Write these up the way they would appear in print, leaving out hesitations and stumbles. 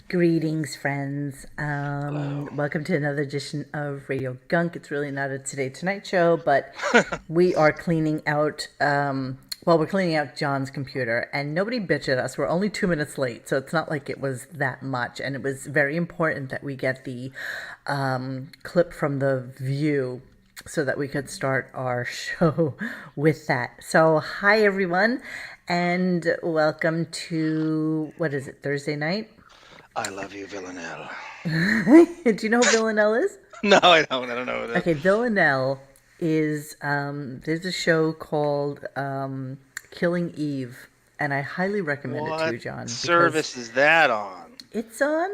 Greetings, friends. Hello. Welcome to another edition of Radio Gunk. It's really not a Today Tonight show, but we are cleaning out. We're cleaning out John's computer, and nobody bitched at us. We're only 2 minutes late, so it's not like it was that much. And it was very important that we get the clip from the View so that we could start our show with that. So, hi everyone, and welcome to what is it? Thursday night. I love you, Villanelle. Do you know who Villanelle is? No, I don't. I don't know that. Okay, Villanelle is there's a show called Killing Eve, and I highly recommend it to What you, John, because service is that on? it's on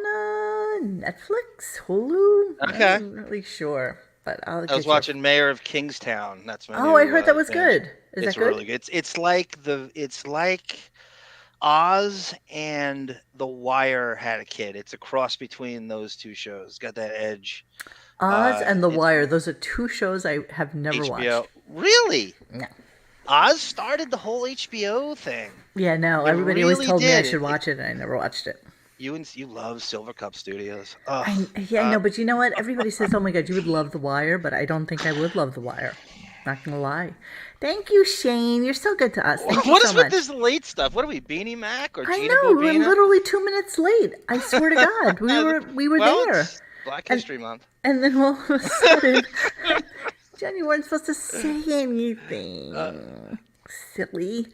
Netflix, Hulu. Okay. I'm not really sure, but I'll I was get you. watching Mayor of Kingstown. That's my Oh, I new heard that was binge. good. Is It's that good? really good. It's like Oz and The Wire had a kid. It's a cross between those two shows. Got that edge. Oz and The It's Wire. Those are two shows I have never HBO. watched. Really? No. Oz started the whole HBO thing. Yeah, no. It Everybody always really told me I did. should watch it, and I never watched it. You love Silver Cup Studios. Oh, Yeah, I know, but you know what? Everybody says, "Oh my God, you would love The Wire," but I don't think I would love The Wire. Not gonna lie. Thank you, Shane. You're so good to us. Thank you what so is with much. this late stuff? What are we, Beanie Mac or I Gina know we're Bobina? literally 2 minutes late. I swear to God, we were Well, there, it's Black and History Month. then all of a sudden, Jen, you weren't supposed to say Uh, anything. Silly.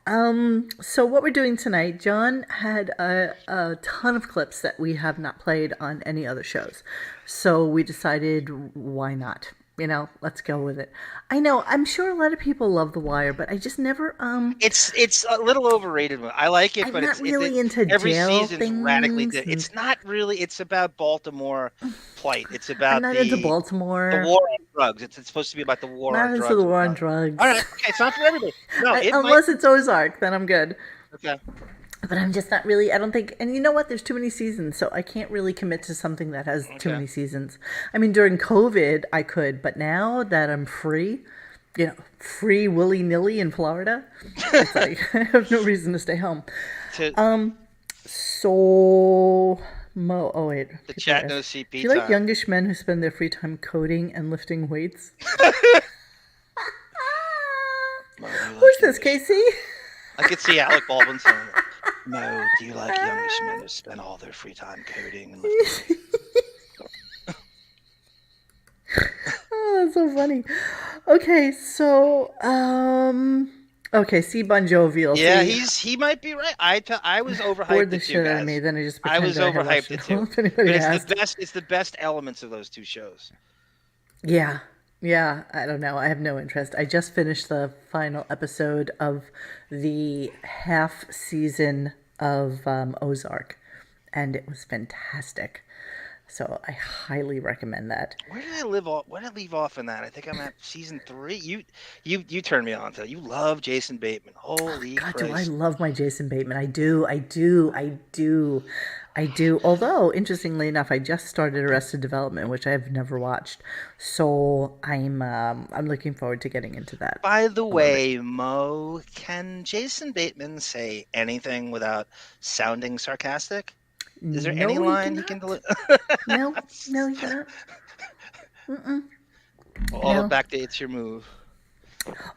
So what we're doing tonight, John had a ton of clips that we have not played on any other shows. So we decided, why not? Let's go with it. I know, I'm sure a lot of people love The Wire, but I just never, it's a little overrated. I like it, I'm but not it really into every jail season's radically things, different. and It's not really. It's about Baltimore plight. It's I'm about not into the Baltimore, war on drugs. It's supposed to be about the war not on into the drugs. war on All drugs. right, okay, it's not for everybody. No, it might. Unless it's Ozark, then I'm good. Okay, But I'm just not really, I don't think, and you know what? There's too many seasons, so I can't really commit to something that has too okay. many seasons. I mean, during COVID, I could, but now that I'm free, free willy nilly in Florida, it's like, I have no reason to stay home. To So, oh wait, the people are chat knows asking, do CP you like time. youngish men who spend their free time coding and lifting weights? Mo, do you Who's like this, youngish? Casey? I could see Alec Baldwin saying it. Mo, do you like youngish men who spend all their free time coding and lifting weights? Oh, that's so funny. Okay, so see Bon Jovial. Yeah, See, he might be right. I was bored overhyped the it too, shit out of me. guys. Then I just I was pretended I had watched overhyped it it all. too. If anybody But it's the asked. best. It's the best elements of those two shows. Yeah, yeah. I don't know. I have no interest. I just finished the final episode of the half season of Ozark, and it was fantastic. So I highly recommend that. Where did I live off? Where did I leave off in that? I think I'm at season 3. You turned me on to it. You love Jason Bateman. Holy God, do I Christ! love my Jason Bateman? I do, I do, I do, I do. Although, interestingly enough, I just started Arrested Development, which I've never watched. So I'm looking forward to getting into that By the a little bit. way, Mo, can Jason Bateman say anything without sounding sarcastic? Is there any No, he line he can cannot. deliver? No, no, he cannot. All No. back to It's Your Move.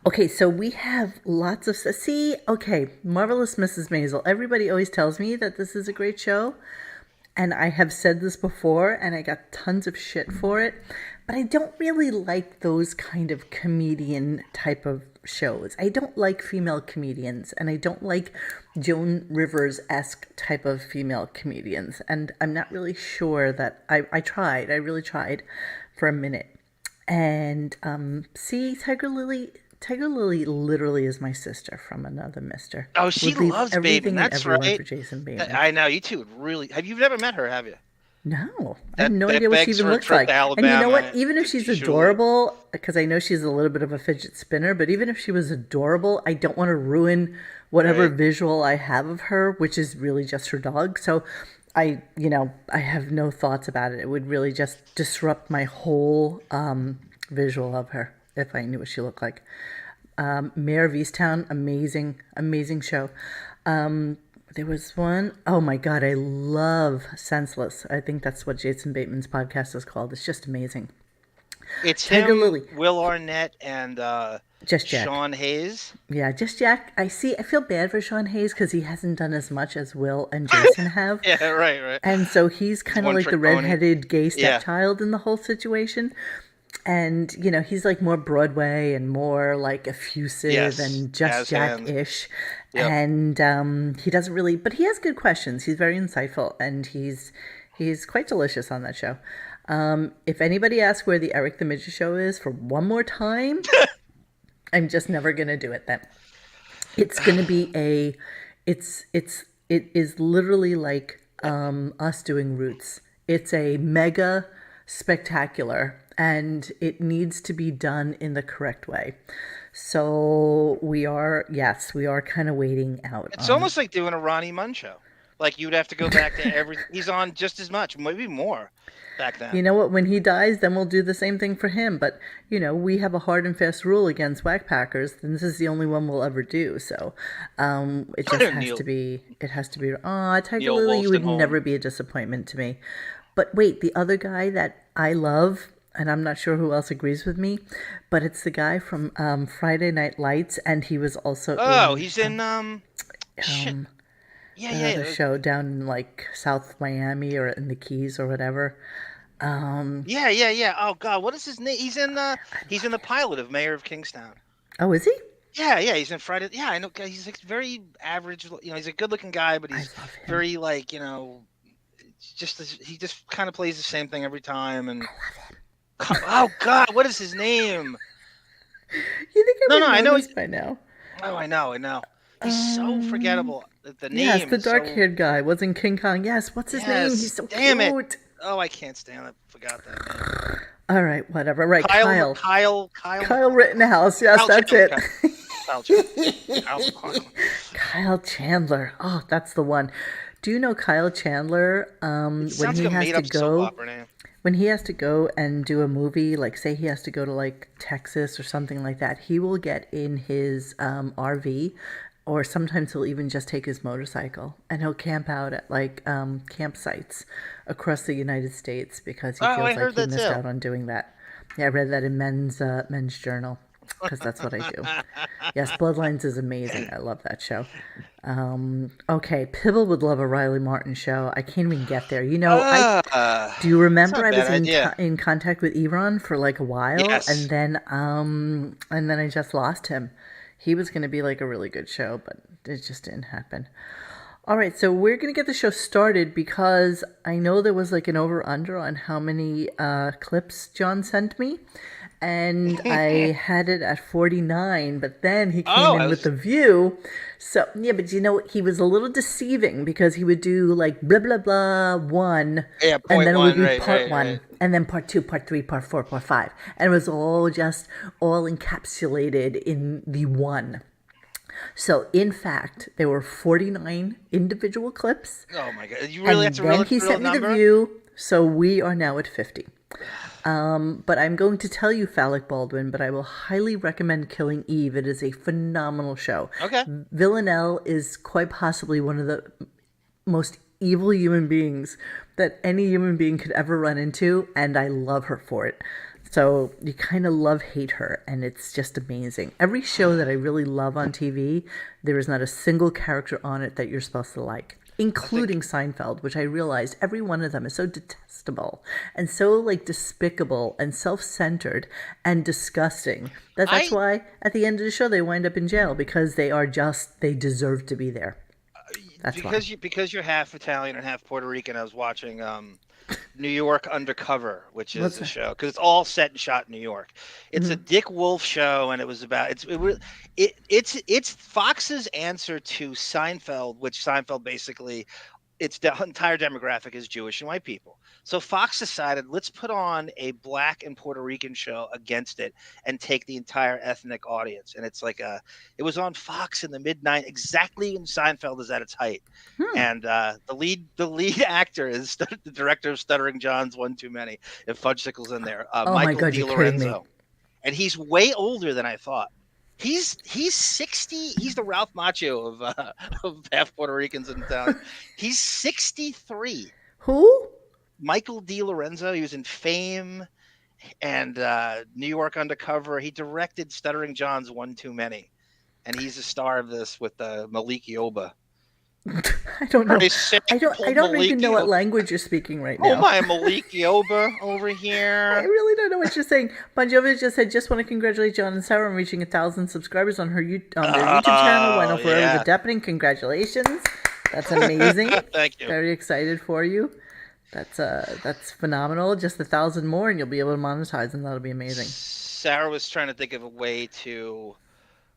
Okay, so we have lots of see. Okay, Marvelous Mrs. Maisel. Everybody always tells me that this is a great show, and I have said this before, and I got tons of shit for it. But I don't really like those kind of comedian type of shows. I don't like female comedians, and I don't like Joan Rivers-esque type of female comedians. And I'm not really sure that I tried. I really tried for a minute. And see, Tiger Lily literally is my sister from another mister. Oh, she Would leave loves Bateman. everything and That's everyone right. for Jason Bateman. I know you two would really. Have you never met her? Have you? No, I have That no that idea what she begs even for a looks trip to like. And you know what? Alabama. Even if she's Surely. adorable, because I know she's a little bit of a fidget spinner, but even if she was adorable, I don't want to ruin whatever Right. visual I have of her, which is really just her dog. So I have no thoughts about it. It would really just disrupt my whole visual of her if I knew what she looked like. Mayor of Easttown, amazing, amazing show. There was one, oh my God, I love Senseless. I think that's what Jason Bateman's podcast is called. It's just amazing. It's Tiger him, Lily, Will Arnett, and just Jack. Sean Hayes. Yeah, just Jack. I feel bad for Sean Hayes because he hasn't done as much as Will and Jason have. Yeah, right, right. And so he's He's kind of one like the trick pony. redheaded gay Yeah, stepchild in the whole situation. And, he's like more Broadway and more like effusive yes, and just as Jack hands. ish. Yep. And he doesn't really, but he has good questions. He's very insightful and he's quite delicious on that show. If anybody asks where the Eric the Midget show is for one more time, I'm just never going to do it then. It's going to be it is literally like us doing Roots. It's a mega spectacular and it needs to be done in the correct way. So yes, we are kind of waiting out It's on. almost like doing a Ronnie Munn show. Like you'd have to go back to every. He's on just as much, maybe more, back then. You know what? When he dies, then we'll do the same thing for him. But we have a hard and fast rule against whack packers, and this is the only one we'll ever do. So, it just has Neil to be. It has to be. Ah, Tiger Neil Lily, you would Wolstenholme. never be a disappointment to me. But wait, the other guy that I love, and I'm not sure who else agrees with me, but it's the guy from Friday Night Lights, and he was also Oh, in he's in shit. um, Yeah, that other yeah, show down in like South Miami or in the Keys or whatever. yeah. Oh God, what is his name? I He's in love the him. pilot of Mayor of Kingstown. Oh, is he? Yeah. He's in Friday. Yeah, I know. He's like very average. He's a good-looking guy, but I he's love him. very like he just kind of plays the same thing every time. And oh God, what is his name? You think I No, would I know know. this by now? Oh, I know. He's so Um, forgettable. The yes, name the is so. dark-haired guy was in King Kong. Yes, what's his name? He's Yes, so damn it. cute. Oh, I can't stand it. Forgot that name. All right, whatever. Right, Kyle, Kyle. Kyle, Kyle, Kyle McCall- Rittenhouse. Yes, Kyle that's Chandler, it. Kyle Chandler, Kyle McCall. Kyle Chandler. Oh, that's the one. Do you know Kyle Chandler? It When sounds he like a has to made-up soap go, opera name. when he has to go and do a movie, like say he has to go to like Texas or something like that, he will get in his RV, or sometimes he'll even just take his motorcycle and he'll camp out at like campsites across the United States because he Oh, I feels like heard he that missed too. out on doing that. Yeah, I read that in Men's Journal because that's what I do. Yes, Bloodlines is amazing. I love that show. Okay, Pibble would love a Riley Martin show. I can't even get there. I do you It's not remember a I was bad idea. in contact with Ebron for like a while, Yes. and then I just lost him. He was going to be like a really good show, but it just didn't happen. All right, so we're going to get the show started because I know there was like an over under on how many clips John sent me. And I had it at 49, but then he came Oh, in I with was. the view. So, yeah, but he was a little deceiving because he would do like blah, blah, blah, one, Yeah, and point then it would one. be Right, part right, one, right. and then part two, part three, part four, part five. And it was all encapsulated in the one. So, in fact, there were 49 individual clips, Oh my God. You really have and to then real he real sent me the number? view. So, we are now at 50. But I'm going to tell you, Phallic Baldwin, but I will highly recommend Killing Eve. It is a phenomenal show. Okay. Villanelle is quite possibly one of the most evil human beings that any human being could ever run into, and I love her for it. So you kind of love hate her, and it's just amazing. Every show that I really love on TV, there is not a single character on it that you're supposed to like, I think including Seinfeld, which I realized every one of them is so detestable and so like despicable and self-centered and disgusting that that's I why at the end of the show they wind up in jail because they deserve to be there. That's why. because you're half Italian and half Puerto Rican. I was watching New York Undercover, which is What's a that? show because it's all set and shot in New York. It's a Mhm. Dick Wolf show, and it was about it's Fox's answer to Seinfeld, which Seinfeld basically its entire demographic is Jewish and white people. So Fox decided, let's put on a black and Puerto Rican show against it and take the entire ethnic audience. And it was on Fox in the mid-90s, exactly when Seinfeld is at its height. Hmm. And the lead actor is the director of Stuttering John's One Too Many. If Fudgesicle's in there, Oh my Michael God, you're kidding me. DiLorenzo, and he's way older than I thought. He's 60. He's the Ralph Macchio of half Puerto Ricans in town. He's 63. Who? Michael D. Lorenzo. He was in Fame and New York Undercover. He directed Stuttering John's One Too Many, and he's the star of this with Malik Yoba. I don't know. Very simple I don't Malik even know what Yoba. language you're speaking right Oh now. my, Malik Yoba over I here. really don't know what you're saying. Bon Jovi just said, just want to congratulate John and Sarah on reaching 1,000 subscribers on their YouTube channel. Why not forever Yeah. the Depping? Congratulations. That's amazing. Thank you. Very excited for you. That's phenomenal. Just 1,000 more and you'll be able to monetize, and that'll be amazing. Sarah was trying to think of a way to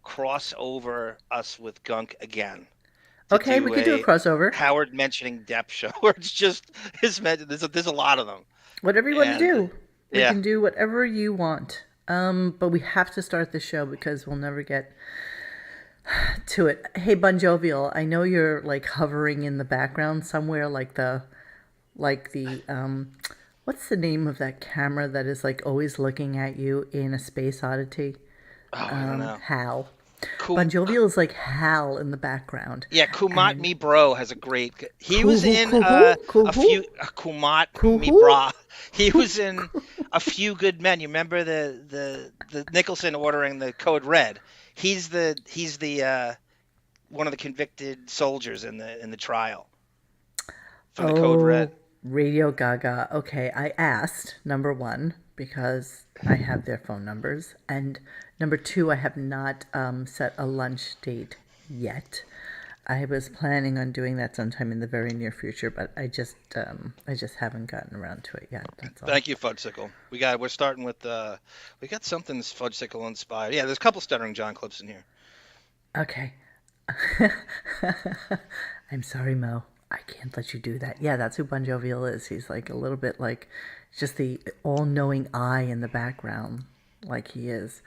cross over us with Gunk again. Okay, we could do a crossover. Howard mentioning Depp show, where it's just there's a lot of them. Whatever you want to do. We yeah. can do whatever you want. But we have to start the show because we'll never get to it. Hey, Bon Jovial, I know you're like hovering in the background somewhere, like the what's the name of that camera that is like always looking at you in A Space Oddity? I don't know. Hal. Bon Jovial is like Hal in the background. Yeah, Kumat Me Bro has a great. He was in Kumat Me Bra. He was in A Few Good Men. You remember the Nicholson ordering the Code Red? He's the one of the convicted soldiers in the trial for the Code Red. Radio Gaga. Okay, I asked, number one, because I have their phone numbers, and number two, I have not set a lunch date yet. I was planning on doing that sometime in the very near future, but I just haven't gotten around to it yet. That's all. Thank you, Fudgesicle. We're starting with we got something Fudgesicle inspired. Yeah, there's a couple Stuttering John clips in here. Okay. I'm sorry, Mo. I can't let you do that. Yeah, that's who Bon Jovial is. He's like a little bit like just the all-knowing eye in the background, like he is.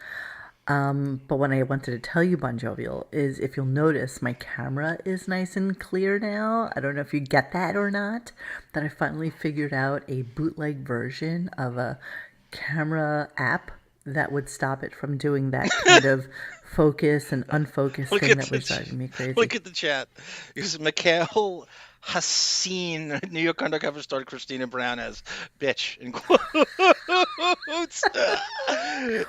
But what I wanted to tell you, Bon Jovial, is if you'll notice, my camera is nice and clear now. I don't know if you get that or not, that I finally figured out a bootleg version of a camera app that would stop it from doing that kind of focus and unfocus thing that was driving me crazy. Look at the chat. Because Mikhail Hassin, New York Undercover started Christina Brown as bitch in quotes.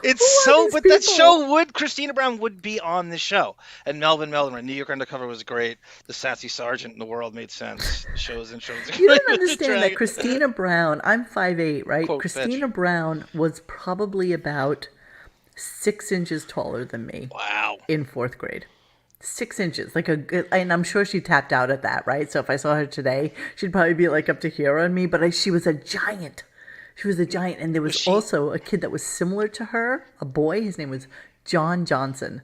It's so, but people? that show Christina Brown would be on the show. And Melvin, New York Undercover was great. The sassy sergeant in the world made sense. Shows. You don't understand that Christina Brown, I'm 5'8", right? Quote, Christina bitch. Brown was probably about 6 inches taller than me. Wow. In 4th grade. 6 inches, and I'm sure she tapped out at that, right? So if I saw her today, she'd probably be like up to here on me, but she was a giant. She was a giant, and there was also a kid that was similar to her, a boy. His name was John Johnson,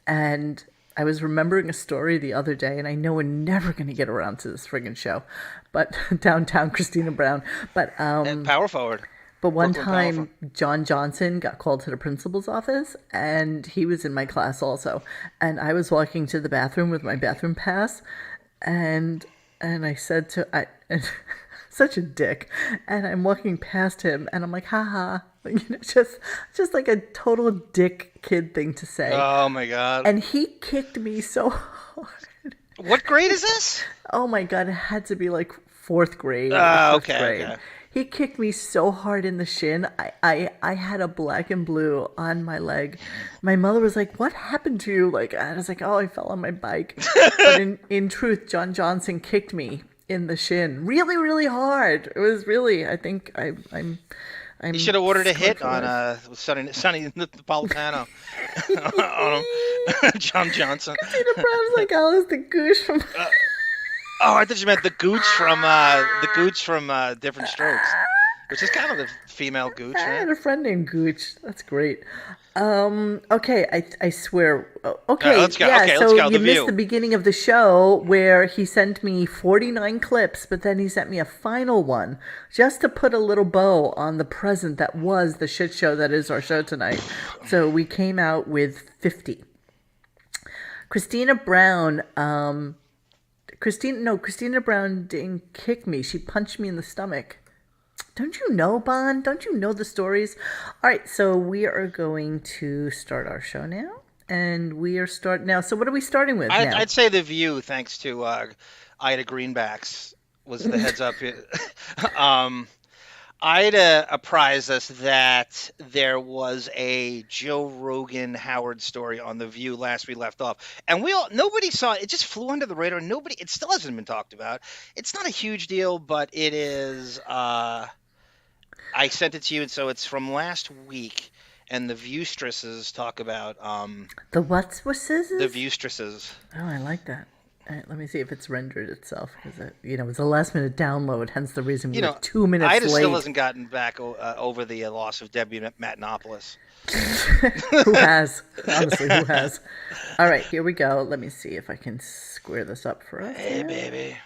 and I was remembering a story the other day, and I know we're never going to get around to this friggin' show, but downtown Christina Brown, but and power forward. But one time, John Johnson got called to the principal's office, and he was in my class also. And I was walking to the bathroom with my bathroom pass, and I said to such a dick, and I'm walking past him, and I'm like, haha, just like a total dick kid thing to say. Oh my god! And he kicked me so hard. What grade is this? Oh my god, it had to be like 4th grade. Okay. He kicked me so hard in the shin. I had a black and blue on my leg. My mother was like, "What happened to you?" Like, I was like, "Oh, I fell on my bike." But in truth, John Johnson kicked me in the shin really, really hard. It was really. I think I'm. You should have ordered a hit on Sonny Napolitano. John Johnson. Christina Brown's like Alice the Goose from. Oh, I thought you meant the Gooch from Different Strokes, which is kind of the female Gooch. I right? had a friend named Gooch. That's great. Okay, I swear. Okay, let's go. Yeah, Okay, so let's go. you The missed View. the beginning of the show where he sent me 49 clips, but then he sent me a final one just to put a little bow on the present that was the shit show that is our show tonight. So we came out with 50. Christina Brown. Christina Brown didn't kick me. She punched me in the stomach. Don't you know, Bon? Don't you know the stories? All right, so we are going to start our show now. and we are starting now. So what are we starting with now? I'd say The View, thanks to Ida Greenbacks, was the heads up. Ida apprised us that there was a Joe Rogan Howard story on The View last we left off, and nobody saw it. It just flew under the radar. It still hasn't been talked about. It's not a huge deal, but it is. I sent it to you, and so it's from last week. And the Viewstresses talk about the what's the Viewstresses. Oh, I like that. All right, let me see if it's rendered itself, because it was a last minute download, hence the reason we were 2 minutes Ida late. still hasn't gotten back over the loss of Debbie Matenopoulos. Who has? Honestly, who has? All right, here we go. Let me see if I can square this up for us. Hey, baby.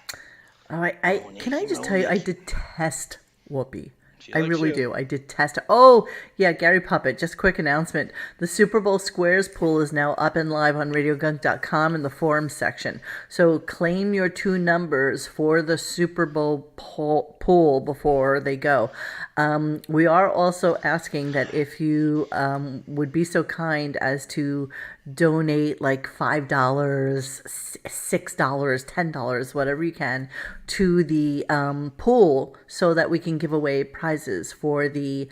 All right, can I just tell you, I detest Whoopi. I likes really you. do. I detest it. Oh, yeah, Gary Puppet, just quick announcement. The Super Bowl Squares pool is now up and live on RadioGunk.com in the forums section. So claim your 2 numbers for the Super Bowl pool before they go. We are also asking that if you would be so kind as to donate like $5, $6, $10, whatever you can, to the pool so that we can give away prizes for the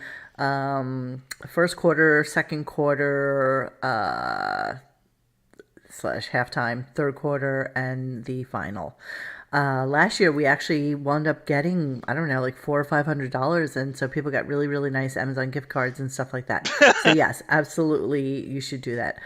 first quarter, second quarter, / halftime, third quarter, and the final. Last year we actually wound up getting, I don't know, like $400 or $500, and so people got really, really nice Amazon gift cards and stuff like that. So yes, absolutely, you should do that.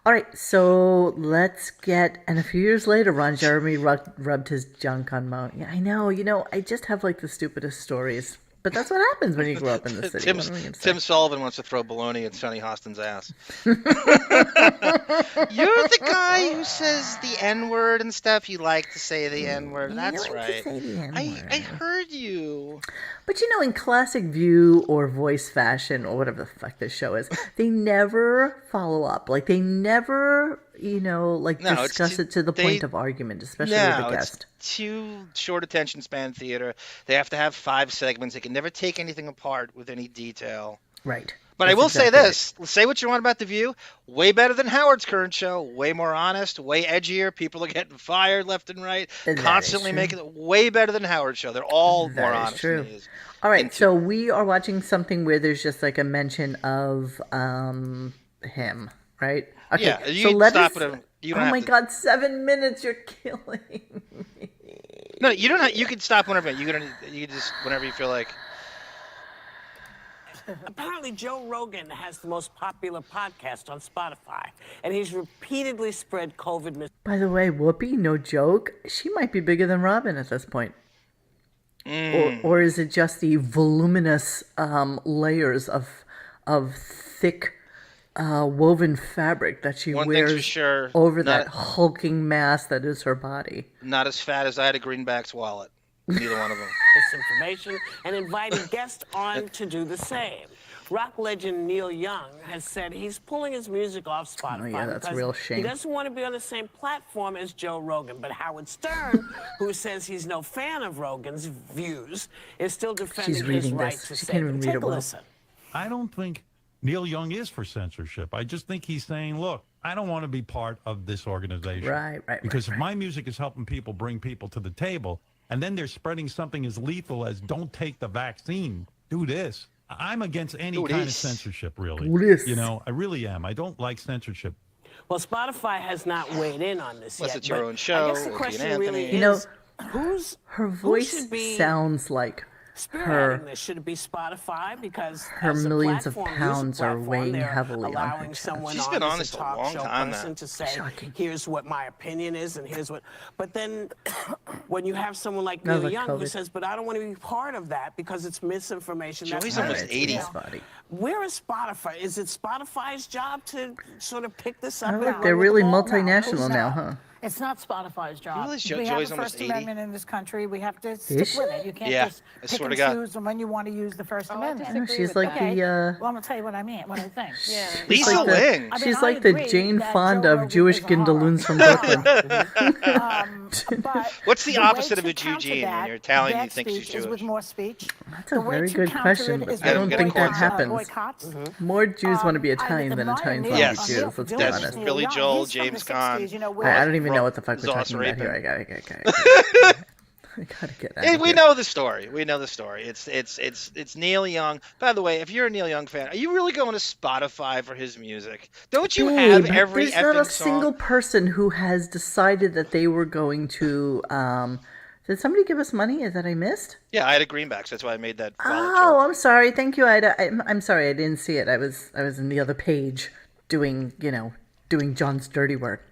All right, so let's get, and a few years later, Ron Jeremy rubbed his junk on Mo. Yeah, I know, I just have like the stupidest stories. But that's what happens when you grow up in the city. Tim Sullivan wants to throw baloney at Sonny Hostin's ass. You're the guy who says the N-word and stuff. You like to say the N-word. That's right. To say the N-word. I heard you. But in classic View or Voice fashion or whatever the fuck this show is, they never follow up. Like they never, discuss it to the point of argument, especially with a guest. It's too short attention span theater. They have to have 5 segments. They can never take anything apart with any detail. Right. But I will say this. Say what you want about The View. Way better than Howard's current show. Way more honest. Way edgier. People are getting fired left and right. Constantly making it way better than Howard's show. They're all more honest. True. All right. So we are watching something where there's just like a mention of him, right? Okay. Yeah. You so let stop us, it. You don't my God, 7 minutes. You're killing me. No, you don't have, you can stop whenever. You can just whenever you feel like. Apparently, Joe Rogan has the most popular podcast on Spotify, and he's repeatedly spread COVID. By the way, Whoopi, no joke, she might be bigger than Robin at this point. Or is it just the voluminous layers of thick woven fabric that she wears over that hulking mass that is her body? Not as fat as Ida Greenback's wallet. Neither one of them. This information and invited guests on to do the same. Rock legend Neil Young has said he's pulling his music off Spotify. Oh, yeah, that's a real shame. He doesn't want to be on the same platform as Joe Rogan. But Howard Stern, who says he's no fan of Rogan's views, is still defending his right to say it. Take a listen. I don't think Neil Young is for censorship. I just think he's saying, look, I don't want to be part of this organization. Right. Because if my music is helping people bring people to the table, and then they're spreading something as lethal as don't take the vaccine, do this. I'm against any kind of censorship, really. I really am. I don't like censorship. Well, Spotify has not weighed in on this Unless yet. it's your own show. I guess the question really is, her voice sounds like spearheading this? Should it be Spotify? Because her millions of pounds are weighing heavily on her chest. She's been on this a long time now. To say, here's what my opinion is, and here's what. But then, when you have someone like Neil Young who says, "But I don't want to be part of that because it's misinformation." Joey's almost 80. Where is Spotify? Is it Spotify's job to sort of pick this up? Look, they're really multinational now, huh? It's not Spotify's job. realize We Joy's have a almost First 80? Amendment in this country. We have to stick with it. You can't just I pick swear and to God. choose when you want to use the First Amendment. No, she's like Okay. the Well, I'm gonna tell you what I mean. What I think. Yeah. Lisa like the- Ling. I mean, she's I like the agree Jane that Fonda Joe of Rogan Jewish is a horror. Gindaloons from Brooklyn. But What's the way opposite of to a counter Eugene when that you're Italian, bad you think she's speech is with Jewish? more speech. That's a The way very to good counter question, it but is I with don't think that boycott- happens. boycotts. More Jews want to be Italian than admire Italians Neil- want to Yes. be Neil Jews. Let's be doing Yes, this. honest. Neil Billy Young, Joel, he's from the James Caan. 60s, you know, I don't even know what the fuck we're Zoss talking about here. raping. I gotta get out Hey, of we here. know the story. We know the story. It's Neil Young. By the way, if you're a Neil Young fan, are you really going to Spotify for his music? Don't you have Babe, every there's not a effing song? single person who has decided that they were going to. Did somebody give us money that I missed? Yeah, I had a greenbacks. That's why I made that. wallet Oh, joke. I'm sorry. Thank you, Ida. I'm sorry, I didn't see it. I was in the other page doing John's dirty work.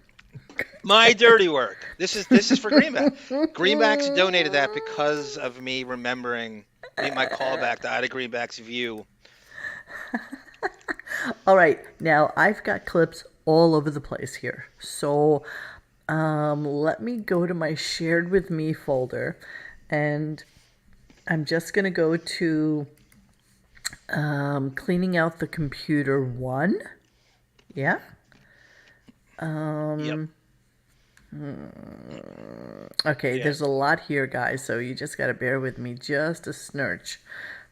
My dirty work. This is for Greenback. Greenbacks donated that because of me remembering my callback to Ida Greenback's view. All right, now I've got clips all over the place here. So let me go to my shared with me folder, and I'm just gonna go to cleaning out the computer 1. Yeah. Yep. Okay, Yeah. there's a lot here, guys, so you just gotta bear with me just a snurch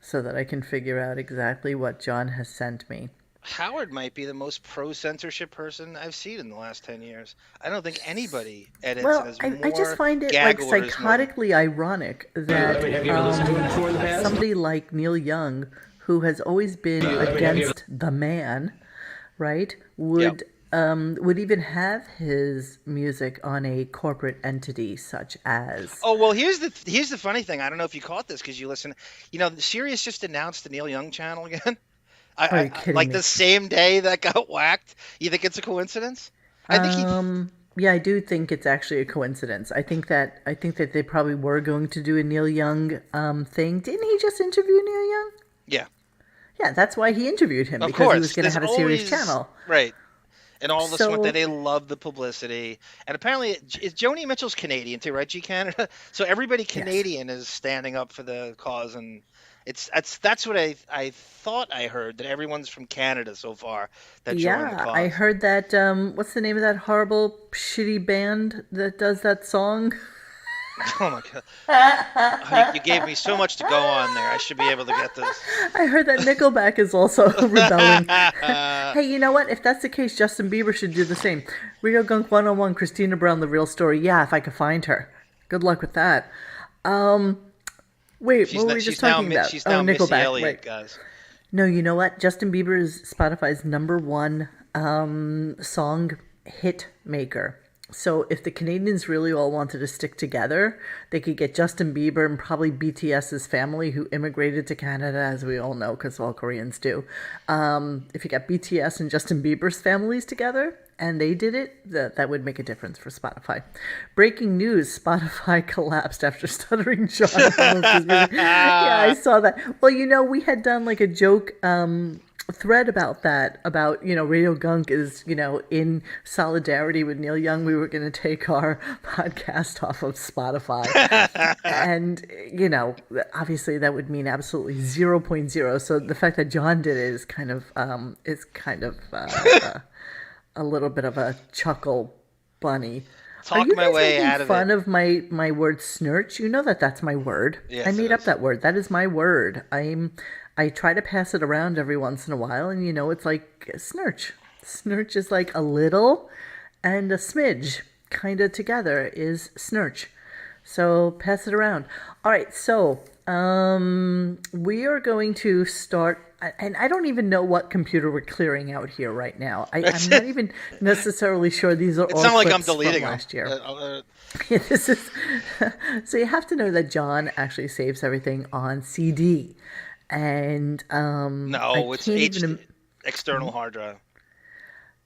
so that I can figure out exactly what John has sent me. Howard might be the most pro-censorship person I've seen in the last 10 years. I don't think anybody edits Well, as I just find it gag like orders more than- psychotically ironic that somebody like Neil Young, who has always been against the man, right, would even have his music on a corporate entity such as. Oh well, here's the funny thing. I don't know if you caught this because you listen. You know, Sirius just announced the Neil Young channel again. Are you kidding like me? the same day that got whacked. You think it's a coincidence? I think Yeah, I do think it's actually a coincidence. I think that they probably were going to do a Neil Young thing. Didn't he just interview Neil Young? Yeah, Yeah, that's why he interviewed him, of because course. he was going to There's have a Sirius always- channel. right? And all this So- one that they love the publicity, and apparently Joni Mitchell's Canadian too, right? G Canada. So everybody Canadian is standing up for the cause, and that's what I thought I heard, that everyone's from Canada so far that joined the Yeah, cause. I heard that. What's the name of that horrible, shitty band that does that song? Oh my god! Honey, you gave me so much to go on there. I should be able to get this. I heard that Nickelback is also rebelling. Hey, you know what? If that's the case, Justin Bieber should do the same. Rio Gunk 101, Christina Brown, The Real Story. Yeah, if I could find her. Good luck with that. Wait, what were we just talking about? She's now Missy Nickelback. Elliott, Right. guys. No, you know what? Justin Bieber is Spotify's #1 song hit maker. So if the Canadians really all wanted to stick together, they could get Justin Bieber and probably BTS's family, who immigrated to Canada, as we all know, because all Koreans do. If you got BTS and Justin Bieber's families together, and they did it, that would make a difference for Spotify. Breaking news, Spotify collapsed after Stuttering John promotes his music. Yeah, I saw that. Well, you know, we had done like a joke thread about that, about, you know, Radio Gunk is, you know, in solidarity with Neil Young. We were going to take our podcast off of Spotify. And, you know, obviously that would mean absolutely 0.0. So the fact that John did it is kind of a little bit of a chuckle bunny. Talk Are you my guys way making out of fun it. of my word snurch? You know that's my word. Yes, I made it up is. that word. That is my word. I try to pass it around every once in a while, and you know, it's like snurch. Snurch is like a little and a smidge kind of together is snurch. So pass it around. All right, so we are going to start, and I don't even know what computer we're clearing out here right now. I'm not even necessarily sure these are It's all not like I'm clips from deleting them. last year. This is so you have to know that John actually saves everything on CD, and No, it's can't HD, even. external hard drive.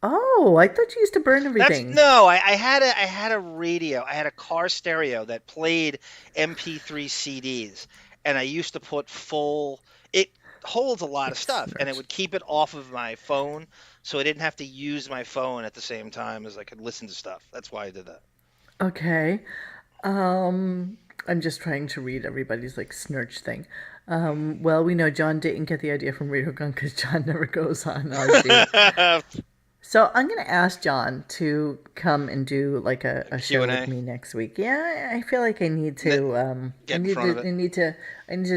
Oh, I thought you used to burn everything. I had a radio. I had a car stereo that played MP3 CDs, and I used to put full. It holds a lot of stuff, and it would keep it off of my phone, so I didn't have to use my phone at the same time as I could listen to stuff. That's why I did that. Okay. I'm just trying to read everybody's like snurch thing. Well, we know John didn't get the idea from Radio Gunk because John never goes on our shoot. So I'm going to ask John to come and do like a show with me next week. Yeah, I feel like I need to. I need to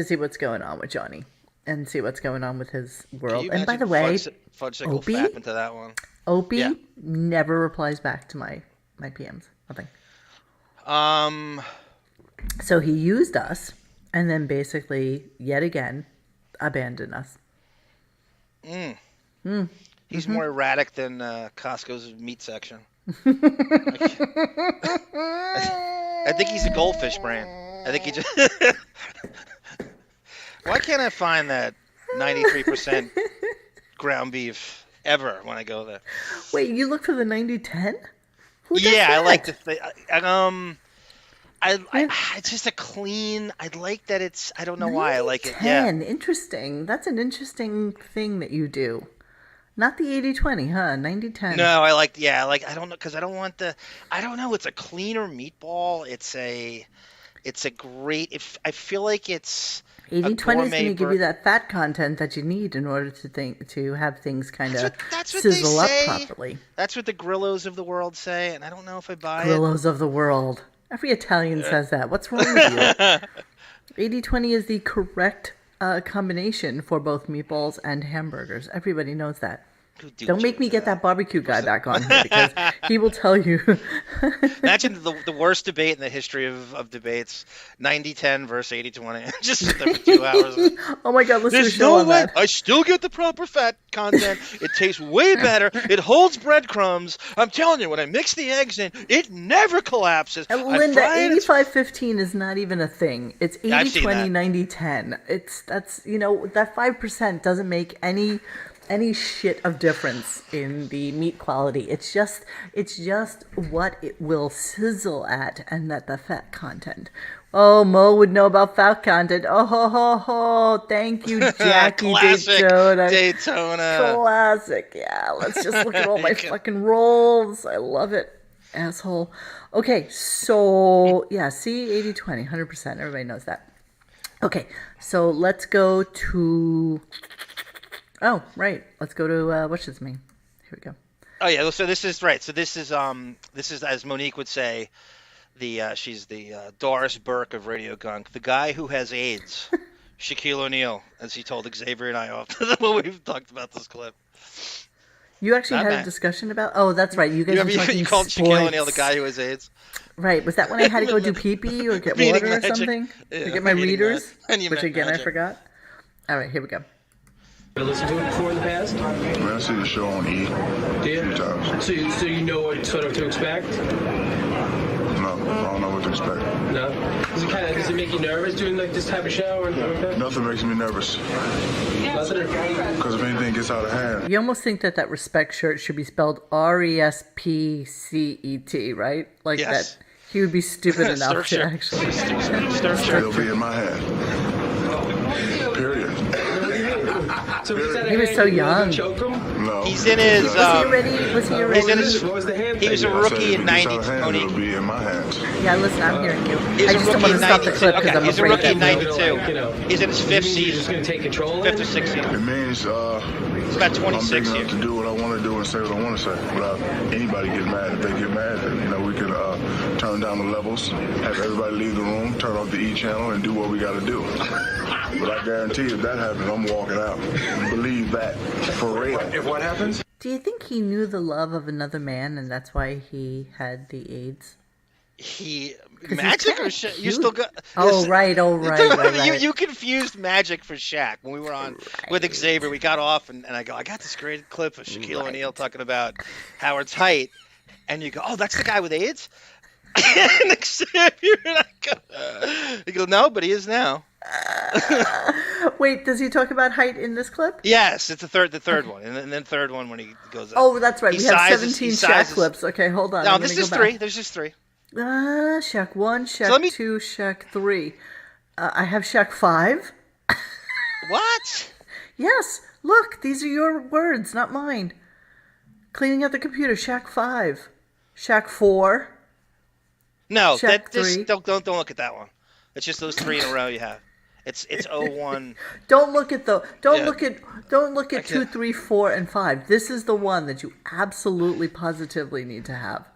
see what's going on with Johnny and see what's going on with his world. And by the way, Opie into that one. Opie never replies back to my PMs. Nothing. So he used us and then basically yet again abandoned us. He's more erratic than Costco's meat section. I think he's a goldfish brand. I think he just. Why can't I find that 93% ground beef ever when I go there? Wait, you look for the 90-10? I like to think. It's just a clean. I like that it's. I don't know why I like it. Yeah, interesting. That's an interesting thing that you do. Not the 80-20, huh? 90-10. No, I like. Yeah, like I don't know because I don't want the. I don't know. It's a cleaner meatball. It's a great. I feel like it's. 80-20 is going to give you that fat content that you need in order to have things kind of sizzle up properly. That's what the Grillos of the world say, and I don't know if I buy Grillos of the world. Every Italian says that. What's wrong with you? 80-20 is the correct combination for both meatballs and hamburgers. Everybody knows that. Don't make me get that barbecue guy back on here because he will tell you. Imagine the worst debate in the history of debates, 90-10 versus 80-20. Just sit there for 2 hours. Oh my God, let's do a show no on way. that. I still get the proper fat content. It tastes way better. It holds breadcrumbs. I'm telling you, when I mix the eggs in, it never collapses. And Linda, 85-15 is not even a thing. It's 80-20, 90-10. That's that 5% doesn't make any shit of difference in the meat quality. It's just what it will sizzle at, and that the fat content. Oh, Mo would know about fat content. Oh ho ho ho! Thank you, Jackie. Daytona. Classic. Yeah. Let's just look at all my fucking rolls. I love it, asshole. Okay, so yeah, see, 80-20, 100%. Everybody knows that. Okay, so let's go to. Oh, right. Let's go to what's his name? Here we go. Oh yeah. So this is right. So this is as Monique would say, she's the Doris Burke of Radio Gunk, the guy who has AIDS, Shaquille O'Neal, as he told Xavier and I off when we've talked about this clip. You actually had a discussion about. Oh, that's right. You guys were talking you called sports. Shaquille O'Neal the guy who has AIDS. Right. Was that when I had to go do pee-pee or get water or something to get my readers? Which again I forgot. All right. Here we go. Listen to it before in the past? I see the show on E. Do you? A few times. So you know what sort of to expect? No, I don't know what to expect. No? Does it make you nervous doing like this type of show? Or okay? Nothing makes me nervous. Nothing? Because if anything gets out of hand. You almost think that respect shirt should be spelled RESPCET, right? Like yes. That he would be stupid enough to actually. It'll be in my hand. Period. So he was so young. No. He's in his. Was he already? What was the hand? He was a rookie in '90. It'll be in my hands. Yeah, listen, I'm hearing you. He's I just don't want to stop the clip because I'm he's afraid a rookie in that '92. He's in his fifth season. He's just going to take control. Fifth or sixth season. It means it's about 26 I'm big years. enough to do what I want to do and say what I want to say without anybody getting mad. If they get mad, then, we can turn down the levels, have everybody leave the room, turn off the E channel, and do what we got to do. But I guarantee if that happens, I'm walking out. Believe that. For real. If what happens? Do you think he knew the love of another man and that's why he had the AIDS? Magic or Shaq? You still got. Oh, right. You confused Magic for Shaq when we were on with Xavier. We got off and I go, I got this great clip of Shaquille O'Neal talking about Howard's height, and you go, oh, that's the guy with AIDS. And Xavier and I go, he goes, no, but he is now. Wait, does he talk about height in this clip? Yes, it's the third one, and then the third one when he goes up. Oh, that's right. We have 17 Shaq clips. Okay, hold on. No, this is 3. There's just 3. Shaq 1, Shaq 2, Shaq 3. I have Shaq 5. What? Yes. Look, these are your words, not mine. Cleaning out the computer, Shaq 5. Shaq 4. No, Shaq just 3. don't look at that one. It's just those 3 in a row you have. It's 01. Don't look at 2, 3, 4, and 5. This is the one that you absolutely positively need to have.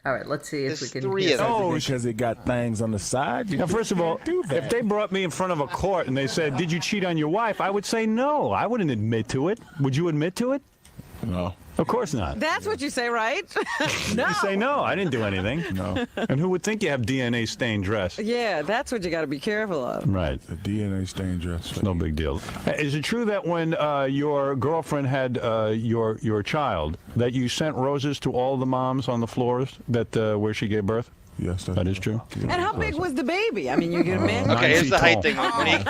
All right, let's see if we can. Oh, because it got things on the side. Now, first of all, if they brought me in front of a court and they said, "Did you cheat on your wife?" I would say no. I wouldn't admit to it. Would you admit to it? No. Of course not. That's what you say, right? No. You say no. I didn't do anything. No. And who would think you have DNA stained dress? Yeah, that's what you got to be careful of. Right. The DNA stained dress. It's no big deal. Is it true that when your girlfriend had your child, that you sent roses to all the moms on the floors that where she gave birth? Yes, that is true. And how big was the baby? I mean, you can imagine. Okay, here's the height thing, Monique.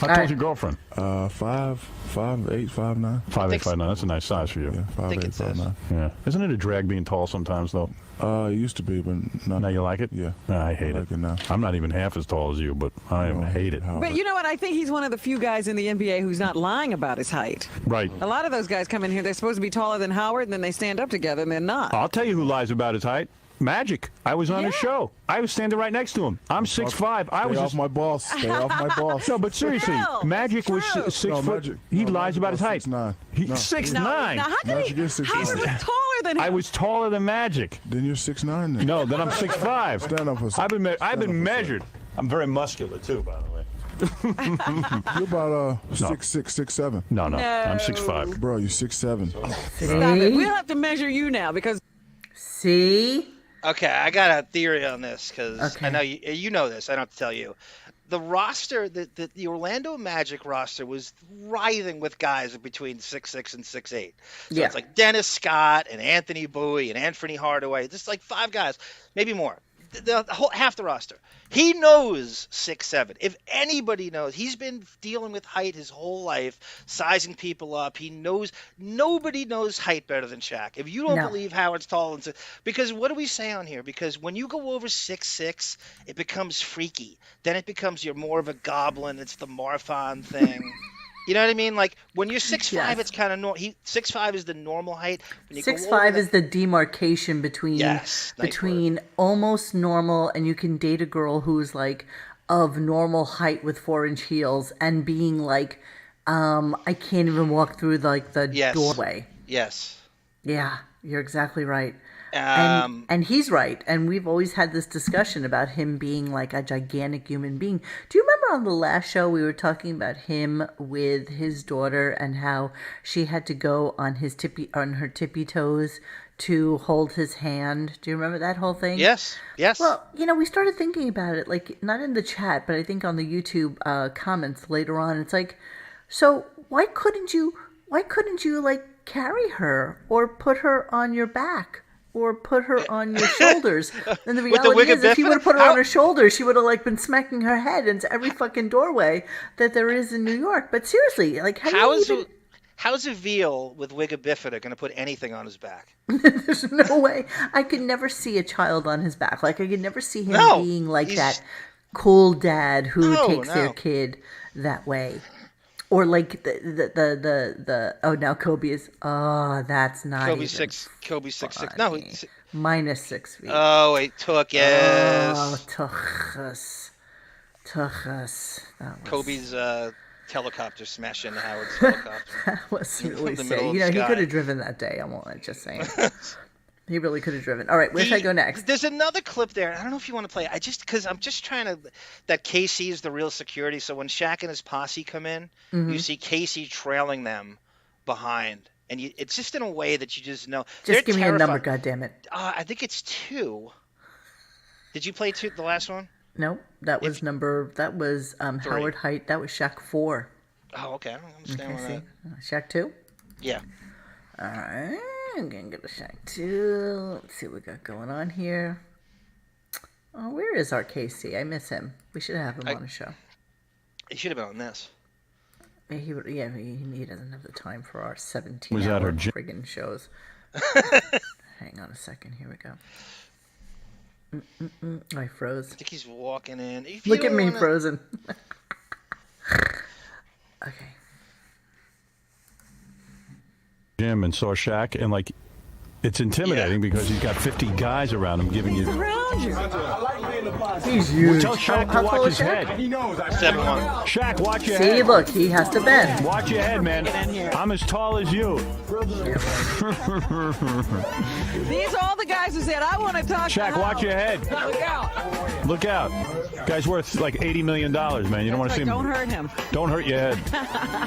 How tall's your girlfriend? 5'8", 5'9". 5'8", 5'9". That's a nice size for you. Yeah, 5'8", 5'9". Yeah. Isn't it a drag being tall sometimes, though? It used to be, but now you like it? Yeah. I hate it. Now. I'm not even half as tall as you, but I hate it. But you know what? I think he's one of the few guys in the NBA who's not lying about his height. Right. A lot of those guys come in here, they're supposed to be taller than Howard, and then they stand up together, and they're not. I'll tell you who lies about his height. Magic. I was on his show. I was standing right next to him. I'm 6'5". I was off my boss. Stay off my boss. No, but seriously, Magic was 6 foot. Magic. He lies about his height. 6'9". He's 6'9". Now, how could Magic is 6'9". Howard was taller than him. I was taller than Magic. Then you're 6'9". Then. No, then I'm 6'5". Stand up for a second. I've been measured. I'm very muscular too, by the way. You're about 6'6", 6'7". No, I'm 6'5". Bro, you're 6'7". Stop it. We'll have to measure you now because. See? Okay, I got a theory on this because I know you know this. I don't have to tell you. The roster, the Orlando Magic roster was writhing with guys between 6'6" and 6'8". So it's like Dennis Scott and Anthony Bowie and Anthony Hardaway. Just like 5 guys, maybe more. The whole half the roster. He knows 6'7". If anybody knows, he's been dealing with height his whole life, sizing people up. He knows nobody knows height better than Shaq. If you don't believe Howard's tall, because what do we say on here? Because when you go over 6'6", it becomes freaky. Then it becomes you're more of a goblin. It's the Marfan thing. You know what I mean? Like when you're 6'5", it's kind of normal. 6'5" is the normal height. 6'5" is the demarcation between almost normal, and you can date a girl who's like of normal height with 4-inch heels, and being like, I can't even walk through like the doorway. Yes. Yeah, you're exactly right. And he's right. And we've always had this discussion about him being like a gigantic human being. Do you remember on the last show we were talking about him with his daughter and how she had to go on her tippy toes to hold his hand? Do you remember that whole thing? Yes. Well, we started thinking about it, like not in the chat, but I think on the YouTube comments later on. It's like, so why couldn't you like carry her or put her on your back? Or put her on your shoulders. And the reality is, if you would have put her on her shoulders, she would have like been smacking her head into every fucking doorway that there is in New York. But seriously, like how's a veal with wig of bifida going to put anything on his back? There's no way. I could never see a child on his back. Like I could never see him being like that cool dad who takes their kid that way. Or like the now Kobe is that's not Kobe 6'6". No, minus 6 feet. Oh, it took it. Oh, took us. Kobe's helicopter smashed into Howard's helicopter. That was really sad. He could have driven that day. I'm just saying. He really could have driven. All right, where should I go next? There's another clip there. I don't know if you want to play it. Because I'm just trying to. That KC is the real security. So when Shaq and his posse come in, you see KC trailing them behind, and it's just in a way that you just know. Just give me a number, goddammit. I think it's 2. Did you play 2? The last one? No, that was Howard Height. That was Shaq 4. Oh, okay. I don't understand why that. Shaq 2? Yeah. All right. I'm going to go to Shaq 2. Let's see what we got going on here. Oh, where is our KC? I miss him. We should have him on a show. He should have been on this. He doesn't have the time for our 17-hour friggin' shows. Hang on a second. Here we go. I froze. I think he's walking in. Look at me frozen. Okay. Gym and saw Shaq, and like it's intimidating because he's got 50 guys around him giving you around you. He's huge. Tell Shaq How to tall watch is his Shaq? head. He knows. 7'1". Shaq, watch your See, head. look, he has to bend. Watch your head, man. I'm as tall as you. These are all the guys who said, I want to talk to Shaq, watch your head. Look out. Look out. Guy's worth like $80 million, man. You don't want to see him. Don't hurt him. Don't hurt your head.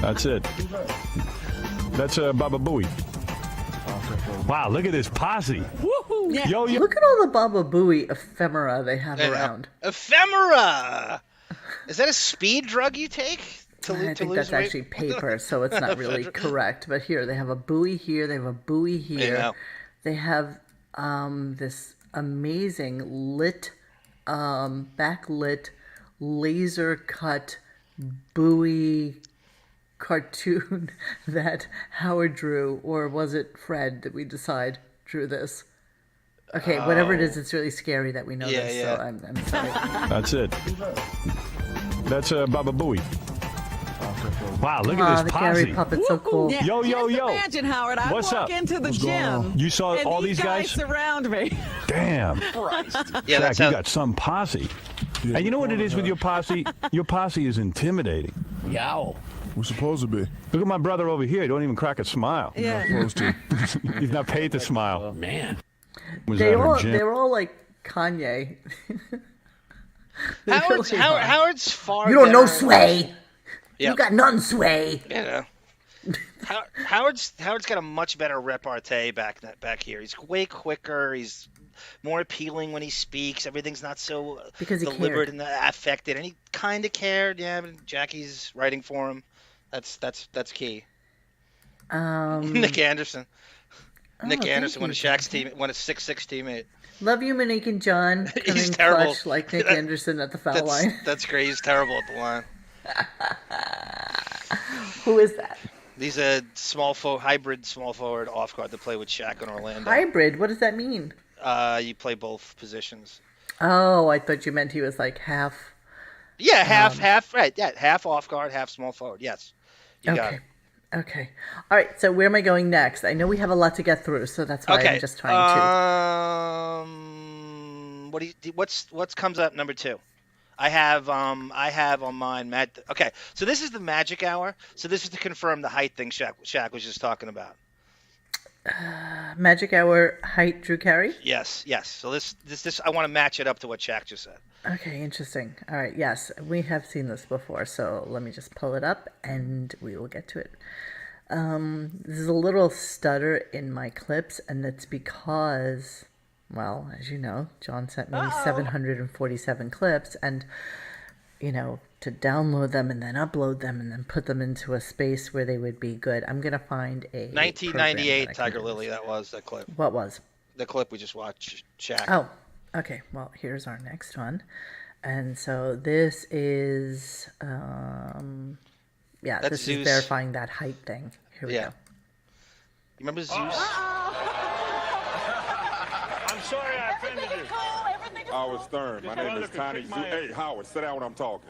That's it. That's Baba Booey. Wow, look at this posse. Woohoo! Yeah. Yo, yo. Look at all the Baba Booey ephemera they have around. Ephemera. Is that a speed drug you take? I think that's actually paper, so it's not really correct. But here, they have a buoy here. They have a buoy here. Yeah. They have this amazing lit, backlit, laser cut buoy cartoon that Howard drew, or was it Fred that we decide drew this? Okay, whatever it is, it's really scary that we know this. Yeah. So I'm sorry. That's it. That's Baba Booey. Wow, look at the this Gary posse. puppet's so cool. Yeah, Yo, yo, just yo. Imagine, Howard, I What's walk up? into the What's going gym. on? You saw and all these guys? surround me. Damn. Yeah, Shaq, that's you how. got some posse. And you know what it is with your posse? Your posse is intimidating. Yow. We're supposed to be. Look at my brother over here. He don't even crack a smile. Yeah. Supposed to. He's not paid to smile. Oh, man. Was at her gym. They're all like Kanye. Howard's far. You don't know better- Sway. Yeah. You got none Sway. You know. Howard's got a much better repartee back here. He's way quicker. He's more appealing when he speaks. Everything's not so Because he deliberate cared. and affected. And he kind of cared. Yeah, but Jackie's writing for him. That's key. Nick Anderson. Nick thank Anderson, one you, of Shaq's team, one of 6'6" teammate. Love you, Monique and John. He's Coming terrible. clutch like Nick Anderson at the foul line. That's great. He's terrible at the line. Who is that? He's a hybrid small forward off guard to play with Shaq in Orlando. Hybrid? What does that mean? You play both positions. Oh, I thought you meant he was like half. Yeah, half, right. Yeah, half off guard, half small forward. Yes. You got it. Okay. All right. So where am I going next? I know we have a lot to get through, so that's why I'm just trying to. What's comes up number 2? I have on mine Matt. Okay, so this is the Magic Hour. So this is to confirm the height thing Shaq was just talking about. Magic Hour height, Drew Carey? Yes. So this I want to match it up to what Shaq just said. Okay, interesting. All right, yes, we have seen this before, so let me just pull it up and we will get to it. There's a little stutter in my clips, and it's because, well, as you know, John sent me 747 clips, and, you know, to download them and then upload them and then put them into a space where they would be good, I'm going to find a 1998 Tiger Lily, that was the clip. What was? The clip we just watched, Shaq. Oh, okay. Well, here's our next one. And so this is, That's this Zeus. is verifying that height thing. Here we go. You remember Zeus? I'm sorry I offended you. Howard Stern. My name is Tiny Zeus. Hey, Howard, sit down when I'm talking.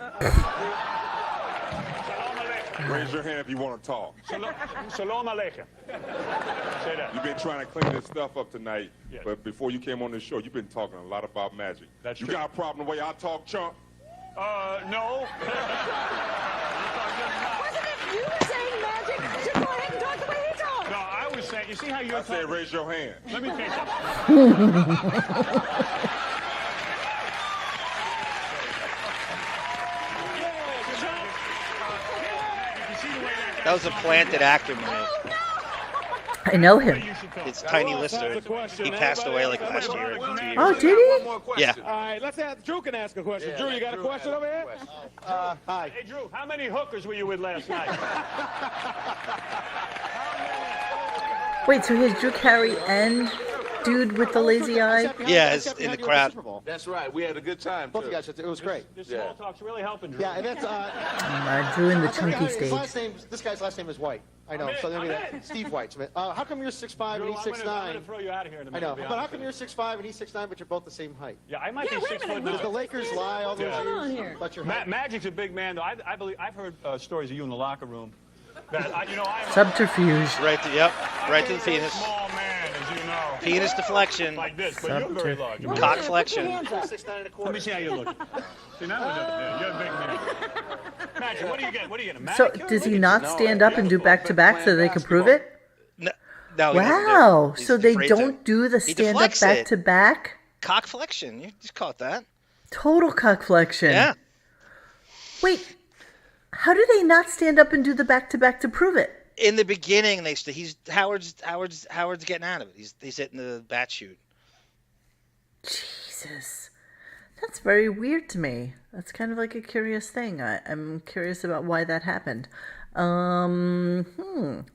Raise your hand if you want to talk. Shalom Aleichem. Say that. You've been trying to clean this stuff up tonight, Yes. but before you came on this show, you've been talking a lot about magic. That's you true. got a problem the way I talk, chump? No. Wasn't it you saying magic? Just go ahead and talk the way he talks. No, I was saying, you see how you're I said raise your hand. Let me tell you something. That was a planted actor, man. I know him. It's Tiny Lister. He passed away like last year. 2 years. Oh, did he? Yeah. All right, let's ask. Drew can ask a question. Drew, you got a question over here? Hi. Hey, Drew, how many hookers were you with last night? Wait, so here's Drew Carey and dude with the lazy eye? Yeah, it's in the crowd. That's right. We had a good time. Both of you guys, it was great. This small talk's really helping, Drew. Yeah, and that's Drew in the chunky his stage. last name. This guy's last name is White. I know. So I'm in. Steve White. How come you're 6'5" and he's 6'9"? I'm gonna throw you out of here in a I minute. know, but how come you're 6'5" and he's 6'9", but you're both the same height? Yeah, I might be 6 foot Did the now. Lakers lie all those years about your height? Magic's a big man, though. I believe I've heard stories of you in the locker room. That I'm Subterfuge. Right to the penis. small man, as you know. Penis deflection. Like this, but you're very large. Cock flexion. Let me see how you look. See, now you're a big man. Imagine, what are you getting? What are you getting? So does he not stand up and do back-to-back so they can prove it? No, wow. He's So they afraid to. don't do the He stand-up deflects it. back-to-back? Cock flexion. You just call it that. Total cock flexion. Yeah. Wait, how do they not stand up and do the back-to-back to prove it? In the beginning, Howard's getting out of it. He's hitting the bat chute. Jesus. That's very weird to me. That's kind of like a curious thing. I'm curious about why that happened. All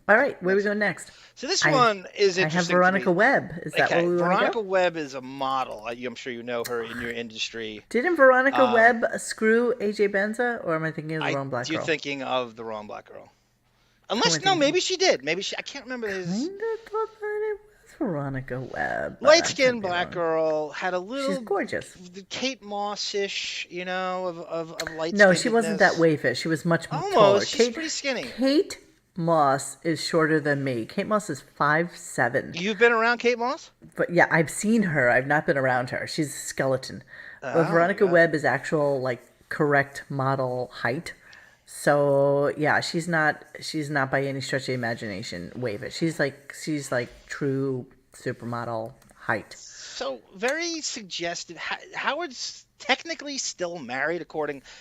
right, where we go next? So this one is interesting. I have Veronica Webb. Is that where we want to go? Veronica Webb is a model. I'm sure you know her in your industry. Didn't Veronica Webb screw AJ Benza, or am I thinking of the wrong black girl? You're thinking of the wrong black girl. Unless, no, maybe she did. Maybe I can't remember his. I thought that it was Veronica Webb. Light-skinned black girl, had a little. She's gorgeous. Kate Moss-ish, of light. No, she wasn't that wayfish. She was much taller. Almost. She's pretty skinny. Kate Moss is shorter than me. Kate Moss is 5'7". You've been around Kate Moss? But yeah, I've seen her. I've not been around her. She's a skeleton. But Veronica Webb is actual correct model height. So yeah, she's not by any stretch of the imagination wave-ish. She's like true supermodel height. So very suggestive. Howard's technically still married,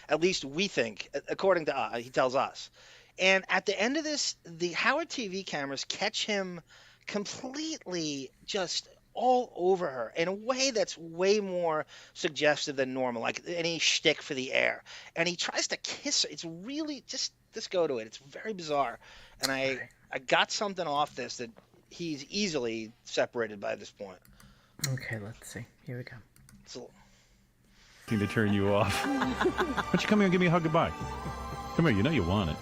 at least we think, according to he tells us. And at the end of this, the Howard TV cameras catch him completely just all over her in a way that's way more suggestive than normal, like any shtick for the air. And he tries to kiss her. It's really just go to it. It's very bizarre. And I got something off this that he's easily separated by this point. Okay, let's see. Here we go. To turn you off. Why don't you come here and give me a hug goodbye? Come here, you know you want it.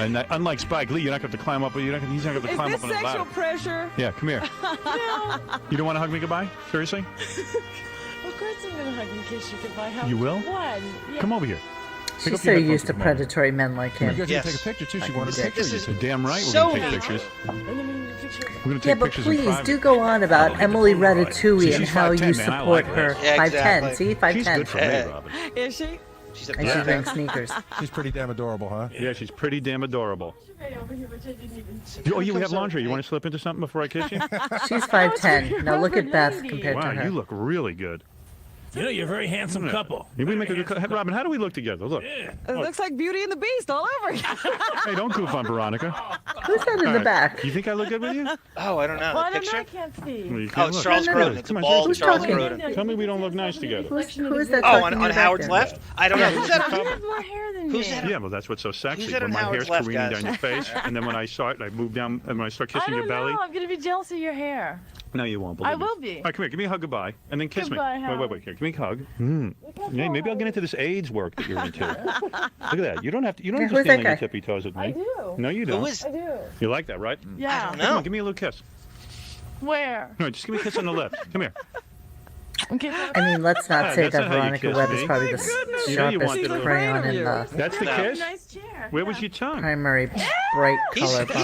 And unlike Spike Lee, you're not going to have to climb up. He's not going to have to climb up on the ladder. Is this sexual pressure? Yeah, come here. No. You don't want to hug me goodbye? Seriously? Of course I'm going to hug and kiss you goodbye. You will? When? Yeah. Come over here. She's so used to predatory men like him. You guys going to take a picture too? She wanted a picture. So damn right we're going to take pictures. We're going to take but pictures in please private. do go on about Emily Ratatouille and how 5'10", you man. I support like her. that. Yeah, 5'10". exactly. See, 5'10". She's good for me, Robin. Is she? She's a And she's wearing sneakers. She's pretty damn adorable, huh? Yeah, she's pretty damn adorable. Over here, which I didn't even see. Oh, you have laundry. You want to slip into something before I kiss you? She's 5'10". Now look at Beth compared Wow, to her. you look really good. You know, you're a very handsome couple. Maybe we make a good Robin, how do we look together? Look. It looks like Beauty and the Beast all over again. Hey, don't goof on Veronica. Who's that in the back? You think I look good with you? Oh, I don't know. Well, The I don't know. picture? I can't see. Well, you Oh, can't it's look. Charles Grodin. It's a Come on, bald who's Charles talking? Grodin. Tell me we don't look nice together. Who is that Oh, talking on back Howard's there? left? I don't know. Who's that? You have more hair than Who's me. that? Yeah, well, that's what's so sexy. Who's that When on my hair's Howard's left, careening guys? down your face, and then when I move down, and when I start I kissing your don't belly. know. I'm going to be jealous of your hair. No, you won't. Believe I me. will be. All right, come here. Give me a hug goodbye, and then kiss Goodbye, me. Howard. Wait. Here, give me a hug. Yeah, maybe I'll get into this AIDS work that you're into. Look at that. You don't have to. You don't have to who's stand that on your guy? tippy toes with me. I do. No, you don't. Who is? I do. You like that, right? Yeah. Come on, give me a little kiss. Where? No, just give me a kiss on the lips. Come here. Okay. I mean, let's not say That's that not how you Veronica kiss Webb me. is probably the You know you want sharpest to- crayon in the That's the kiss. Nice chair. Where was your tongue? primary bright color bomb.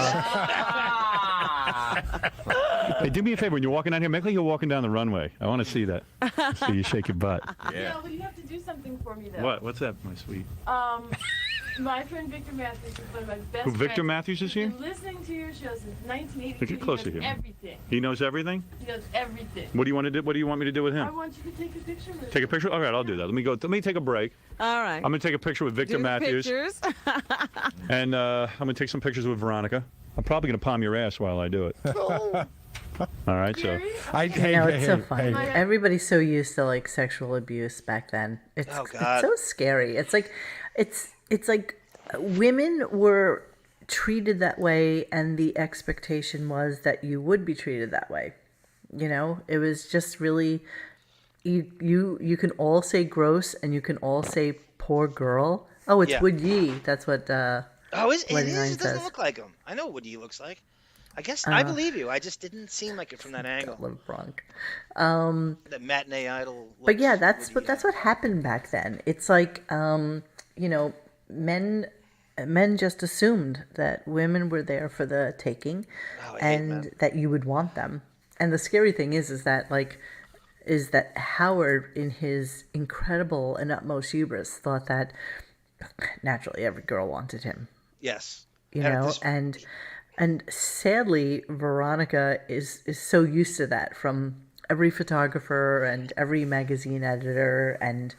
Hey, do me a favor. When you're walking down here, make like you're walking down the runway. I want to see that. So you shake your butt. Yeah, but you have to do something for me, though. What? What's that, my sweet? My friend Victor Matthews is one of my best Who, Victor friends. Matthews is here? He's been listening to your show since 1982. Look, get closer He knows here. everything. He knows everything? He knows everything. What do you want to do? What do you want me to do with I him? want you to take a picture with Take a him. picture? All right, I'll do that. Let me take a break. All right. I'm going to take a picture with Victor Do the Matthews. pictures. And I'm going to take some pictures with Veronica. I'm probably going to palm your ass while I do it. All right, so. It's so funny. Everybody's so used to sexual abuse back then. It's Oh, God. so scary. It's like women were treated that way, and the expectation was that you would be treated that way. You know, it was just really you can all say gross and you can all say poor girl. Oh, it's Yeah. Would Ye. That's what Oh, it Lady is? Nine It doesn't says. look like him. I know what he looks like. I guess I believe you. I just didn't seem like it from that angle. Little Bronk. That matinee idol. But yeah, looks that's what happened back then. It's like men men just assumed that women were there for the taking, and that you would want them. And the scary thing is that Howard, in his incredible and utmost hubris, thought that naturally every girl wanted him. Yes. And sadly, Veronica is so used to that from every photographer and every magazine editor and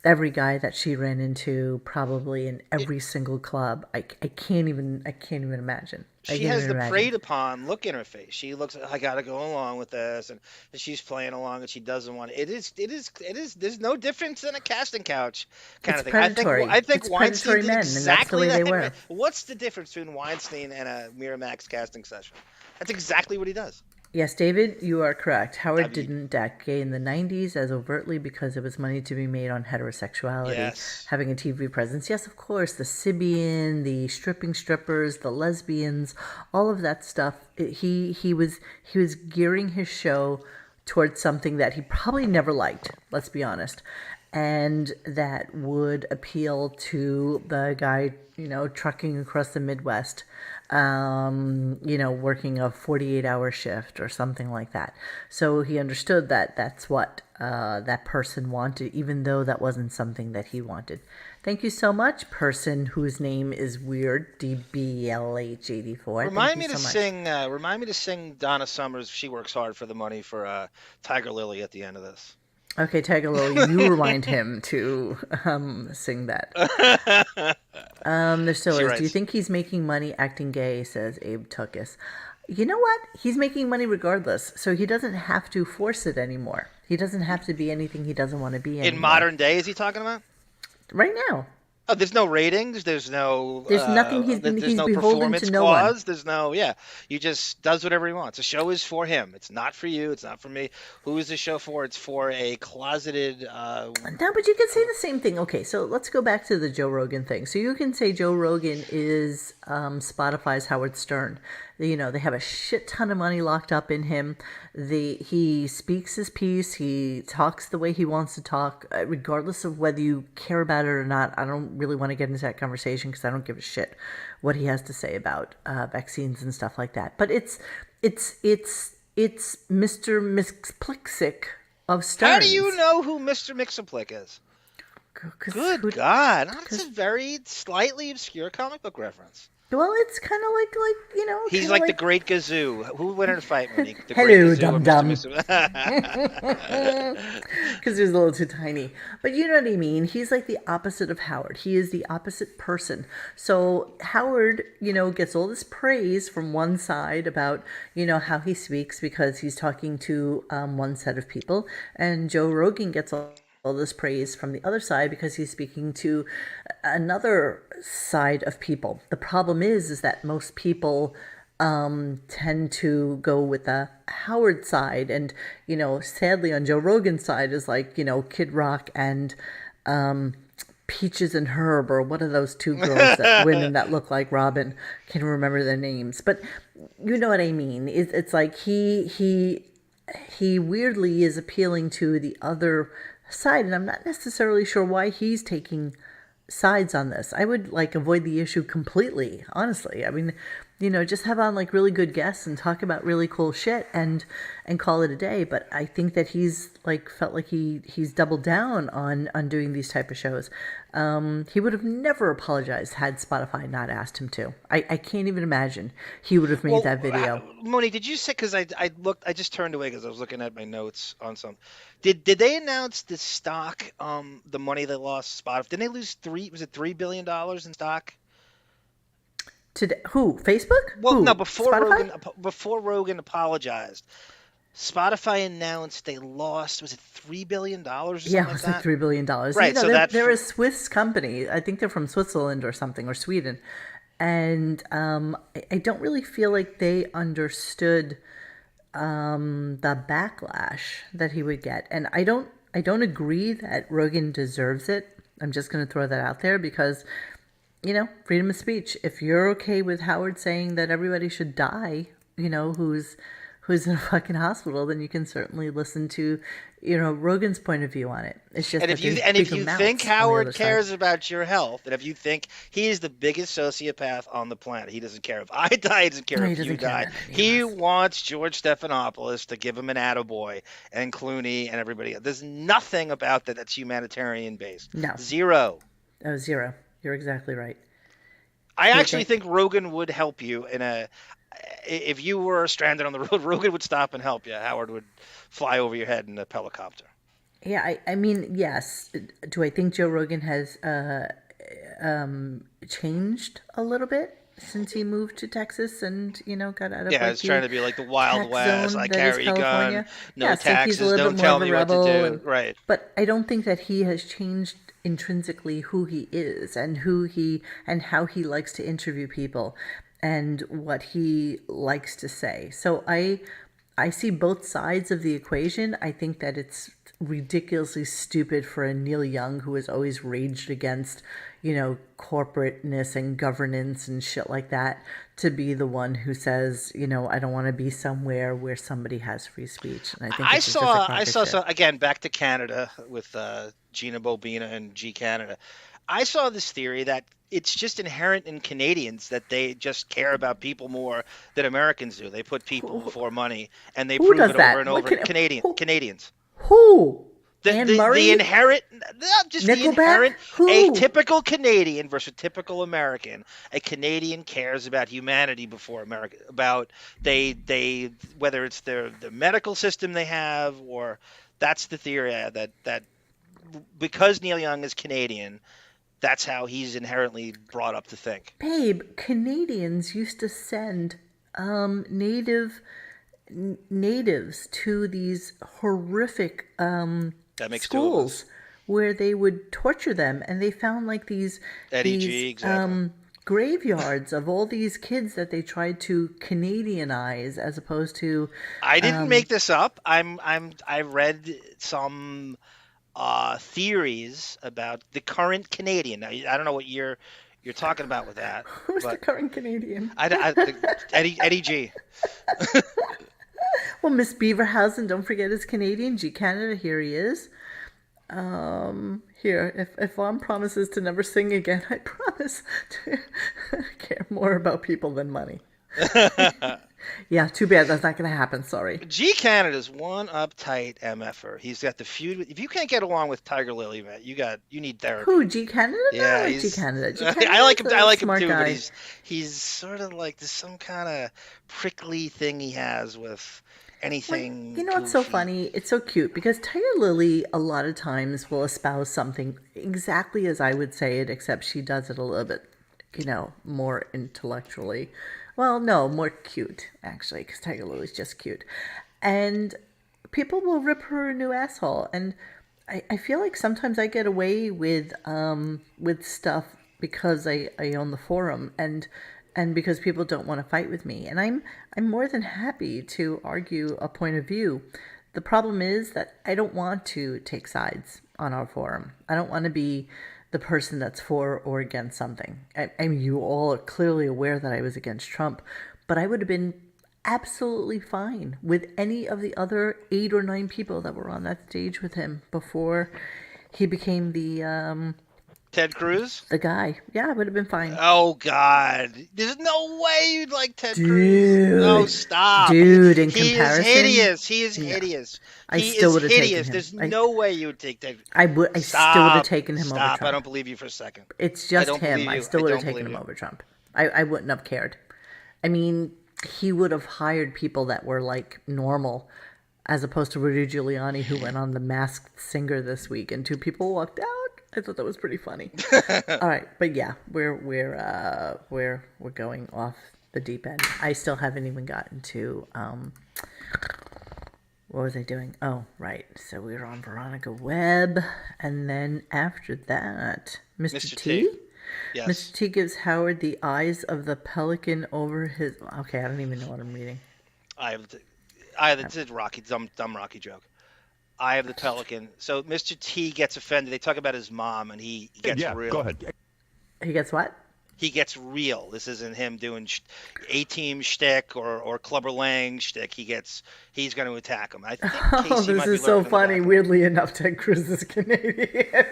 every guy that she ran into, probably in every single club. I can't even imagine. She has the preyed upon look in her face. She looks, I gotta go along with this, and she's playing along, and she doesn't want it. It is. There's no difference than a casting couch kind of thing. Predatory. I think it's Weinstein predatory did men, exactly and that's the way they were. What's the difference between Weinstein and a Miramax casting session? That's exactly what he does. Yes, David, you are correct. Howard didn't date gay in the 90s as overtly because it was money to be made on heterosexuality, having a TV presence. Yes, of course, the Sibian, the strippers, the lesbians, all of that stuff. He was gearing his show towards something that he probably never liked, let's be honest, and that would appeal to the guy, trucking across the Midwest, working a 48-hour shift or something like that. So he understood that that's what that person wanted, even though that wasn't something that he wanted. Thank you so much, person whose name is weird, DBLH84. Remind me to sing Donna Summers. She works hard for the money for Tiger Lily at the end of this. Okay, Tiger Lily, you remind him to sing that. There still is. Do you think he's making money acting gay, says Abe Tuckus. You know what? He's making money regardless, so he doesn't have to force it anymore. He doesn't have to be anything he doesn't want to be anymore. In modern day, is he talking about? Right now. Oh, there's no ratings. There's nothing. He's no beholden to no clause. one. There's no. Yeah, he just does whatever he wants. The show is for him. It's not for you. It's not for me. Who is the show for? It's for a closeted. No, but you can say the same thing. Okay, so let's go back to the Joe Rogan thing. So you can say Joe Rogan is Spotify's Howard Stern. They have a shit ton of money locked up in him. He speaks his piece. He talks the way he wants to talk, regardless of whether you care about it or not. I don't really want to get into that conversation because I don't give a shit what he has to say about vaccines and stuff like that. But it's Mr. Mixplixic of Stearns. How do you know who Mr. Mixplixic is? Good God, that's a very slightly obscure comic book reference. Well, it's kind of like He's like the Great Gazoo. Who would win in a fight, Monique? The Hello, dum-dum. Because he was a little too tiny. But you know what I mean? He's like the opposite of Howard. He is the opposite person. So Howard, gets all this praise from one side about, how he speaks because he's talking to one set of people. And Joe Rogan gets all this praise from the other side because he's speaking to another side of people. The problem is that most people tend to go with the Howard side, and sadly on Joe Rogan's side is like Kid Rock and Peaches and Herb, or what are those two girls women that look like Robin? Can't remember their names, but you know what I mean. It's like he weirdly is appealing to the other side, and I'm not necessarily sure why he's taking sides on this. I would avoid the issue completely, honestly. I mean, just have on really good guests and talk about really cool shit and call it a day. But I think that he's felt like he's doubled down on doing these type of shows. He would have never apologized had Spotify not asked him to. I can't even imagine he would have made that video. Monique, did you say, because I just turned away because I was looking at my notes on some. Did they announce the stock, the money they lost Spotify? Didn't they lose $3 billion in stock? Today, who? Facebook? Well, no, before Rogan apologized, Spotify announced they lost, was it $3 billion or something like that? Yeah, it was like $3 billion. Right, so they're a Swiss company. I think they're from Switzerland or something, or Sweden. And I don't really feel like they understood the backlash that he would get. And I don't agree that Rogan deserves it. I'm just going to throw that out there because, freedom of speech. If you're okay with Howard saying that everybody should die, who's who's in a fucking hospital, then you can certainly listen to, Rogan's point of view on it. It's just And if you think Howard cares about your health, and if you think he is the biggest sociopath on the planet, he doesn't care if I die, he doesn't care if you die. He wants George Stephanopoulos to give him an attaboy, and Clooney and everybody else. There's nothing about that that's humanitarian based. No. Zero. Oh, zero. You're exactly right. I actually think Rogan would help you if you were stranded on the road. Rogan would stop and help you. Howard would fly over your head in a helicopter. Yeah, I mean, yes. Do I think Joe Rogan has changed a little bit since he moved to Texas and, got out of he's trying to be like the Wild West. I carry a gun, no taxes, so don't tell me what to do. Right. But I don't think that he has changed intrinsically who he is and how he likes to interview people and what he likes to say. So I see both sides of the equation. I think that it's ridiculously stupid for a Neil Young, who has always raged against, corporateness and governance and shit like that, to be the one who says, I don't want to be somewhere where somebody has free speech. And I think I saw again, back to Canada with Gina Bobina and G Canada. I saw this theory that it's just inherent in Canadians that they just care about people more than Americans do. They put people before money, and they prove it over and over. Canadians. Who? The inherent, a typical Canadian versus a typical American. A Canadian cares about humanity before America, about they whether it's the medical system they have, or that's the theory that because Neil Young is Canadian, that's how he's inherently brought up to think. Babe, Canadians used to send natives to these horrific schools where they would torture them, and they found like these graveyards of all these kids that they tried to Canadianize as opposed to. I didn't make this up. I read some theories about the current Canadian. Now, I don't know what you're talking about with that. Who's the current Canadian? Eddie G. Well, Miss Beaverhausen, don't forget, is Canadian. G Canada, here he is. Here, if Vaughn promises to never sing again, I promise to care more about people than money. Yeah, too bad. That's not going to happen. Sorry. G Canada's one uptight MFer. He's got the feud. If you can't get along with Tiger Lily, man, you need therapy. Who? G Canada? Yeah, no, G Canada. I like him. I like him too. Guy. But he's sort of like there's some kind of prickly thing he has with anything. Well, you know what's so funny? It's so cute because Tiger Lily a lot of times will espouse something exactly as I would say it, except she does it a little bit, more intellectually. Well, no, more cute, actually, because Tiger Lily's just cute. And people will rip her a new asshole. And I feel like sometimes I get away with stuff because I own the forum and because people don't want to fight with me. And I'm more than happy to argue a point of view. The problem is that I don't want to take sides on our forum. I don't want to be the person that's for or against something. I mean, you all are clearly aware that I was against Trump, but I would have been absolutely fine with any of the other 8 or 9 people that were on that stage with him before he became the Ted Cruz? The guy. Yeah, I would have been fine. Oh, God. There's no way you'd like Ted Cruz. Oh, stop. Dude, in comparison. He is hideous. I still would have taken him. There's no way you would take Ted Cruz. I still would have taken him over Trump. I don't believe you for a second. It's just him. I still would have taken him over Trump. I wouldn't have cared. I mean, he would have hired people that were like normal, as opposed to Rudy Giuliani, who went on The Masked Singer this week and 2 people walked out. I thought that was pretty funny. All right, but yeah, we're going off the deep end. I still haven't even gotten to what was I doing? Oh, right. So we were on Veronica Webb, and then after that, Mr. T. Yes. Mr. T gives Howard the eyes of the Pelican over his. Okay, I don't even know what I'm reading. It's a dumb Rocky joke. Eye of the Pelican. So Mr. T gets offended. They talk about his mom, and he gets real. Go ahead. He gets what? he gets real. This isn't him doing A-team shtick or Clubber Lang shtick. He's going to attack him. I think Casey this is so funny. Weirdly enough, Ted Cruz is Canadian.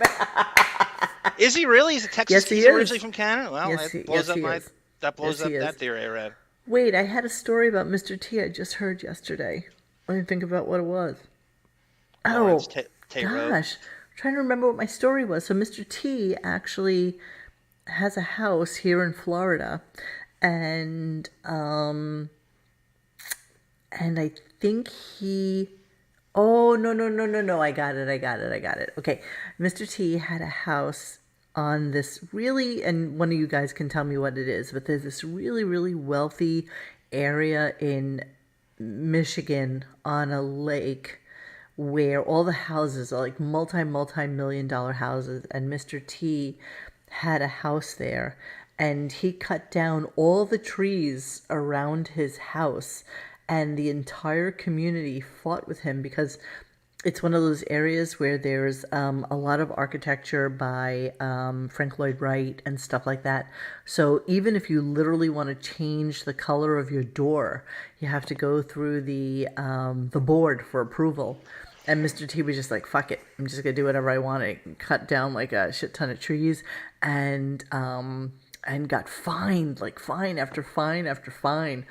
Is he really? He's a Texas. Yes, he's originally from Canada. Well, that blows up that theory I read. Wait, I had a story about Mr. T I just heard yesterday. Let me think about what it was. Oh, gosh. I'm trying to remember what my story was. So Mr. T actually has a house here in Florida, and I think he... Oh, no. I got it. Okay. Mr. T had a house on this really, and one of you guys can tell me what it is, but there's this really, really wealthy area in Michigan on a lake where all the houses are like multi-million-dollar houses, and Mr. T had a house there, and he cut down all the trees around his house, and the entire community fought with him because it's one of those areas where there's a lot of architecture by Frank Lloyd Wright and stuff like that. So even if you literally want to change the color of your door, you have to go through the board for approval. And Mr. T was just like, fuck it, I'm just going to do whatever I want. I cut down like a shit ton of trees and got fined, like fine after fine after fine.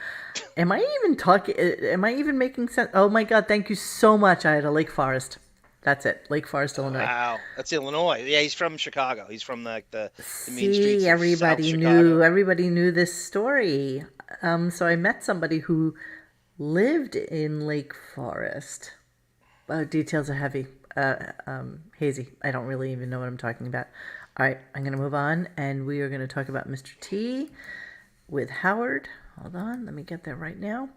Am I even making sense? Oh my God, thank you so much. I had a Lake Forest. That's it. Lake Forest, Illinois. Wow. That's Illinois. Yeah, he's from Chicago. He's from the mean streets of everybody South knew. Chicago. Everybody knew this story. So I met somebody who lived in Lake Forest. Details are heavy. Hazy. I don't really even know what I'm talking about. All right, I'm going to move on, and we are going to talk about Mr. T with Howard. Hold on, let me get there right now.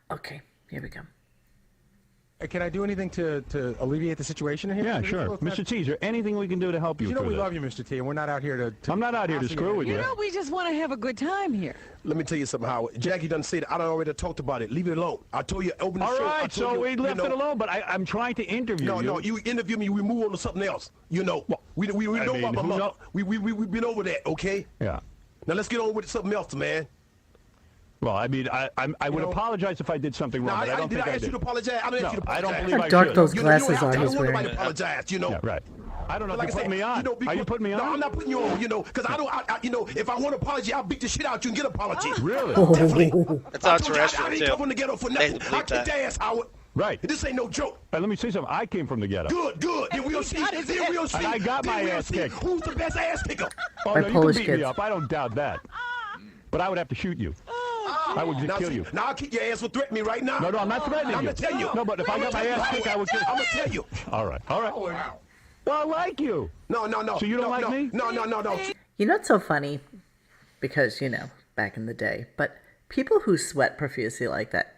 Okay, here we go. Can I do anything to alleviate the situation here? Yeah, sure. Mr. T, is there anything we can do to help you? You know we love you, Mr. T, and we're not out here to I'm not out here to screw with you. You know, we just want to have a good time here. Let me tell you something, Howard. Jackie done said I done already talked about it. Leave it alone. I told you open the show. All right, so we left it alone, but I'm trying to interview you. No, you interview me. We move on to something else. You know, we know about my mother. We've been over that, okay? Yeah. Now let's get on with something else, man. Well, I mean, I would apologize if I did something wrong, but I don't think I did. Did I ask you to apologize? I don't ask you to apologize. I don't believe I should. How dark those glasses are I he's don't want wearing. nobody to apologize, you know? Yeah, right. I don't know Like if you're putting me on. Are you putting me on? No, I'm not putting you on, you know, because I don't, if I want an apology, I'll beat the shit out you and get an apology. Really? Definitely. That's on terrestrial, I didn't come from the ghetto for nothing. I kicked your ass, Howard. Right. This ain't no joke. Let me say something. I came from the ghetto. Good. Then we'll see. And I got my ass kicked. Who's the best ass kicker? Oh, no, you can beat me up. I don't doubt that. But I would have to shoot you. I would just kill you. Now I'll kick your ass for threatening me right now. No, I'm not threatening you. I'm going to tell you. No, but if I got my ass kicked, I would kill you. I'm going to tell you. All right. Well, I like you. No. So you don't like me? No. You know what's so funny? Because, back in the day, but people who sweat profusely like that,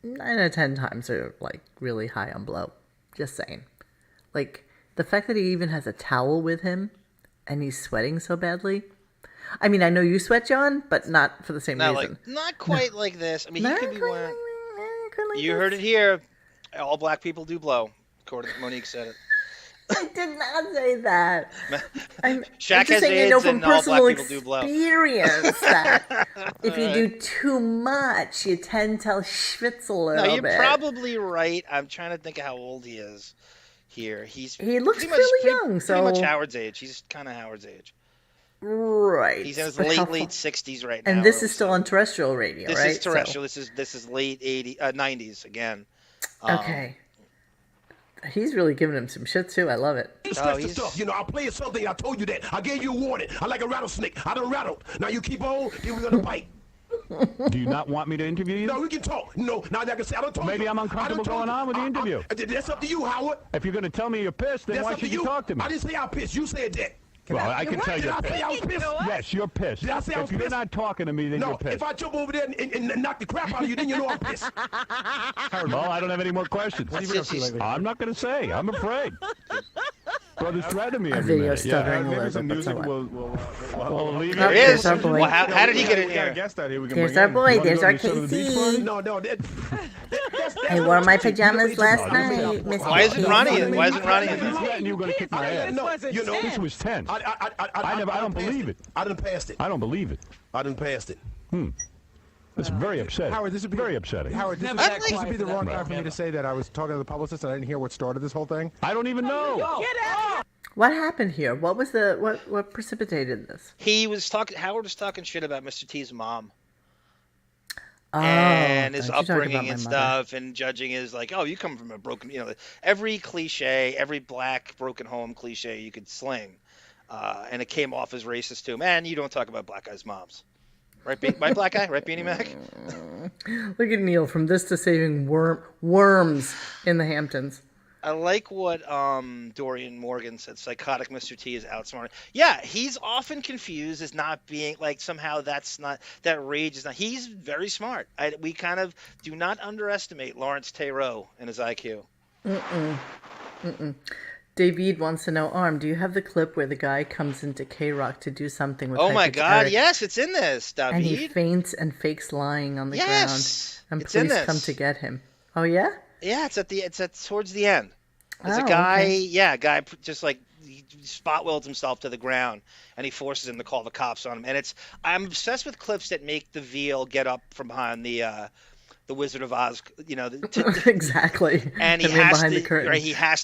9 out of 10 times are, like, really high on blow. Just saying. Like, the fact that he even has a towel with him and he's sweating so badly. I mean, I know you sweat, John, but not for the same reason. Not quite like this. I mean, he could be wearing... Like you heard it here. All black people do blow. According to Monique said it. I did not say that. Shaq has AIDS and all black people do blow. Experience that if you do too much, you tend to schwitz a little bit. No, you're probably right. I'm trying to think of how old he is here. He looks really young. Pretty much Howard's age. He's kind of Howard's age. Right. He's in his late 60s right now. And this is still on terrestrial radio, right? This is terrestrial. So. This is late 90s again. Okay. He's really giving him some shit too. I love it. Stuff. I'll play you something. I told you that. I gave you a warning. I like a rattlesnake. I done rattled. Now you keep on, then we're gonna bite. Do you not want me to interview you? No, we can talk. No, now like I said, I don't talk. Maybe I'm uncomfortable going on with the interview. That's up to you, Howard. If you're going to tell me you're pissed, then why should you talk to me? I didn't say I'm pissed. You said that. Well, I can tell you're pissed. Did I say I was pissed? Yes, you're pissed. Did I say I was pissed? If you're not talking to me, then you're pissed. No, if I jump over there and knock the crap out of you, then you know I'm pissed. Well, I don't have any more questions. I'm not going to say. I'm afraid. Brothers threaten me every minute. Maybe some music will leave There is. Well, how did he get in here? There's our boy. There's our KC. No, that's I wore my pajamas last night, Mr. Why isn't Ronnie in? Why isn't Ronnie in this? You were going to kick my ass. You know, This was tense. I don't believe it. I done passed it. I don't believe it. I done passed it. It's very upsetting. Howard, this would be very upsetting. Howard, this would be the wrong time for me to say that I was talking to the publicist and I didn't hear what started this whole thing. I don't even know. Get out! What happened here? What was what precipitated this? Howard was talking shit about Mr. T's mom. Oh, And his don't you talk about upbringing my and mother. stuff, and judging is like, oh, you come from a broken, every cliche, every black broken home cliche you could sling, and it came off as racist too. Man, you don't talk about black guys' moms, right? My black guy, right, Beanie Mac? Look at Neil, from this to saving worms in the Hamptons. I like what Dorian Morgan said. Psychotic Mr. T is outsmarted. Yeah, he's often confused as not being like somehow that rage is not. He's very smart. We kind of do not underestimate Lawrence Theroux and his IQ. David wants to know, Arm, do you have the clip where the guy comes into K-Rock to do something with Oh my High-Pitched God! Eric, Yes, it's in this, David. and he faints and fakes lying on the Yes, ground, and it's in police this. come to get him. Oh yeah? Yeah, it's at towards the end. It's Oh, a guy, okay. a guy just like he spot welds himself to the ground, and he forces him to call the cops on him. And I'm obsessed with clips that make the veal get up from behind the Wizard of Oz, Exactly. And he The man has behind to, the curtain. right? He has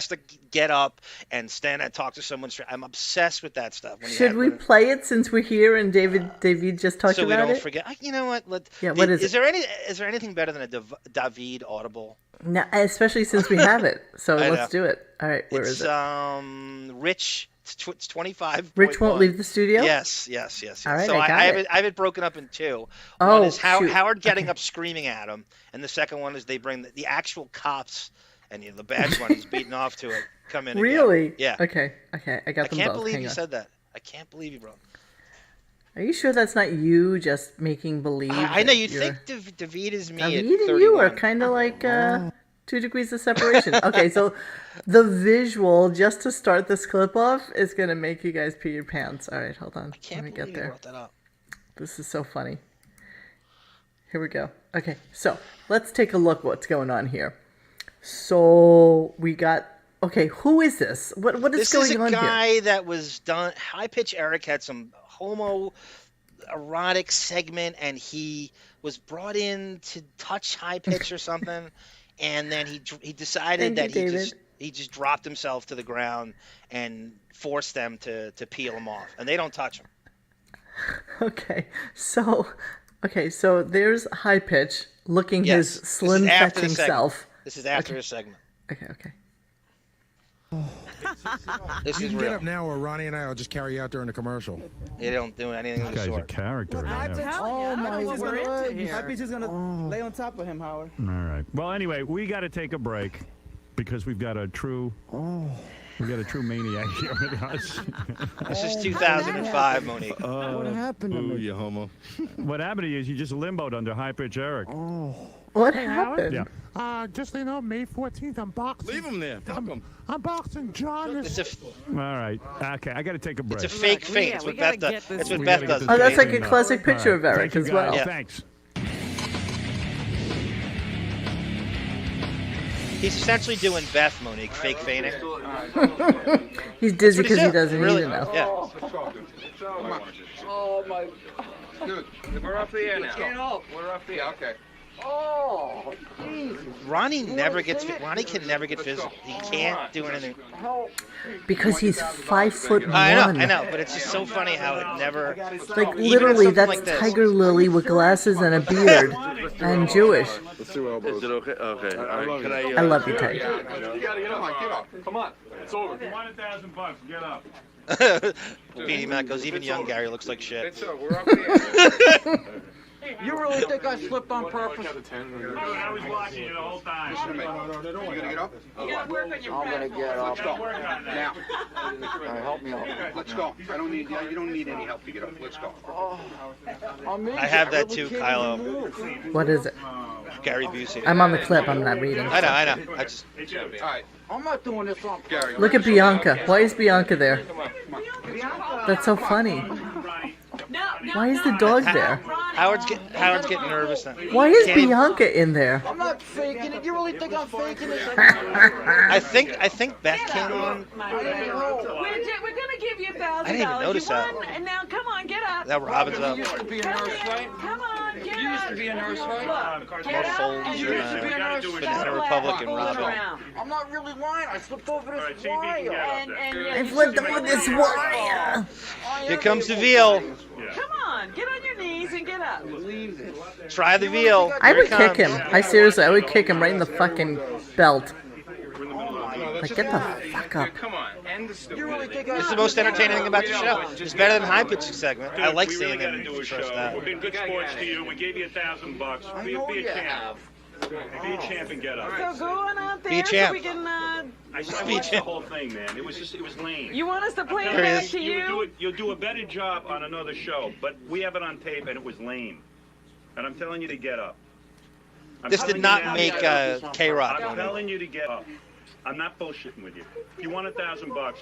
to get up and stand and talk to someone straight. I'm obsessed with that stuff. Should we play it since we're here and David just talked so we about don't it? forget? You know what? What is it? Is there anything better than a David audible? No, especially since we have it. So I let's know. do it. All right, where is it? Rich. It's 25. Rich won't leave the studio? Yes. All right, So I got I have it. I have it broken up in two. Oh, One is shoot. Howard getting up screaming at him, and the second one is they bring the actual cops and the badge one he's beating off to it. Come in. Really? Again. Yeah. Okay. I got them I can't both. believe Hang you on. said that. I can't believe you, bro. Are you sure that's not you just making believe? I know that you'd you're- think David is me David at and 31. you are kind of like 2 degrees of separation. Okay, so the visual, just to start this clip off, is going to make you guys pee your pants. All right, hold on. I can't Let me believe get you there. brought that up. This is so funny. Here we go. Okay, so let's take a look what's going on here. So we got... Okay, who is this? What is going on This is a guy here? that was done... High Pitch Eric had some homo-erotic segment, and he was brought in to touch High Pitch or something, and then he decided Thank that you, he just dropped himself to the ground and forced them to peel him off, and they don't touch him. Okay, so there's High Pitch looking Yes, his this is slim after the fetching segment. self. This is after his segment. Okay. This You is can real. get up now, or Ronnie and I will just carry you out during the commercial. They don't do anything of the This guy's a sort. character. Oh my God. here. High Pitch is gonna lay on top of him, Howard. All right. Well, anyway, we got to take a break because we've got a true maniac here with us. This is 2005, Monique. What happened to me? you homo. What happened is you just limboed under High Pitch Eric. What happened? Yeah. Just so you know, May 14th, I'm boxing. Leave him there. Fuck him. I'm boxing John. It's a All right. Okay, I got to take a break. it's a fake feint. yeah, It's we what gotta Beth does. get this- It's what We Beth gotta does. get Oh, that's like All a classic right. picture of Eric Thank you, as well. guys. Yeah. Thanks. He's essentially doing Beth, Monique, fake feigning. He's dizzy That's what because he doing. doesn't Really? eat enough. Yeah. Oh my. Dude, we're off the air now. Get off. We're off the air. Okay. Oh, Jesus. Ronnie can never get physical. He can't do anything. Because he's 5'1". I know, but it's just so funny how it never. Like even literally, something that's like this. Tiger Lily with glasses and a beard, and Jewish. Let's do elbows. Is it okay? Okay. All right. Can I love you, Tiger. You gotta get up. Get up. Come on. It's over. $1,000. Get up. Beanie Mac goes, even young Gary looks like shit. It's over. We're off the air. You really think I slipped on purpose? I was watching you the whole time. You gonna get up? You gotta work on your I'm gonna get up. Let's go. Now. All right, help me out. Let's go. You don't need any help to get up. Let's go. I have that too, Kylo. What is it? Gary Busey. I'm on the clip. I'm not reading. I know. I just. All right. I'm not doing this on Gary. Look at Bianca. Why is Bianca there? That's so funny. Why is the dog there? Howard's getting nervous now. Why is Bianca in there? I'm not faking it. You really think I'm faking it? I think Beth came on. We're gonna give you $1,000. I didn't even notice that. And now, come on, get up. Now Robin's up. You used to be a nurse, right? Come on, get up. You used to be a nurse, right? More folds than Banana Republic and Robin. I'm not really lying. I slipped over this wire. I flipped over this wire. Here comes the veal. Come on, get on your knees and get up. Try the veal. I would kick him. I would kick him right in the fucking belt. Like, get the fuck up. Come on, end the story. This is the most entertaining thing about the show. It's better than the high pitching segment. I like we seeing really them do a trust show. that. We've been good sports to you. We gave you $1,000. Be a champ. Be a champ and get up. So go on out there Be a champ. so we can. I watched the whole thing, man. It was lame. You want us to play it There he back is. to you? You'll do a better job on another show, but we have it on tape and it was lame. And I'm telling you to get up. This did not make K-Rock. I'm telling you to get up. I'm not bullshitting with you. If you want $1,000,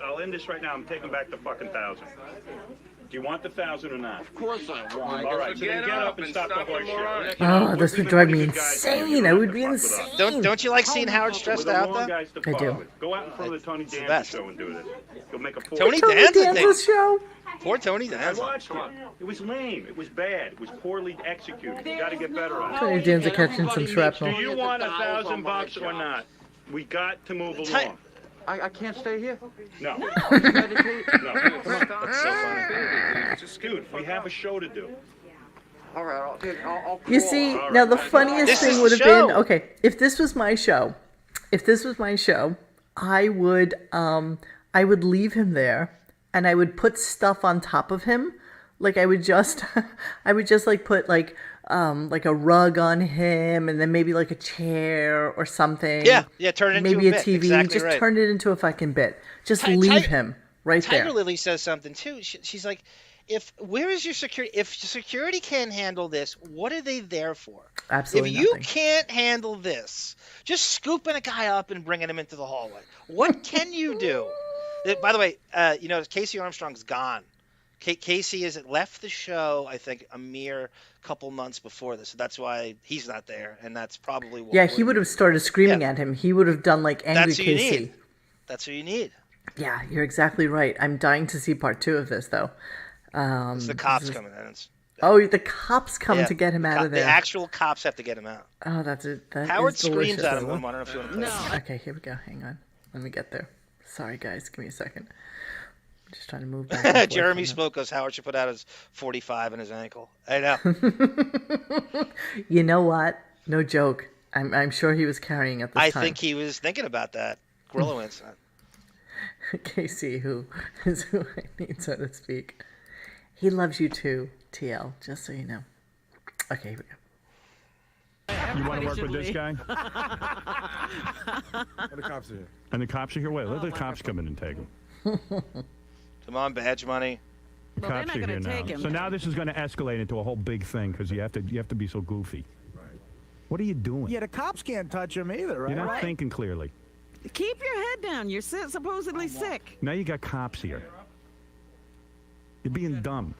I'll end this right now. I'm taking back the fucking 1,000. Do you want the 1,000 or not? Of course I want. All right, so then get up and stop the horse shit. Oh, this would drive me insane. I would be insane. Don't you like seeing Howard stressed out though? I do. Go out in front of the Tony the Danza best. show and do this. You'll make a Tony Tony Danza Danza's show? Poor Tony I Danza. watched it. It was lame. It was bad. It was poorly executed. You got to get better on it. Tony Danza catching some Do shrapnel. you want $1,000 or not? We got to move along. I can't stay here. No. Meditate. No. So funny. Dude, we have a show to do. All right, I'll You see, now the funniest This is thing the would have show. been, okay, if this was my show, I would leave him there and I would put stuff on top of him. Like I would just like put like a rug on him and then maybe like a chair or something. Yeah, turn it into maybe a bit. TV. Exactly just right. turn it into a fucking bit. Just Ti- leave Ti- him right Tiger there. Lily says something too. She's like, where is your security? If security can't handle this, what are they there for? Absolutely If you nothing. can't handle this, just scooping a guy up and bringing him into the hallway. What can you do? By the way, Casey Armstrong's gone. Casey has left the show, I think, a mere couple months before this. So that's why he's not there, and that's probably what. Yeah, he would have started screaming at him. He would have done like angry That's who you Casey. need. That's who you need. Yeah, you're exactly right. I'm dying to see part 2 of this, though. It's the cops coming in. Oh, the cops come Yeah, to get him out of there. The actual cops have to get him out. Oh, that's it. That Howard is screams delicious. at him. I don't know if you want to play it. Okay, here we go. Hang on. Let me get there. Sorry, guys. Give me a second. I'm just trying to move back. and forth Jeremy from Spoke goes, Howard should put out his 45 in his ankle. I know. that. You know what? No joke. I'm sure he was carrying at this I time. think he was thinking about that Grillo incident. Casey, who is who I need, so to speak. He loves you too, TL, just so you know. Okay, here we go. You want to work with this guy? The cops are here. And the cops are here? Wait, let the cops come in and take him. Come on, badge money. The Well, they're cops not are gonna here now. take him. So now this is going to escalate into a whole big thing because you have to be so goofy. What are you doing? Yeah, the cops can't touch him either, right? You're not thinking clearly. Keep your head down. You're supposedly sick. Now you got cops here. You're being dumb.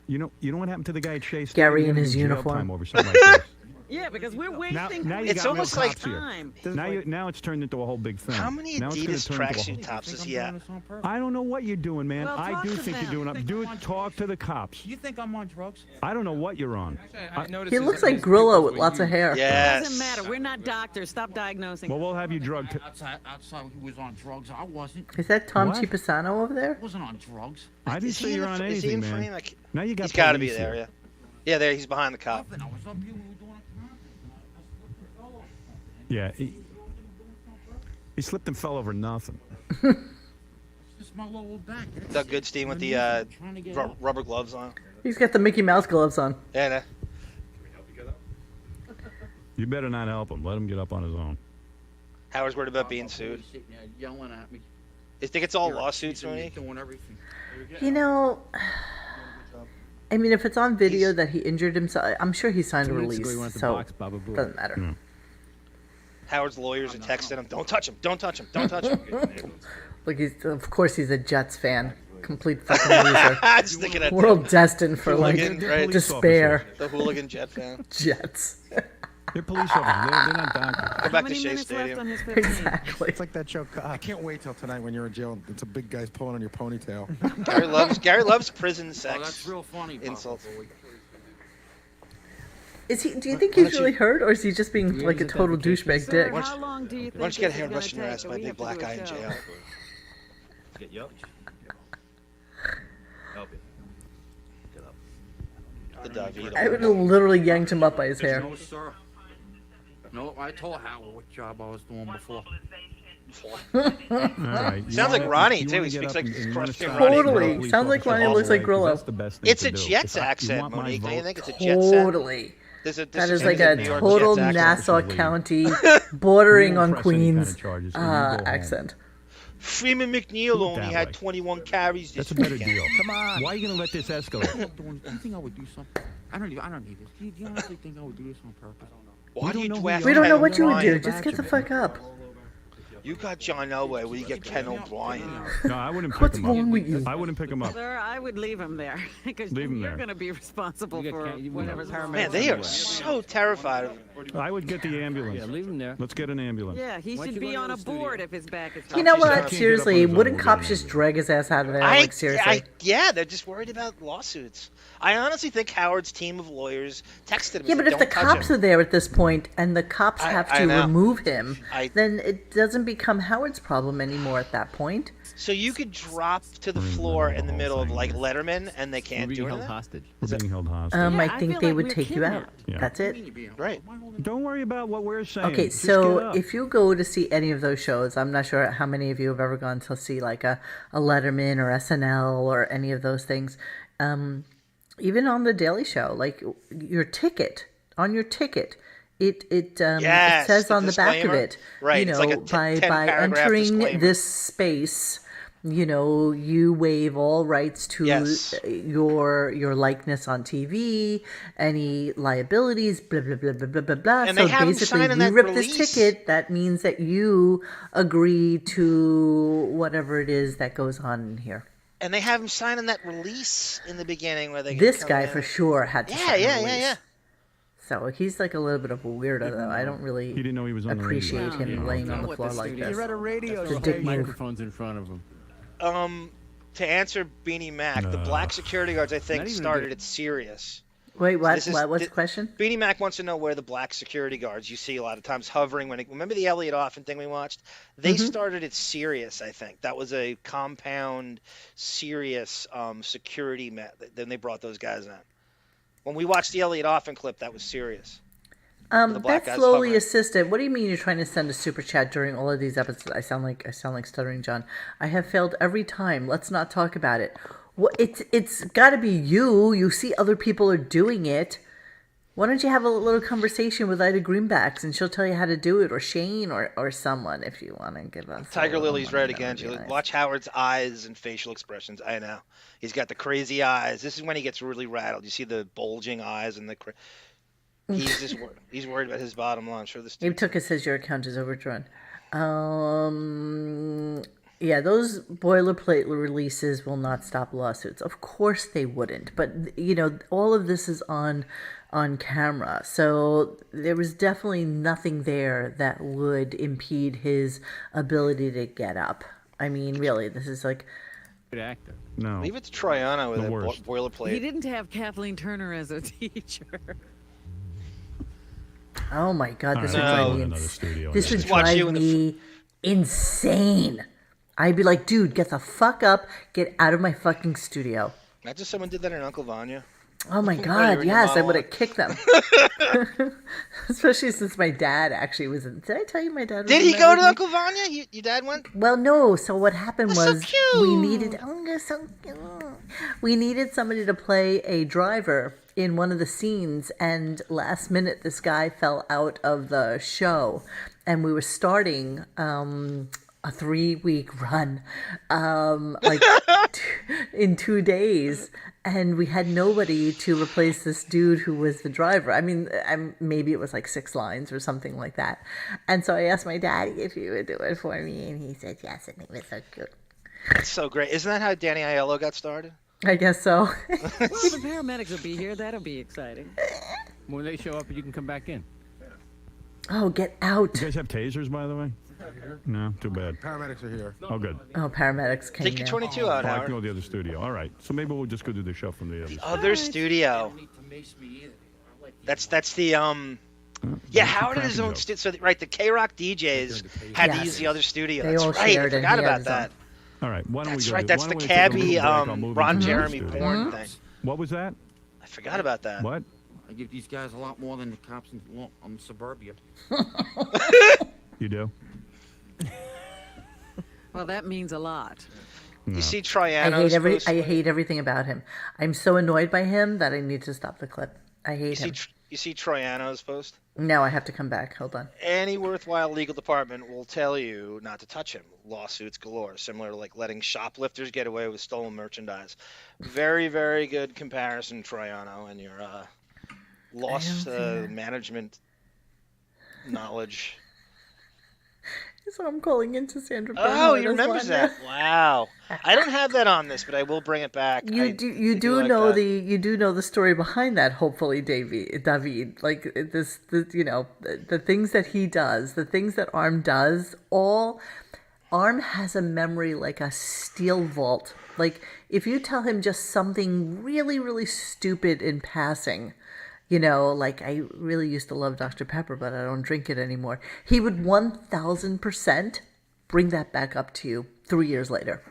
You know what happened to the guy at Chase? Gary He in had his jail uniform. time over something like this. Yeah, because we're wasting Now you It's got almost real like cops here. time. Now it's turned into a whole big thing. How many Now it's gonna Adidas turn into a tracksuit tops does he have? I don't know what you're doing, man. Well, I talk do to think them. you're doing it. Dude, talk to the cops. You think I'm on drugs? I don't know what you're on. He looks like Grillo with lots of hair. Yes. Doesn't matter. We're not doctors. Stop diagnosing. Well, we'll have you drugged. Outside he was on drugs. I wasn't. Is that Tom What? Chipisano over there? I wasn't on drugs. I didn't Is he say in you're the- on is he anything, in man. frame? Like, Now you got he's got to be police there, here. yeah. Yeah, there. He's behind the cop. Nothing. I was up here. We were doing Yeah, he slipped and fell over nothing. just my little back. Doug Goodstein with the Trying to get up. rubber gloves on. He's got the Mickey Mouse gloves on. Yeah, no. You better not help him. Let him get up on his own. Howard's worried about being sued. Sitting there yelling at me. You think it's all lawsuits, He's Monique? doing everything. You know, I mean, if it's on video that he injured himself, I'm sure he signed a release, so doesn't matter. Howard's lawyers are texting him, "Don't touch him! Don't touch him! Don't touch him!" Look, of course he's a Jets fan. complete fucking loser. Just thinking of World destined for hooligan, like right? despair. The hooligan jet fan. Jets. They're police officers. They're not doctors. Go back to Shea Stadium. Exactly. It's like that show. I can't wait till tonight when you're in jail. It's a big guy's pulling on your ponytail. Gary loves prison sex. Oh, that's real funny. Insults. Is he? Do you think he's really hurt, or is he just being like a total douchebag dick? How long do you think Why don't you get a this is hairbrush in your gonna ass take? by a We big have to black do a guy in show. jail? Get you up. Help you. Get up. The David. I would have literally yanked him up by his hair. No, sir. No, I told Howard what job I was doing before. Right. Sounds like Ronnie too. He speaks like Christian Totally. Ronnie. Sounds like Ronnie looks like Grillo. That's the best thing It's to a do. Jets If you accent, want my Monique. Don't you vote- think it's a Jets accent? Totally. That is like a total Nassau County, bordering on Queens accent. Freeman McNeil only had 21 carries this That's a better weekend. deal. Come on. Why are you going to let this escalate? Do you think I would do something? I don't need this. Do you honestly think I would do this on purpose? Why do you draft We don't know Ken what you would do. O'Brien? Just get the fuck up. You got John Elway. Will you get Ken O'Brien? No, I wouldn't pick What's him up. wrong with you? I wouldn't pick him up. Sir, I would leave him there because Leave him you're there. going to be responsible for whatever's happening. Man, they are so terrified of I would get the ambulance. Yeah, leave him there. Let's get an ambulance. Yeah, he should be on a board if his back is. You know Can't get what? up Seriously, on his wouldn't own. cops just drag his ass out of there? Like, seriously. yeah, they're just worried about lawsuits. I honestly think Howard's team of lawyers texted him. Yeah, but if the cops are there at this point and the cops have I to know. remove him, I- then it doesn't become Howard's problem anymore at that point. So you could drop to the floor in the middle of like Letterman, and they can't do anything. hostage. We're being held hostage. I I think feel they like would we're take you out. Yeah. That's it. Right. Don't worry about what we're saying. Okay, Just so get up. if you go to see any of those shows, I'm not sure how many of you have ever gone to see like a Letterman or SNL or any of those things. Even on the Daily Show, like your ticket, it Yes, says the on the back of disclaimer. it, Right, you it's know, like a by 10-paragraph entering disclaimer. this space, you know, you waive all rights to Yes. your likeness on TV, any liabilities, blah blah blah blah blah blah blah. And So they have 'em basically, sign in you that rip release. this ticket. That means that you agree to whatever it is that goes on in here. And they have him signing that release in the beginning where they. This come guy in. for sure had to Yeah, sign a yeah, release. yeah. So he's like a little bit of a weirdo, though. I don't really He didn't know he was on the appreciate radio. him Yeah. laying on Done the with floor the like studio. this. You're at a radio The show. dick move. Microphones in front of him. To answer Beanie Mac, the black security guards I think Not even started good. at Sirius. Wait, what? This is- What's the question? Beanie Mac wants to know where the black security guards you see a lot of times hovering when remember the Elliot Offen thing we watched? They started at Sirius, I think. That was a compound Sirius security then they brought those guys in. When we watched the Elliot Offen clip, that was Sirius. The black That's guys slowly hovering. assisted. What do you mean you're trying to send a super chat during all of these episodes? I sound like stuttering John. I have failed every time. Let's not talk about it. Well, it's got to be you. You see other people are doing it. Why don't you have a little conversation with Ida Greenbacks and she'll tell you how to do it, or Shane, or someone if you want to give us. Tiger a little Lily's money, right that again. would be nice. Watch Howard's eyes and facial expressions. I know. He's got the crazy eyes. This is when he gets really rattled. You see the bulging eyes and the. He's just he's worried about his bottom line. I'm sure this. Abe Tucker says your account is overdrawn. Yeah, those boilerplate releases will not stop lawsuits. Of course they wouldn't. But, you know, all of this is on camera. So there was definitely nothing there that would impede his ability to get up. I mean, really, this is like... Good actor. No. Leave it to Triana with The a worst. boilerplate. He didn't have Kathleen Turner as a teacher. Oh my God, this All would right, drive we'll me go to another studio This then. would Watch you drive in the me insane. I'd be like, dude, get the fuck up, get out of my fucking studio. Imagine someone did that in Uncle Vanya. Oh my While God, you're in yes, your I would have kicked them. Especially since my dad actually was in. Did I tell you my dad was Did in he that go with to me? Uncle Vanya? Your dad went? Well, no. So what happened That's so was cute. we needed. Oh, you're so cute. We needed somebody to play a driver in one of the scenes, and last minute this guy fell out of the show, and we were starting a 3-week run, like in 2 days. And we had nobody to replace this dude who was the driver. I mean, maybe it was like 6 lines or something like that. And so I asked my daddy if he would do it for me, and he said yes, and it was so cute. That's so great. Isn't that how Danny Aiello got started? I guess so. Well, the paramedics will be here. That'll be exciting. When they show up, you can come back in. Oh, get out. You guys have tasers, by the way? No, too bad. Paramedics are here. Oh, good. Oh, paramedics came Take your now. 22 out, I Howard. can go to the other studio. All right. So maybe we'll just go do the show from the other studio. Other studio. That's the Yeah, Howard had his own studio. So right, the K-Rock DJs had to use the other studio. They That's all right. I shared, and forgot he had about his that. All right. Why don't That's we go right. That's why the don't we take a little cabbie break? I'll move Ron into the Jeremy studio. porn thing. What was that? I forgot about that. What? I give these guys a lot more than the cops in suburbia. You do? Well, that means a lot. You see Troiano's I hate everything about him. I'm so annoyed by him that I need to stop the clip. I hate him. You see Troiano's post? No, I have to come back. Hold on. Any worthwhile legal department will tell you not to touch him. Lawsuits galore, similar to like letting shoplifters get away with stolen merchandise. Very, very good comparison, Troiano, and your loss management knowledge. So I'm calling into Sandra. Oh, he remembers that. Wow. I don't have that on this, but I will bring it back. You do know the story behind that. Hopefully, David, like the things that he does, the things that Arm does. Arm has a memory like a steel vault. Like if you tell him just something really, really stupid in passing. Like I really used to love Dr. Pepper, but I don't drink it anymore. He would 1,000% bring that back up to you 3 years later.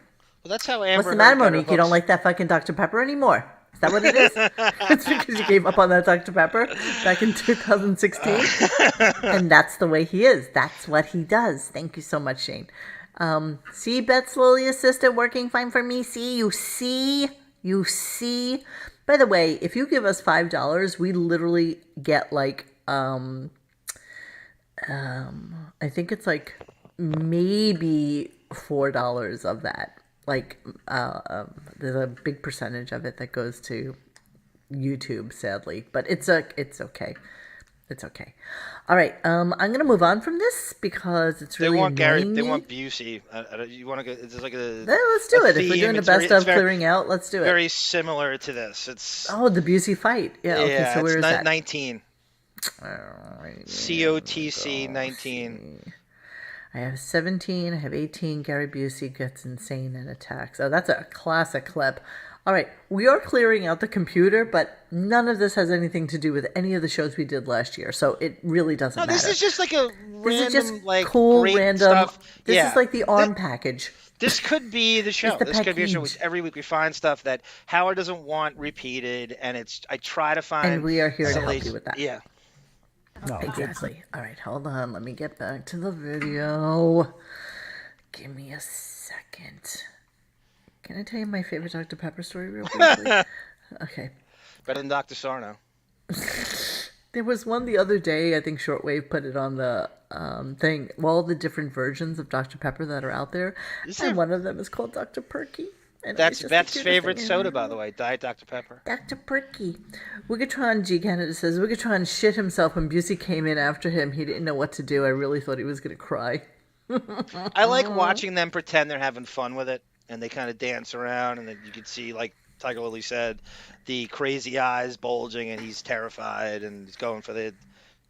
Well, that's how Amber. What's the matter, Monique? You don't like that fucking Dr. Pepper anymore? Is that what it is? It's because you gave up on that Dr. Pepper back in 2016? And that's the way he is. That's what he does. Thank you so much, Shane. See, Beth Slowly Assistant working fine for me. See, you see. By the way, if you give us $5, we literally get like, I think it's like maybe $4 of that. Like, there's a big percentage of it that goes to YouTube, sadly, but it's okay. It's okay. All right, I'm gonna move on from this because it's really annoying Gary. me. They want Busey. You want to go? It's like a. Let's do it. If we're doing the best of clearing out, let's do it. Very similar to this. It's. Oh, the Busey fight. Yeah. Okay. So where is that? 19. COTC 19. I have 17. I have 18. Gary Busey gets insane and attacks. Oh, that's a classic clip. All right, we are clearing out the computer, but none of this has anything to do with any of the shows we did last year, so it really doesn't matter. This is just like a random, like cool, great random stuff. This is like the ARM package. This could be the show. This could be a show. Every week we find stuff that Howard doesn't want repeated, and I try to find. And we are here to help you with that. Yeah. No, exactly. All right, hold on. Let me get back to the video. Give me a second. Can I tell you my favorite Dr. Pepper story real quickly? Okay. Better than Dr. Sarno. There was one the other day, I think Shortwave put it on the thing, all the different versions of Dr. Pepper that are out there. And one of them is called Dr. Perky. And that's Beth's favorite soda, by the way, Diet Dr. Pepper. Dr. Perky. Wigatron G. Canada says, Wigatron shit himself when Busey came in after him. He didn't know what to do. I really thought he was going to cry. I like watching them pretend they're having fun with it. And they kind of dance around, and then you can see, like Tiger Lily said, the crazy eyes bulging, and he's terrified, and he's going for the.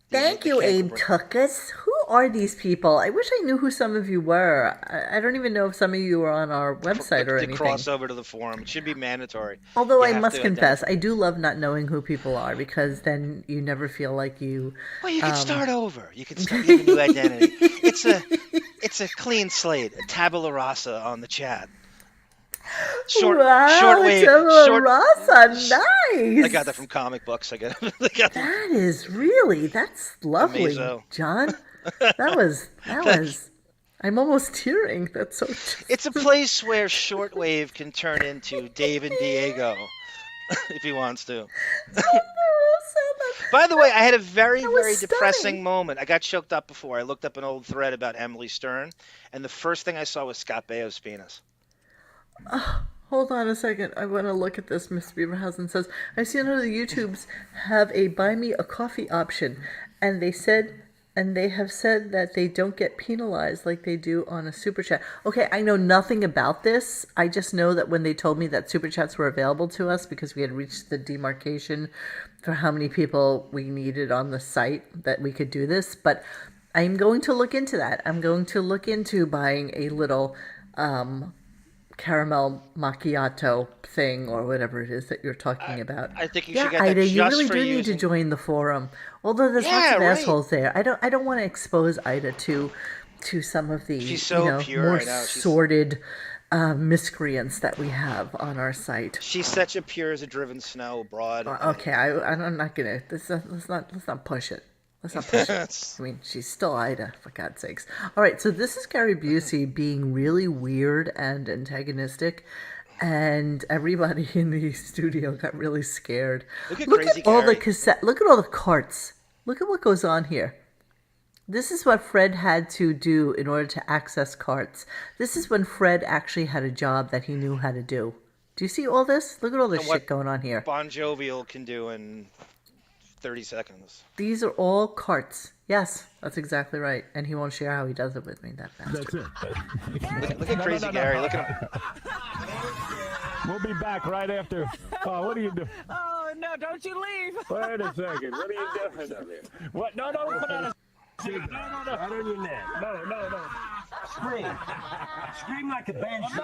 Thank you, Abe Tuckus. Who are these people? I wish I knew who some of you were. I don't even know if some of you are on our website or anything. To cross over to the forum, it should be mandatory. Although I must confess, I do love not knowing who people are because then you never feel like you. Well, you can start over. You can start with a new identity. It's a clean slate, a tabula rasa on the chat. Shortwave. Nice. I got that from comic books. That is really, that's lovely, John. That was. I'm almost tearing. That's so. It's a place where Shortwave can turn into Dave and Diego, if he wants to. By the way, I had a very, very depressing moment. I got choked up before. I looked up an old thread about Emily Stern, and the first thing I saw was Scott Baio's penis. Hold on a second. I want to look at this. Miss Beaverhausen says, I've seen how the YouTubes have a buy me a coffee option. And they said And they have said that they don't get penalized like they do on a super chat. Okay, I know nothing about this. I just know that when they told me that super chats were available to us because we had reached the demarcation for how many people we needed on the site that we could do this. But I'm going to look into that. I'm going to look into buying a little caramel macchiato thing or whatever it is that you're talking about. I think you should get Ida, that you just really for do using... need to join the forum. Although there's lots of assholes there. I don't want to expose Ida to some of the She's so pure, more I know. sordid miscreants that we have on our site. She's such a pure as a driven snow broad. Okay, I'm not gonna. Let's not push it. Let's not push it. I mean, she's still Ida, for God's sakes. All right, so this is Gary Busey being really weird and antagonistic, and everybody in the studio got really scared. Look at all the cassette. Look at all the carts. Look at what goes on here. This is what Fred had to do in order to access carts. This is when Fred actually had a job that he knew how to do. Do you see all this? Look at all this shit going on here. Bon Jovial can do in 30 seconds. These are all carts. Yes, that's exactly right. And he won't share how he does it with me, that bastard. That's it. Look at Crazy Gary. Look at him. We'll be back right after. Oh, what are you doing? Oh, no, don't you leave. Wait a second. What are you doing up here? What? No, put on a... No. Right on your neck. No. Scream. Scream like a banshee.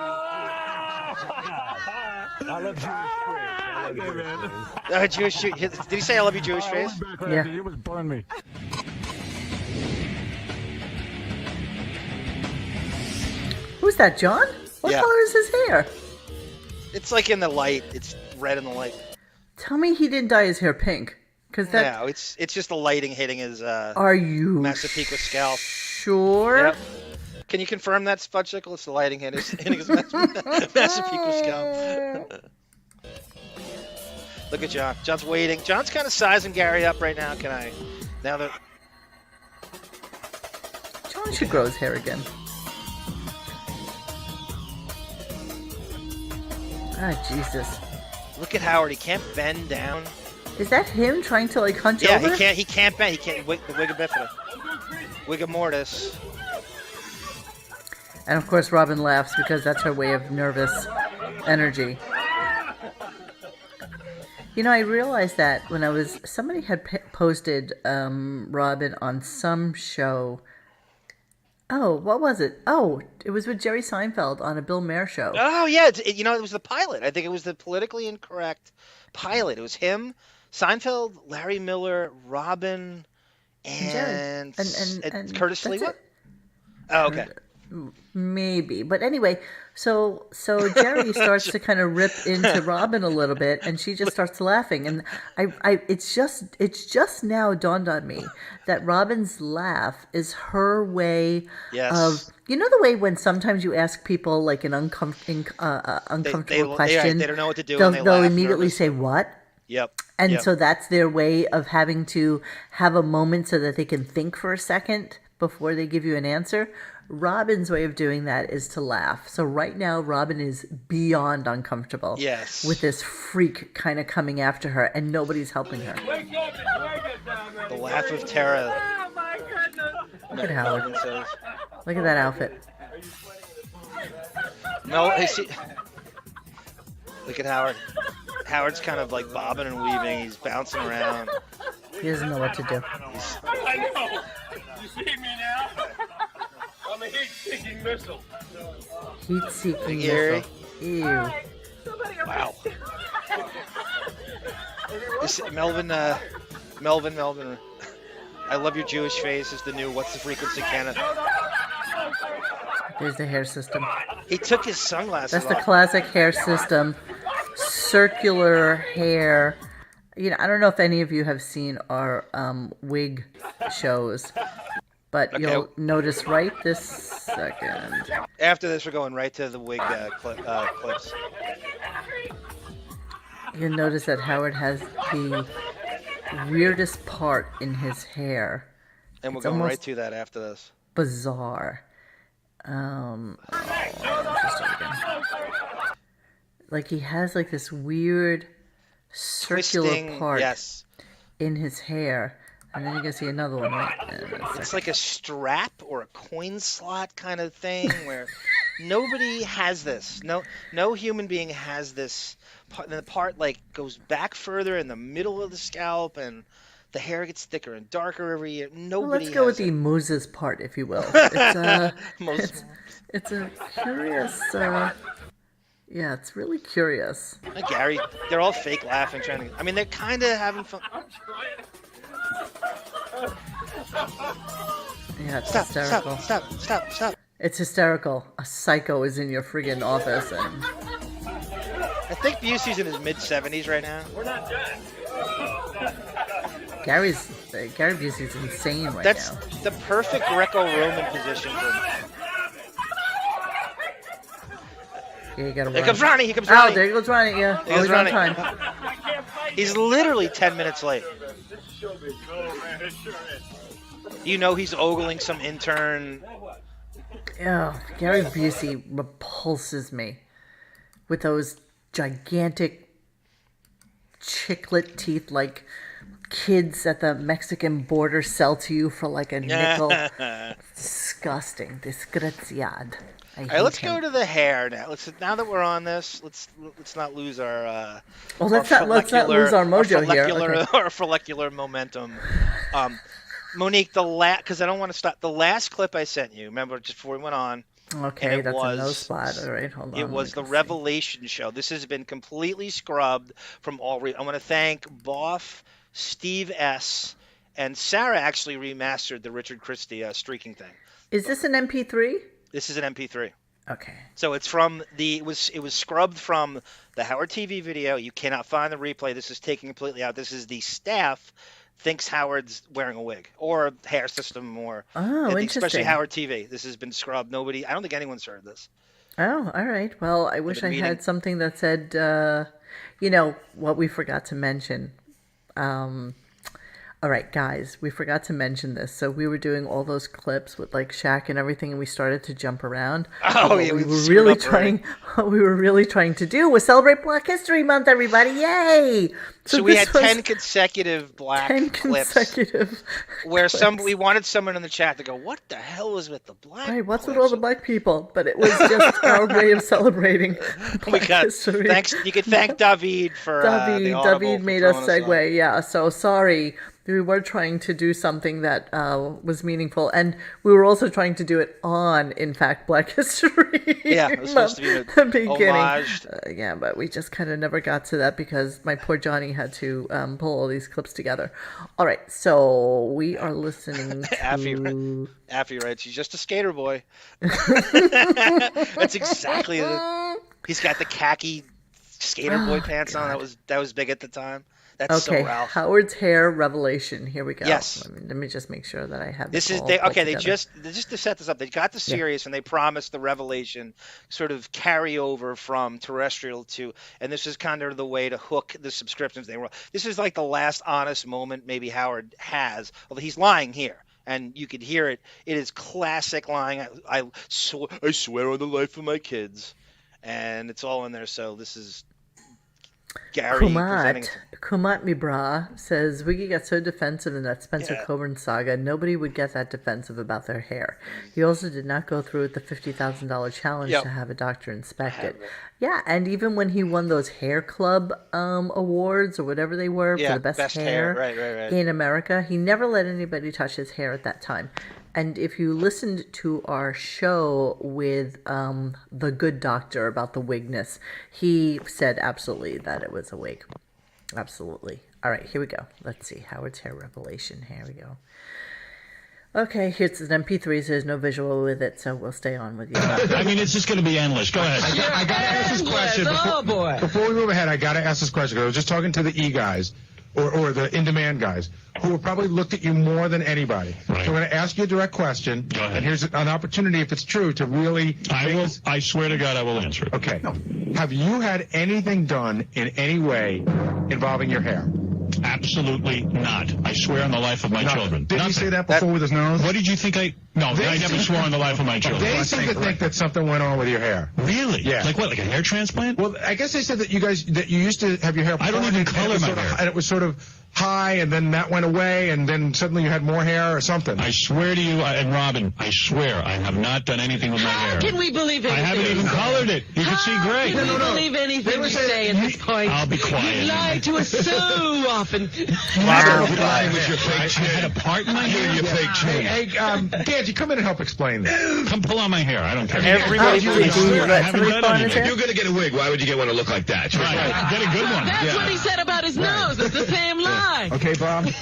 I love Jewish scream. Jewish. Did he say I love you, Jewish face? Yeah. It was burn me. Who's that, John? What color is his hair? It's like in the light. It's red in the light. Tell me he didn't dye his hair pink. No, it's just the lighting hitting his Are you Massapequa scalp. Sure? Yep. Can you confirm that, Fudgesicle? It's the lighting hitting his Massapequa scalp. Look at John. John's waiting. John's kind of sizing Gary up right now. Now that John should grow his hair again. Ah, Jesus. Look at Howard. He can't bend down. Is that him trying to like hunch over? Yeah, he can't bend. He can't the wig of bifida. Wig of mortis. And of course Robin laughs because that's her way of nervous energy. You know, I realized that when somebody had posted Robin on some show. Oh, what was it? Oh, it was with Jerry Seinfeld on a Bill Maher show. Oh, yeah. It was the pilot. I think it was the politically incorrect pilot. It was him, Seinfeld, Larry Miller, Robin, and Curtis Fleetwood. Oh, okay. Maybe, but anyway, so Jerry starts to kind of rip into Robin a little bit, and she just starts laughing, and it's just now dawned on me that Robin's laugh is her way of, you know, the way when sometimes you ask people like an uncomfortable question, they don't know what to do, they'll immediately say what. Yep. And so that's their way of having to have a moment so that they can think for a second before they give you an answer. Robin's way of doing that is to laugh. So right now, Robin is beyond uncomfortable with this freak kind of coming after her, and nobody's helping her. The laugh of terror. Look at Howard. Look at that outfit. No, look at Howard. Howard's kind of like bobbing and weaving. He's bouncing around. He doesn't know what to do. I know. You see me now? I'm a heat-seeking missile. Heat-seeking Gary. missile. Ew. Wow. Melvin. I love your Jewish face is the new What's the Frequency Canada. There's the hair system. He took his sunglasses That's the off. classic hair system. Circular hair. You know, I don't know if any of you have seen our wig shows, but you'll notice right this second. After this, we're going right to the wig clips. You'll notice that Howard has the weirdest part in his hair. And we're going right to that after this. Bizarre. Like he has like this weird circular part in his hair. And then you can see another one, right? It's like a strap or a coin slot kind of thing where nobody has this. No human being has this. The part like goes back further in the middle of the scalp, and the hair gets thicker and darker every year. Nobody. Well, let's go with the Moses part, if you will. It's a curious. Yeah, it's really curious. Like Gary, they're all fake laughing, trying to. I mean, they're kind of having fun. Yeah, it's hysterical. Stop. It's hysterical. A psycho is in your friggin' office, and I think Busey's in his mid-70s right now. We're not done. Gary Busey's insane right now. That's the perfect Greco-Roman position for him. Yeah, you gotta Here run. comes Ronnie. He comes Ronnie. Oh, there goes Ronnie. Yeah, There always goes on Ronnie. time. He's literally 10 minutes late. You know he's ogling some intern. Yeah, Gary Busey repulses me with those gigantic chiclet teeth like kids at the Mexican border sell to you for like a nickel. Disgusting. Disgraziad. All right, let's go to the hair now. Now that we're on this, let's not lose our. Well, let's not lose our mojo here. Okay. Our follicular momentum. Monique, because I don't want to stop. The last clip I sent you, remember, just before we went on. Okay, that's a no spot. All right, hold on. It was the Revelation show. This has been completely scrubbed from all. I want to thank Boff, Steve S, and Sarah actually remastered the Richard Christie streaking thing. Is this an MP3? This is an MP3. Okay. So it's from it was scrubbed from the Howard TV video. You cannot find the replay. This is taken completely out. This is the staff thinks Howard's wearing a wig or hair system or interesting. Especially Howard TV. This has been scrubbed. I don't think anyone's heard this. Oh, all right. Well, I wish I had something that said, what we forgot to mention. All right, guys, we forgot to mention this. So we were doing all those clips with like Shaq and everything, and we started to jump around. Oh, yeah, we were really trying. What we were really trying to do was celebrate Black History Month, everybody! Yay! So we had 10 consecutive black clips. Where we wanted someone in the chat to go, what the hell was with the black? Right, what's with all the black people? But it was just our way of celebrating Black History. Thanks. You can thank David for David made us segue. Yeah. So sorry. We were trying to do something that was meaningful, and we were also trying to do it on, in fact, Black History. Yeah, it was supposed to be the beginning. Homage. Yeah, but we just kind of never got to that because my poor Johnny had to pull all these clips together. All right, so we are listening to... Affy writes, he's just a skater boy. That's exactly it. He's got the khaki skater boy pants on. That was big at the time. That's okay, so Ralph. Howard's hair revelation. Here we go. Yes. Let me just make sure that I have this. They just to set this up. They got the series and they promised the revelation sort of carry over from terrestrial to, and this is kind of the way to hook the subscriptions. This is like the last honest moment maybe Howard has. Although he's lying here. And you could hear it. It is classic lying. I swear on the life of my kids, and it's all in there. So this is Gary Kumat Mibra says Wiggy got so defensive in that Spencer Coburn saga, nobody would get that defensive about their hair. He also did not go through with the $50,000 challenge to have a doctor inspect it. Yeah, and even when he won those hair club awards or whatever they were for the best hair in America, he never let anybody touch his hair at that time. And if you listened to our show with the good doctor about the wigness, he said absolutely that it was a wig. Absolutely. All right, here we go. Let's see. Howard's hair revelation. Here we go. Okay, here's an MP3, so there's no visual with it, so we'll stay on with you. I mean, it's just going to be endless. Go ahead. I got to ask this question. Before we move ahead, I got to ask this question. I was just talking to the E guys, or the in-demand guys, who have probably looked at you more than anybody. Right. So I'm going to ask you a direct question, and here's an opportunity, if it's true, to really... I swear to God I will answer it. Okay. Have you had anything done in any way involving your hair? Absolutely not. I swear on the life of my children. Did he say that before with his nose? What did you think No, I never swore on the life of my children. They seem to think that something went on with your hair. Really? Yeah. Like what, like a hair transplant? Well, I guess they said that you used to have your hair... I don't even color my hair. And it was sort of high and then that went away and then suddenly you had more hair or something? I swear to you, and Robin, I swear I have not done anything with my hair. Can we believe anything? I haven't even colored it. You can see gray. Can we believe anything you say at this point? I'll be quiet. You lie to us so often. Robert, lying with your fake chin. I had a part in my hair. Your fake chin. Hey, Ganji, come in and help explain that. Come pull on my hair. I don't care. Everybody I swear I haven't done anything. You're going to get a wig. Why would you get one to look like that? Right. Get a good one. That's what he said about his nose. It's the same lie. Okay, Bob? You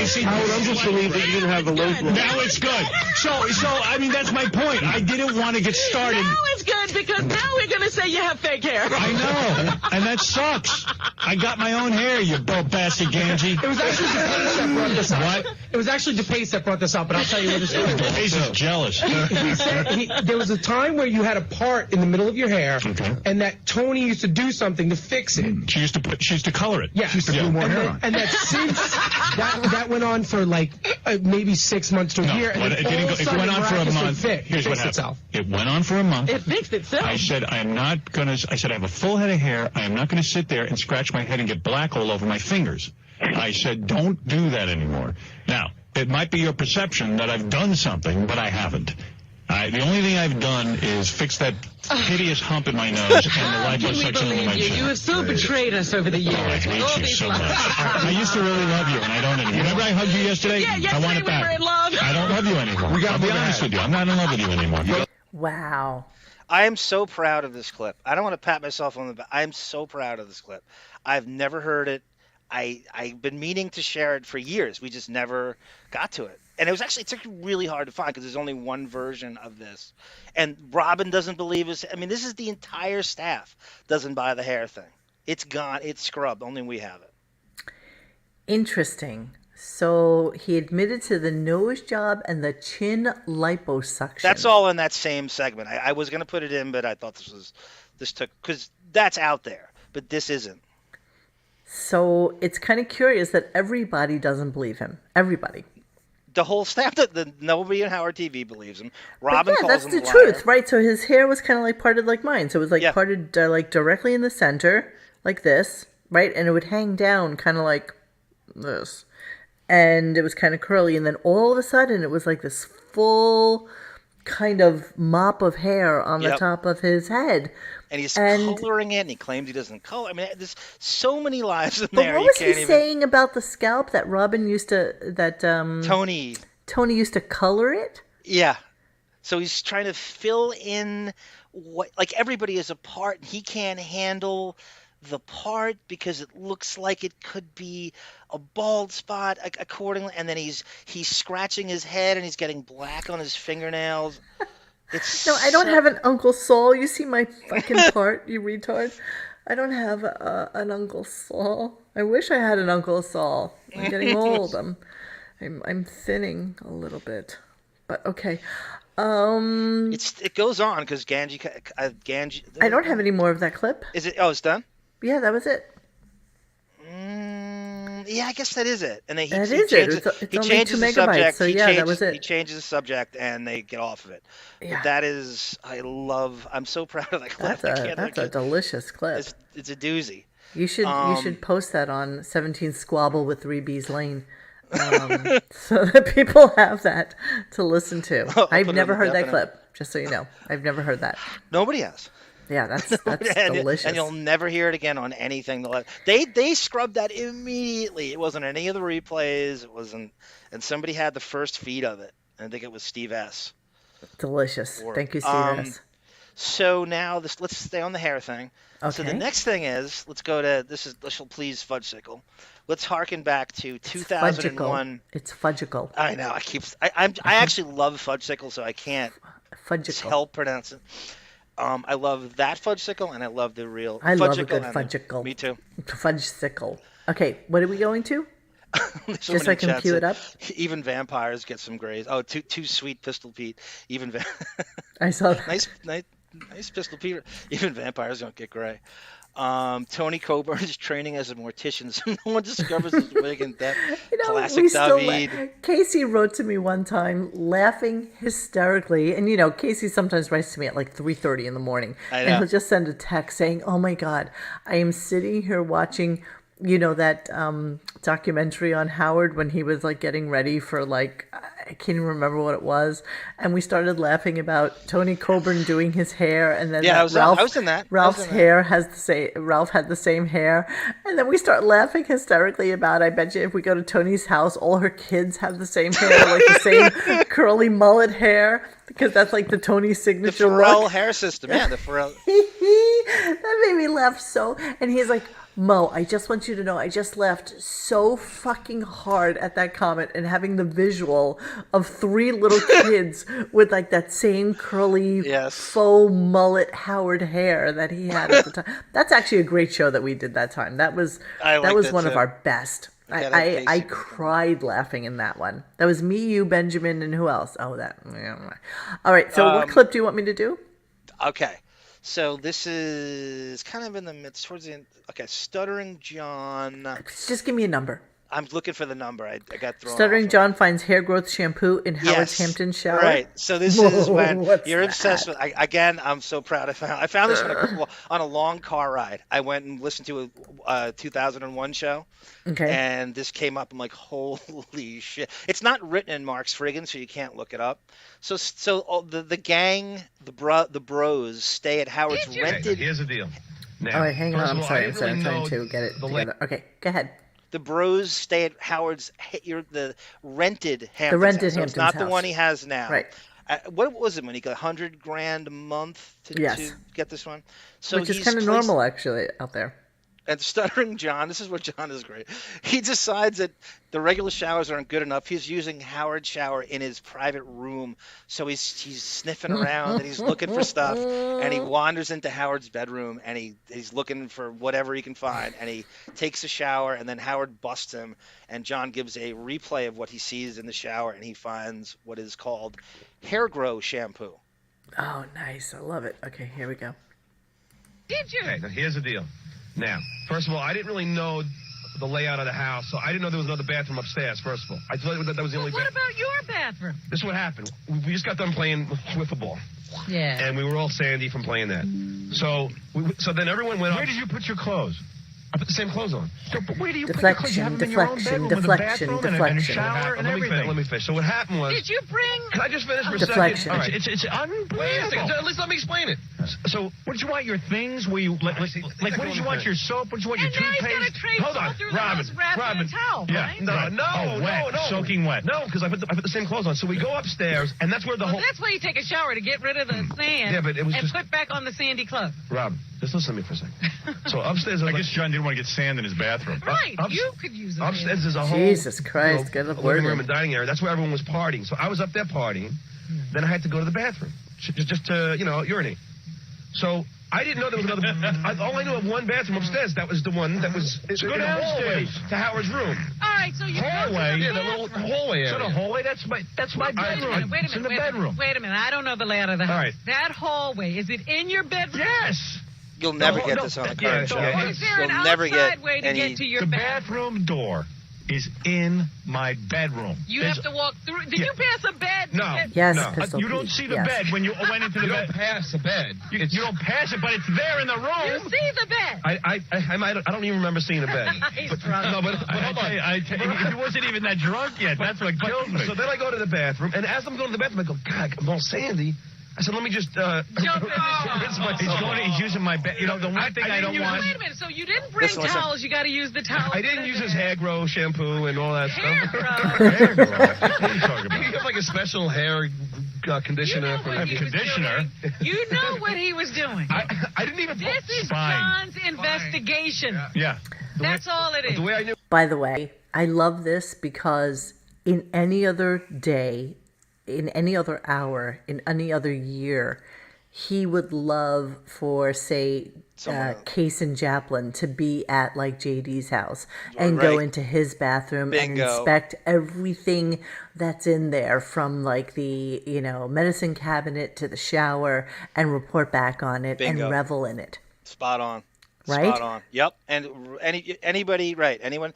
see, Howard, I'm just relieved that you didn't have the low blow. Now it's good. So, I mean, that's my point. I didn't want to get started. Now it's good because now we're going to say you have fake hair. I know, and that sucks. I got my own hair, you bull bastard, Ganji. It was actually DePace that brought this up. What? It was actually DePace that brought this up, and I'll tell you what this is. DePace is jealous. He said there was a time where you had a part in the middle of your hair, and that Tony used to do something to fix it. She used to color it. Yeah. She used to glue more hair on. And that since that went on for like maybe 6 months to a year. And It went on for a month. Here's what happened. Itself. It went on for a month. It fixed itself. I said, I have a full head of hair. I am not going to sit there and scratch my head and get black all over my fingers. I said, don't do that anymore. Now, it might be your perception that I've done something, but I haven't. The only thing I've done is fix that hideous hump in my nose and the liposuction under my chin. You have so betrayed us over the years. I hate you so much. I used to really love you, and I don't anymore. Remember I hugged you yesterday? Yeah, I want it back. We were in love. I don't love you anymore. I'll be honest with you. I'm not in love with you anymore. Wow. I am so proud of this clip. I don't want to pat myself on the back. I'm so proud of this clip. I've never heard it. I've been meaning to share it for years. We just never got to it. And it took really hard to find because there's only one version of this. And Robin doesn't believe us. I mean, this is the entire staff doesn't buy the hair thing. It's gone. It's scrubbed. Only we have it. Interesting. So he admitted to the nose job and the chin liposuction. That's all in that same segment. I was going to put it in, but I thought this took, because that's out there, but this isn't. So it's kind of curious that everybody doesn't believe him. Everybody. The whole staff, nobody in Howard TV believes him. Robin calls that's him the a liar. truth, right? So his hair was kind of like parted like mine. So it was like parted like directly in the center, like this, right? And it would hang down kind of like this. And it was kind of curly. And then all of a sudden it was like this full kind of mop of hair on the top of his head. And he's coloring it, and he claims he doesn't color. I mean, there's so many lies in there. But what was he saying about the scalp that Robin used to, Tony used to color it? Yeah. So he's trying to fill in what, like everybody is a part, and he can't handle the part because it looks like it could be a bald spot accordingly. And then he's scratching his head, and he's getting black on his fingernails. No, I don't have an Uncle Saul. You see my fucking part, you retard. I don't have an Uncle Saul. I wish I had an Uncle Saul. I'm getting old. I'm thinning a little bit. But okay. It goes on because Ganji. I don't have any more of that clip. Is it? Oh, it's done. Yeah, that was it. Yeah, I guess that is it. And then It's only 2 megabytes, so yeah, that was it. He changes the subject, and they get off of it. Yeah. But that is, I'm so proud of that clip. That's a delicious clip. It's a doozy. You should post that on 17 Squabble with 3B's Lane, so that people have that to listen to. I've never heard that clip, just so you know. I've never heard that. Nobody has. Yeah, that's delicious. And you'll never hear it again on anything. They scrubbed that immediately. It wasn't any of the replays. It wasn't. And somebody had the first feed of it. I think it was Steve S. Delicious. Thank you, Steve S. So now let's stay on the hair thing. Okay. So the next thing is, let's go to this will please Fudgesicle. Let's harken back to 2001. It's Fudgicle. I know. I actually love Fudgesicle, so I can't help pronounce it. I love that Fudgesicle, and I love the real. I love a good Fudgicle. Me too. Fudgesicle. Okay, what are we going to? Just so I can cue it up. Even vampires get some grays. Oh, too sweet, Pistol Pete. I saw that. Nice Pistol Pete. Even vampires don't get gray. Tony Coburn is training as a mortician, so no one discovers his wig in depth. Classic David. Casey wrote to me one time, laughing hysterically, and Casey sometimes writes to me at like 3:30 in the morning, and he'll just send a text saying, "Oh my God, I am sitting here watching you know, that documentary on Howard when he was like getting ready for like, I can't even remember what it was, and we started laughing about Tony Coburn doing his hair, and then I was in that. Ralph's hair has the same. Ralph had the same hair, and then we start laughing hysterically about. I bet you if we go to Tony's house, all her kids have the same hair, like the same curly mullet hair, because that's like the Tony signature Pharrell look. hair system, yeah, the Pharrell. That made me laugh so. And he's like, Mo, I just want you to know, I just laughed so fucking hard at that comment and having the visual of 3 little kids with like that same curly faux mullet Howard hair that he had at the time. That's actually a great show that we did that time. That was one of our best. I cried laughing in that one. That was me, you, Benjamin, and who else? Oh, that. All right. So what clip do you want me to do? Okay. So this is kind of in the midst, towards the end. Okay, Stuttering John. Just give me a number. I'm looking for the number. I got thrown Stuttering off. John finds hair growth shampoo in Howard's Hampton shower. Right. So this is when you're obsessed with. Again, I'm so proud. I found this on a long car ride. I went and listened to a 2001 show. Okay. And this came up. I'm like, holy shit! It's not written in Mark's friggin', so you can't look it up. So the gang, the bros, stay at Howard's rented. Here's the deal. Now, all right, hang on. I'm sorry. I'm trying to get it together. Okay, go ahead. The bros stay at Howard's, the rented Hamptons. The rented house. So it's not Hamptons the one he has now. Right. What was it, Monique? $100,000 a month to get this one? So which is kind of normal, actually, out there. And Stuttering John, this is where John is great. He decides that the regular showers aren't good enough. He's using Howard's shower in his private room. So he's sniffing around and he's looking for stuff. And he wanders into Howard's bedroom and he's looking for whatever he can find. And he takes a shower and then Howard busts him. And John gives a replay of what he sees in the shower. And he finds what is called hair grow shampoo. Oh, nice. I love it. Okay, here we go. Did you? Okay, here's the deal. Now, first of all, I didn't really know the layout of the house, so I didn't know there was another bathroom upstairs, first of all. I thought that was the only bathroom. What about your bathroom? This is what happened. We just got done playing wiffle ball. Yeah. And we were all sandy from playing that. So then everyone went Where did you put your clothes? I put the same clothes on. So, but where do you put your clothes? You have them in your own bedroom with a bathroom and a shower and everything. Let me finish. So what happened was... Did you bring... Can I just finish for a deflection. second? All right. It's unbelievable. Wait a second. At least let me explain it. So... What did you want your things? Were you... Like what did you want your soap? What did you want your toothpaste? And now he's going to Hold on. Robin. A towel, right? No. Soaking wet. No, because I put the same clothes on. So we go upstairs, and that's where the whole... That's where you take a shower to get rid of the sand. Yeah, but it was and put back on the sandy clothes. Robin, just listen to me for a second. So upstairs... I guess John didn't want to get sand in his bathroom. Right, you could use it. Upstairs there's a whole... Jesus Christ, get a word living room in. and dining area. That's where everyone was partying. So I was up there partying. Then I had to go to the bathroom. Just to, urinate. So... I didn't know there was another... all I knew of one bathroom upstairs. That was the one that was... Go downstairs. To Howard's room. All right, so you... Hallway? Yeah, the little hallway area. So the hallway? That's my bedroom. Wait a It's in the minute. bedroom. Wait a minute. I don't know the layout of the house. All right. That hallway, is it in your bedroom? Yes. You'll never get this on a current show. Or is there an You'll never outside get way to get to your The bathroom? bathroom door is in my bedroom. You have to walk through... Did you pass a bed? No. Yes, No. Pistol You don't Pete, see the yes. bed when you went into the bed. You don't pass the bed. You don't pass it, but it's there in the room. You see the bed. I don't even remember seeing a bed. He's drunk. No, but hold on. He wasn't even that drunk yet. That's what kills me. So then I go to the bathroom, and as I'm going to the bathroom, I go, God, I'm all sandy. I said, let me just... Jump in the shower. He's using my bed. The one thing I don't want... Wait a minute, so you didn't bring towels, you got to use the towels. I didn't use his hair grow shampoo and all that Hair stuff. grow. Hair grow. What are you talking about? You have like a special hair conditioner. You know what he was doing. I didn't even... This is Fine. John's investigation. Yeah. That's all it is. The way I knew... By the way, I love this because in any other day, in any other hour, in any other year, he would love for, say, Case and Chaplin to be at like JD's house and go into his bathroom and inspect everything that's in there, from like the medicine cabinet to the shower, and report back on it and revel in it. Spot on. Right? Spot on. Yep. And anybody, right? Anyone,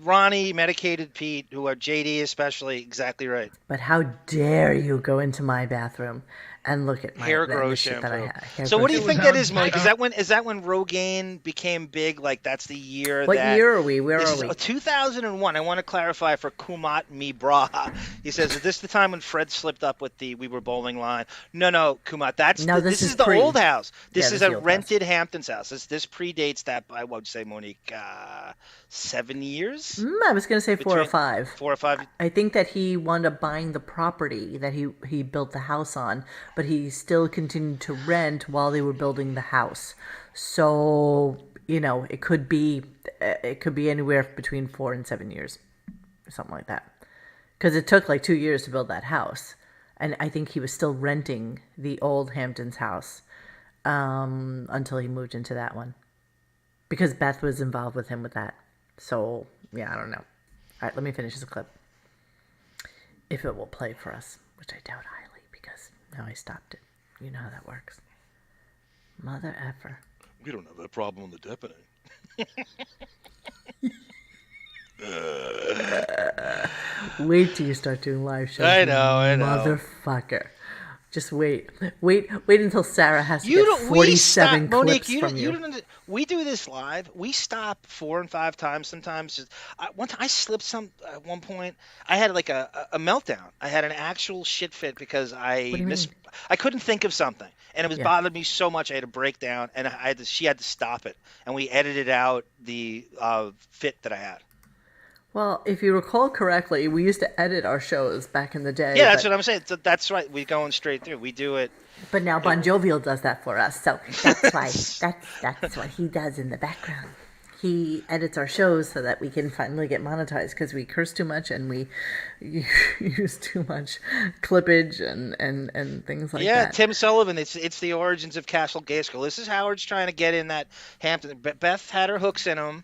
Ronnie, Medicated Pete, who are JD especially, exactly right. But how dare you go into my bathroom and look at my hair the growth shit that I shampoo. have. So what do you think that is, Mike? Is that when Rogaine became big? Like that's the year. What that, year are we? Where this are is we? 2001. I want to clarify for Kumat Mi Bra. He says, is this the time when Fred slipped up with the "we were bowling" line? No, Kumat. This is the old house. This is a rented Hamptons house. This predates that by what would you say, Monique? 7 years? I was going to say 4 or 5. 4 or 5. I think that he wound up buying the property that he built the house on, but he still continued to rent while they were building the house. So, it could be anywhere between 4 and 7 years or something like that. Because it took like 2 years to build that house. And I think he was still renting the old Hamptons house until he moved into that one. Because Beth was involved with him with that. So, yeah, I don't know. All right, let me finish this clip. If it will play for us, which I doubt highly because now I stopped it. You know how that works. Mother effer. We don't have that problem on the Bethany. Wait till you start doing live shows. I know. Motherfucker. Just wait until Sarah has to get 47 clips from you. We do this live. We stop 4 and 5 times sometimes. One time I slipped at one point. I had like a meltdown. I had an actual shit fit because I couldn't think of something, and it was bothering me so much. I had to break down, and she had to stop it, and we edited out the fit that I had. Well, if you recall correctly, we used to edit our shows back in the day. Yeah, that's what I'm saying. That's right. We're going straight through. We do it. But now Bon Jovial does that for us, so that's why that's what he does in the background. He edits our shows so that we can finally get monetized because we curse too much and we use too much clippage and things like that. Yeah, Tim Sullivan. It's the origins of Castle Gaskell. This is Howard's trying to get in that Hampton. Beth had her hooks in him.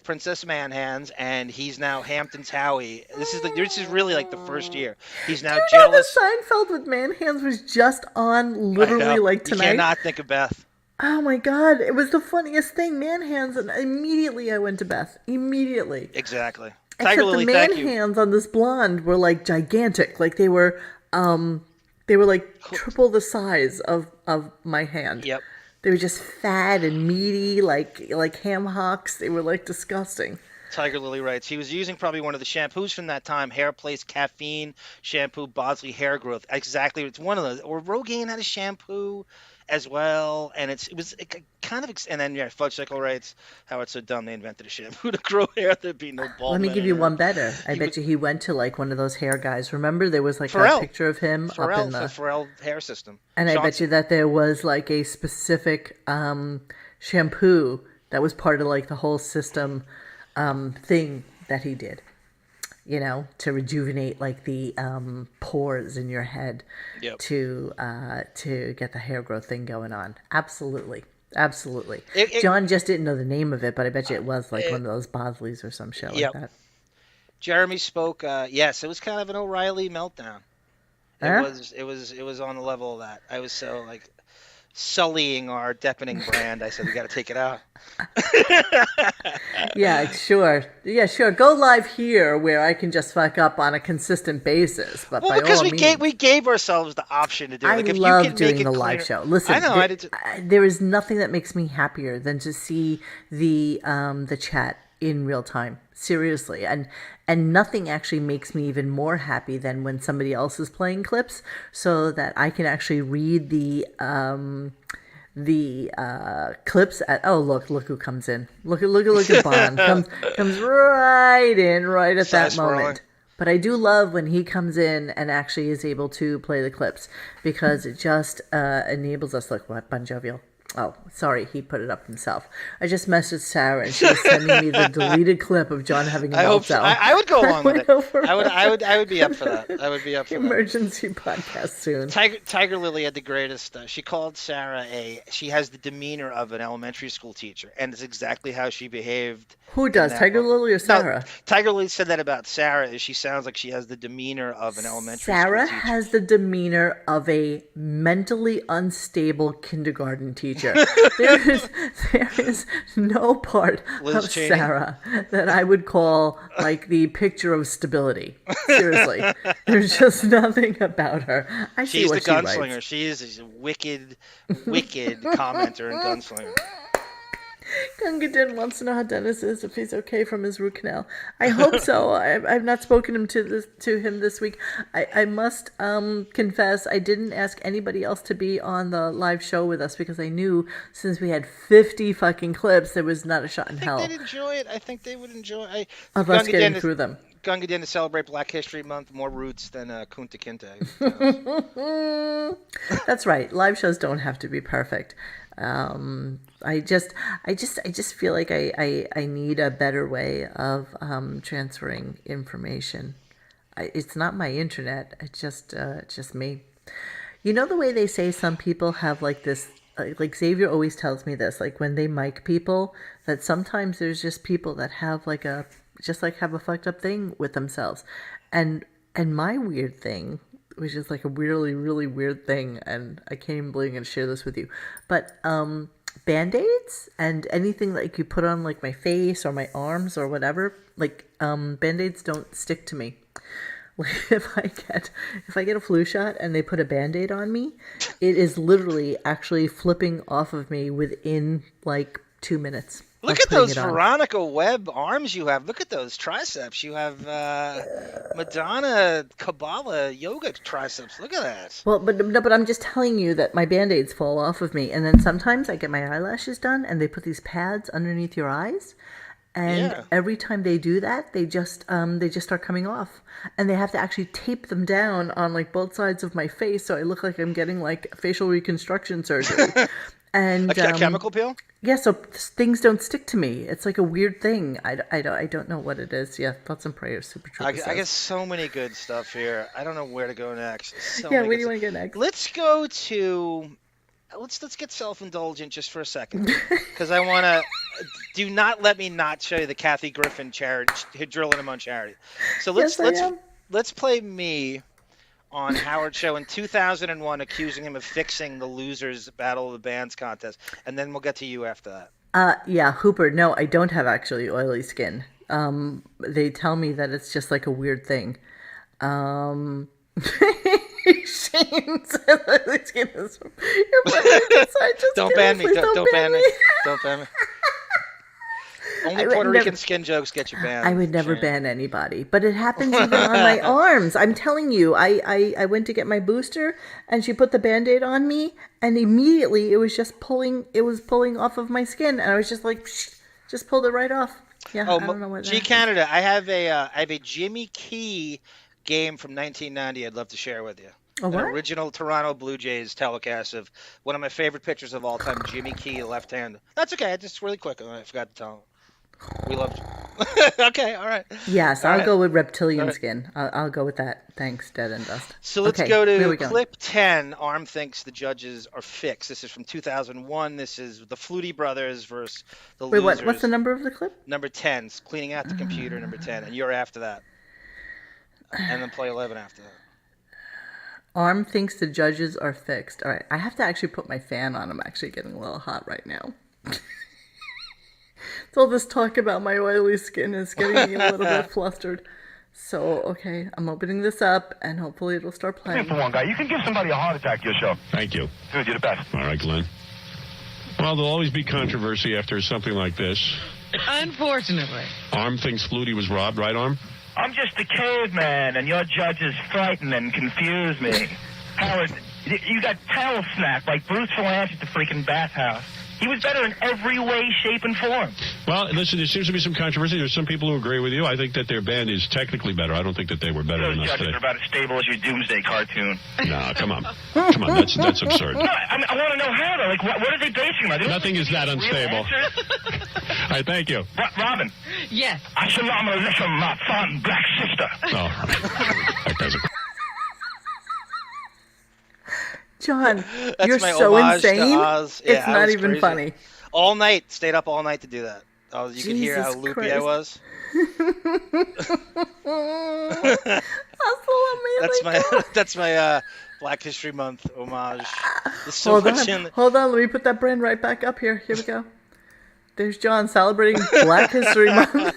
Princess Manhands, and he's now Hampton's Howie. This is really like the first year. He's now jealous. The Seinfeld with Manhands was just on literally like tonight. You cannot think of Beth. Oh my God, it was the funniest thing. Manhands, and immediately I went to Beth. Immediately. Exactly. Except the Manhands on this blonde were like gigantic. Like they were like triple the size of my hand. Yep. They were just fat and meaty, like ham hocks. They were like disgusting. Tiger Lily writes, he was using probably one of the shampoos from that time, Hair Place Caffeine Shampoo, Bosley Hair Growth. Exactly. It's one of those. Or Rogaine had a shampoo as well. And it was kind of, and then Fudgesicle writes, Howard's so dumb they invented a shampoo to grow hair. There'd be no bald. Let me give you one better. I bet you he went to like one of those hair guys. Remember there was like a picture of him up in the Pharrell hair system. And Johnson. I bet you that there was like a specific shampoo that was part of like the whole system thing that he did, to rejuvenate like the pores in your head. Yep. to get the hair growth thing going on. Absolutely. John just didn't know the name of it, but I bet you it was like one of those Bosleys or some shit like that. Jeremy spoke. Yes, it was kind of an O'Reilly meltdown. It was on the level of that. I was so like sullying our deafening brand. I said we got to take it out. Yeah, sure. Go live here where I can just fuck up on a consistent basis. But because we gave ourselves the option to do it. I love doing the live show. Listen, I know. There is nothing that makes me happier than to see the chat in real time. Seriously, and nothing actually makes me even more happy than when somebody else is playing clips, so that I can actually read the clips at. Oh, look who comes in. Look at Bond comes right in right at that moment. But I do love when he comes in and actually is able to play the clips because it just enables us. Look, what Bon Jovial. Oh, sorry, he put it up himself. I just messaged Sarah, and she was sending me the deleted clip of John having a meltdown. I would go along with it. I would be up for that. I would be up for emergency podcast soon. Tiger Lily had the greatest. She called Sarah she has the demeanor of an elementary school teacher, and it's exactly how she behaved. Who does, Tiger Lily or Sarah? No, Tiger Lily said that about Sarah. She sounds like she has the demeanor of an elementary school teacher. Sarah has the demeanor of a mentally unstable kindergarten teacher. danger. There is no part Liz of Cheney. Sarah that I would call like the picture of stability. Seriously, there's just nothing about her. I see She's what the she gunslinger. writes. She is a wicked commenter and gunslinger. Gungadin wants to know how Dennis is, if he's okay from his root canal. I hope so. I've not spoken to him this week. I must confess, I didn't ask anybody else to be on the live show with us because I knew since we had 50 fucking clips, there was not a shot in hell They'd enjoy it. I think they would enjoy of us getting through them. Gungadin to celebrate Black History Month, more roots than Kunta Kinte. That's right. Live shows don't have to be perfect. I just feel like I need a better way of transferring information. It's not my internet. It's just me. You know the way they say some people have like this. Like Xavier always tells me this. Like when they mic people, that sometimes there's just people that have have a fucked up thing with themselves, and my weird thing, which is like a really, really weird thing, and I can't even believe I'm going to share this with you, but Band-Aids and anything like you put on like my face or my arms or whatever, like Band-Aids don't stick to me. Like if I get a flu shot and they put a Band-Aid on me, it is literally actually flipping off of me within like 2 minutes. Look at those Veronica Webb arms you have. Look at those triceps. You have Madonna Kabbalah yoga triceps. Look at that. Well, but I'm just telling you that my Band-Aids fall off of me. And then sometimes I get my eyelashes done and they put these pads underneath your eyes. And every time they do that, they just start coming off. And they have to actually tape them down on like both sides of my face. So I look like I'm getting like facial reconstruction surgery. And a chemical peel? Yeah, so things don't stick to me. It's like a weird thing. I don't know what it is. Yeah, thoughts and prayers. Super Trooper I get so many good stuff here. I don't know where to go next. Where do you want to go next? Let's go to. Let's get self-indulgent just for a second, because I want to. Do not let me not show you the Kathy Griffin drilling him on charity. So let's play me on Howard's show in 2001, accusing him of fixing the Losers Battle of the Bands contest, and then we'll get to you after that. Yeah, Hooper. No, I don't have actually oily skin. They tell me that it's just like a weird thing. Shane says oily skin is. Don't ban me. Don't ban me. Don't ban me. Only Puerto Rican skin jokes get you banned. I would never ban anybody, but it happens even on my arms. I'm telling you, I went to get my booster, and she put the Band-Aid on me, and immediately it was just pulling off of my skin, and I was just like, just pulled it right off. Yeah, I don't know what. G Canada, I have a Jimmy Key game from 1990. I'd love to share with you. An original Toronto Blue Jays telecast of one of my favorite pitchers of all time, Jimmy Key, left-handed. That's okay. Just really quick. I forgot to tell him. We loved you. Okay, all right. Yes, I'll go with reptilian skin. I'll go with that. Thanks, Dead and Dust. So let's go to clip 10. Arm thinks the judges are fixed. This is from 2001. This is the Flutie brothers versus the Losers. What's the number of the clip? Number 10. Cleaning out the computer, number 10. And you're after that. And then play 11 after that. Arm thinks the judges are fixed. All right, I have to actually put my fan on. I'm actually getting a little hot right now. So all this talk about my oily skin is getting me a little bit flustered. So, okay, I'm opening this up, and hopefully it'll start playing. For one guy, you can give somebody a heart attack your show. Thank you. Dude, you're the best. All right, Glenn. Well, there'll always be controversy after something like this. Unfortunately. Arm thinks Flutie was robbed, right, Arm? I'm just a caveman, and your judges frighten and confuse me. Howard, you got tail snapped like Bruce Valanche at the freaking bathhouse. He was better in every way, shape, and form. Well, listen, there seems to be some controversy. There's some people who agree with you. I think that their band is technically better. I don't think that they were better than us today. Those judges are about as stable as your Doomsday cartoon. No, come on. Come on, that's absurd. No, I want to know how, though. Like, what are they basing on? Nothing is that unstable. All right, thank you. Robin. Yes. Assalamu alaikum, my fun black sister. Oh, that guy's a... John, That's you're my so homage insane. to Oz. It's not even crazy. funny. Stayed up all night to do that. Oh, you can hear how Jesus loopy I Christ. was. That's my Black History Month homage. There's so Hold much on, in. hold on. Let me put that brand right back up here. Here we go. There's John celebrating Black History Month.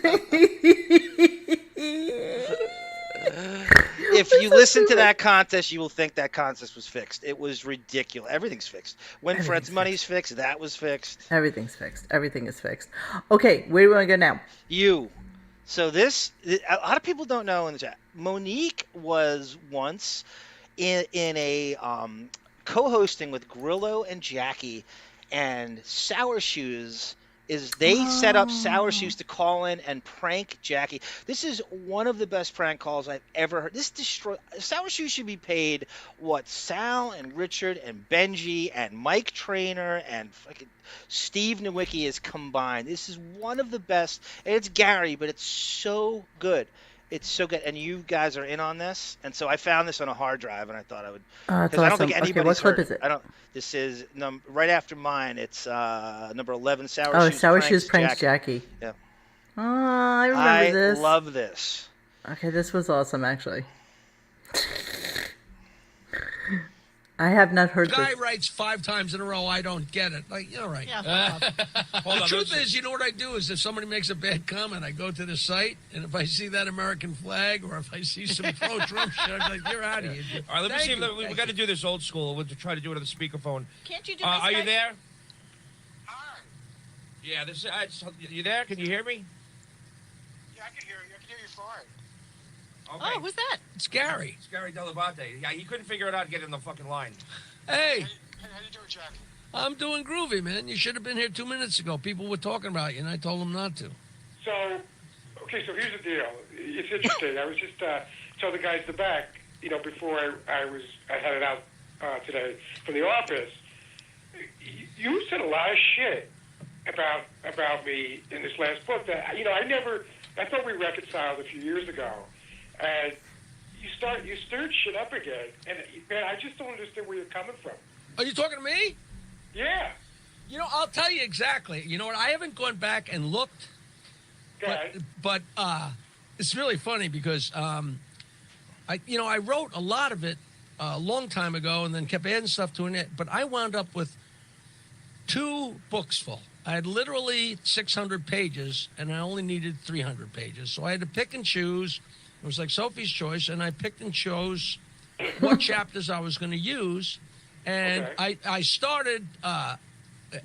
If you listen to that contest, you will think that contest was fixed. It was ridiculous. Everything's fixed. When Fred's money's fixed, that was fixed. Everything's fixed. Everything is fixed. Okay, where do we want to go now? You. So this, a lot of people don't know in the chat. Monique was once in a co-hosting with Grillo and Jackie, and Sour Shoes they set up Sour Shoes to call in and prank Jackie. This is one of the best prank calls I've ever heard. Sour Shoes should be paid what Sal and Richard and Benji and Mike Trainer and fucking Steve Nowicki is combined. This is one of the best. And it's Gary, but it's so good. It's so good, and you guys are in on this, and so I found this on a hard drive, and I thought I would. That's I don't think awesome. anybody's Okay, what clip heard is it? I don't. This is right after mine. It's number 11. Sour Shoes. Sour Shoes pranks Jackie. Yeah. Oh, I remember this. I love this. Okay, this was awesome, actually. I have not heard The guy this. writes 5 times in a row, I don't get it. Like, you're right. Yeah, The truth is, you know what I do is if somebody makes a bad comment, I go to the site, and if I see that American flag or if I see some pro-Trump shit, I'm like, you're out of here. Dude. All right, let me Thank see. you. We got to do this old school. We'll try to do it on the speakerphone. Can't you do Are you there? Yeah, you there? Can you hear me? Yeah, I can hear you. I can hear you fine. Okay. Oh, who's that? It's Gary. It's Gary Delabate. Yeah, he couldn't figure it out to get in the fucking line. Hey, How you doing, Jack? I'm doing groovy, man. You should have been here 2 minutes ago. People were talking about you, and I told them not to. So, okay, so here's the deal. It's interesting. I was just tell the guys in the back, before I had it out today from the office. You said a lot of shit about me in this last book that I thought we reconciled a few years ago, and you stirred shit up again, and man, I just don't understand where you're coming from. Are you talking to me? Yeah. I'll tell you exactly. You know what? I haven't gone back and looked, but it's really funny because I wrote a lot of it a long time ago and then kept adding stuff to it. But I wound up with 2 books full. I had literally 600 pages, and I only needed 300 pages. So I had to pick and choose. It was like Sophie's Choice, and I picked and chose what chapters I was going to use. And I started,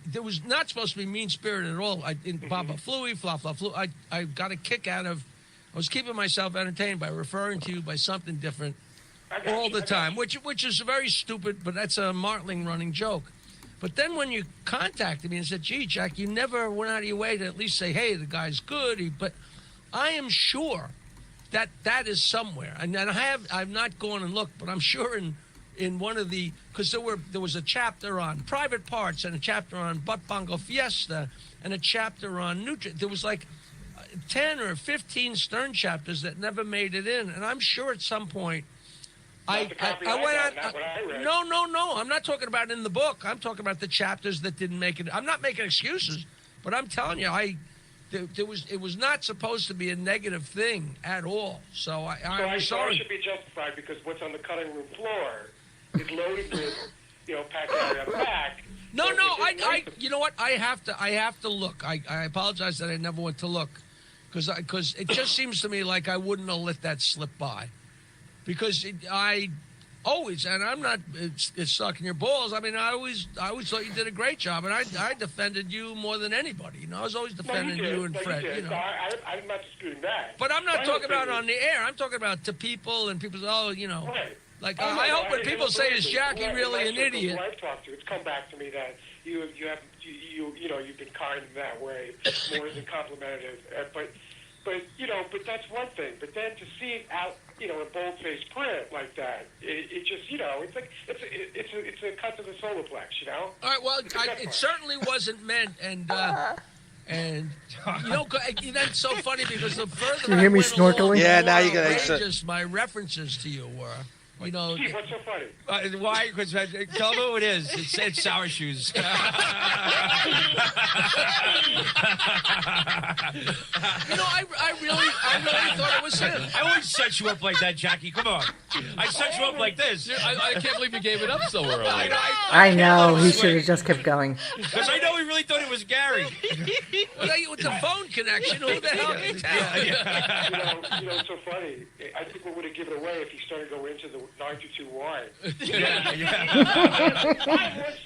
there was not supposed to be mean-spirited at all. I didn't pop a Flutie, flu. I got a kick out of, I was keeping myself entertained by referring to you by something different all the time, which is very stupid, but that's a Martling running joke. But then when you contacted me and said, gee, Jack, you never went out of your way to at least say, hey, the guy's good. But I am sure that is somewhere. And I've not gone and looked, but I'm sure in one of the, because there was a chapter on private parts and a chapter on Butt Bongo Fiesta and a chapter on Nutri. There was like 10 or 15 Stern chapters that never made it in. And I'm sure at some point, I went out. No. I'm not talking about in the book. I'm talking about the chapters that didn't make it. I'm not making excuses, but I'm telling you, it was not supposed to be a negative thing at all. So I'm sorry. I should be justified because what's on the cutting room floor is loaded with, Pat Gary on the back. No. You know what? I have to look. I apologize that I never went to look, because it just seems to me like I wouldn't have let that slip by. Because I always, and I'm not it's sucking your balls. I mean, I always thought you did a great job, and I defended you more than anybody. I was always defending you and Fred. I'm not disputing that. But I'm not talking about on the air. I'm talking about to people, and people say, Right. Like I hope when people say, "Is Jackie really an idiot?" I've talked to, it's come back to me that you've been kind in that way, more than complimentary. But that's one thing. But then to see it out, in bold-faced print like that, it just, it's like it's a cut to the solar plex, All right. Well, it certainly wasn't meant, and that's so funny because the further you hear me snorkeling? Yeah, now you got outrageous my references to you were. Gee, what's so funny? Why? Because tell them who it is. It's Sour Shoes. I really thought it was him. I always set you up like that, Jackie. Come on. I set you up like this. I can't believe you gave it up so early. I know. He should have just kept going. Because I know he really thought it was Gary. With the phone connection, who the hell can tell? You know, it's so funny. I think we would have given away if he started going into the 922Y. Yeah.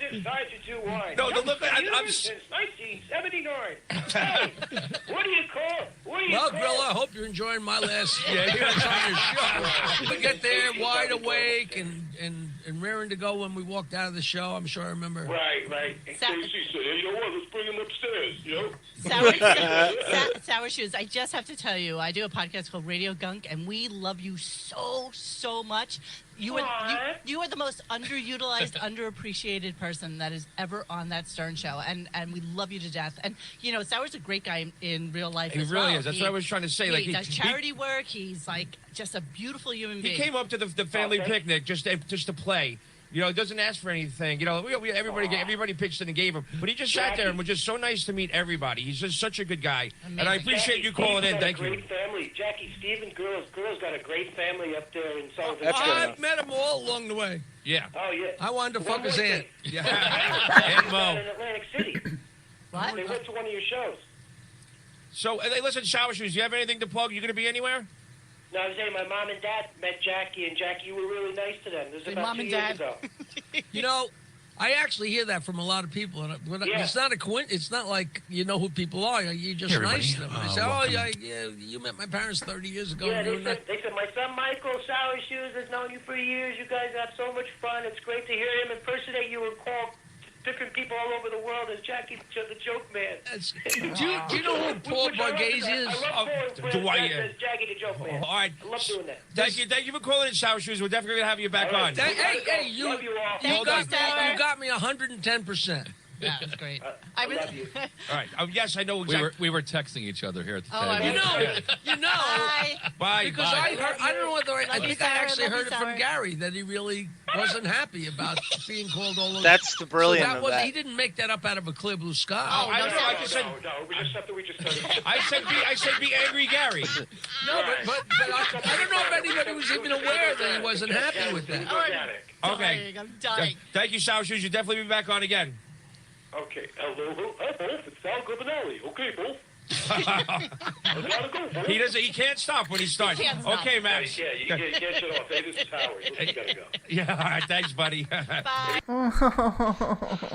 516-922Y. No, look, I'm since 1979. Hey, what do you call? Well, Grillo, I hope you're enjoying my last appearance on your show. We get there wide awake and raring to go when we walked out of the show. I'm sure I remember. Right. And Casey said, hey, you know what? Let's bring him upstairs, you know? Sour Shoes, I just have to tell you, I do a podcast called Radio Gunk, and we love you so much. You are the most underutilized, underappreciated person that is ever on that Stern show, and we love you to death. And you know, Sour's a great guy in real life. He really is. That's what I was trying to say. He does charity work. He's like just a beautiful human being. He came up to the family picnic just to play. You know, he doesn't ask for anything. You know, everybody pitched in and gave him. But he just sat there and was just so nice to meet everybody. He's just such a good guy. Amazing. And I appreciate you calling in. Thank you. Great family. Jackie, Stephen, Grillo's got a great family up there in Sullivan. I've met them all along the way. Yeah. Oh, yeah. I wanted to fuck his aunt. Yeah. And Mo. In Atlantic City. What? They went to one of your shows. So, hey, listen, Shower Shoes, do you have anything to plug? You going to be anywhere? No, I was saying my mom and dad met Jackie, and Jackie, you were really nice to them. This is about 2 years ago. You know, I actually hear that from a lot of people, and it's not it's not like you know who people are. You're just nice to them. They say, "Oh, yeah, you met my parents 30 years ago." Yeah, they said my son Michael Sour Shoes has known you for years. You guys have so much fun. It's great to hear him impersonate you and call different people all over the world as Jackie the Joke Man. Do you know who Paul Borghese is? I love calling as Jackie the Joke Man. All right. I love doing that. Thank you for calling in, Shower Shoes. We're definitely going to have you back on. Hey, you got me 110%. Yeah, that's great. I love you. All right. Yes, I know exactly. We were texting each other here at the table. You know. Bye. Because I don't know whether I think I actually heard it from Gary that he really wasn't happy about being called all over. That's the brilliance of that. He didn't make that up out of a clear blue sky. No, it was just something we just started. I said be angry, Gary. No, but I don't know if anybody was even aware that he wasn't happy with that. Okay. I'm dying. Thank you, Shower Shoes. You'll definitely be back on again. Okay. Hello, Wolf. It's Sal Gubinelli. Okay, Wolf. I gotta go, Wolf. He can't stop when he starts. Okay, Max. Yeah, you can't shut off. Hey, this is Howard. You gotta go. Yeah, all right. Thanks, buddy. Bye.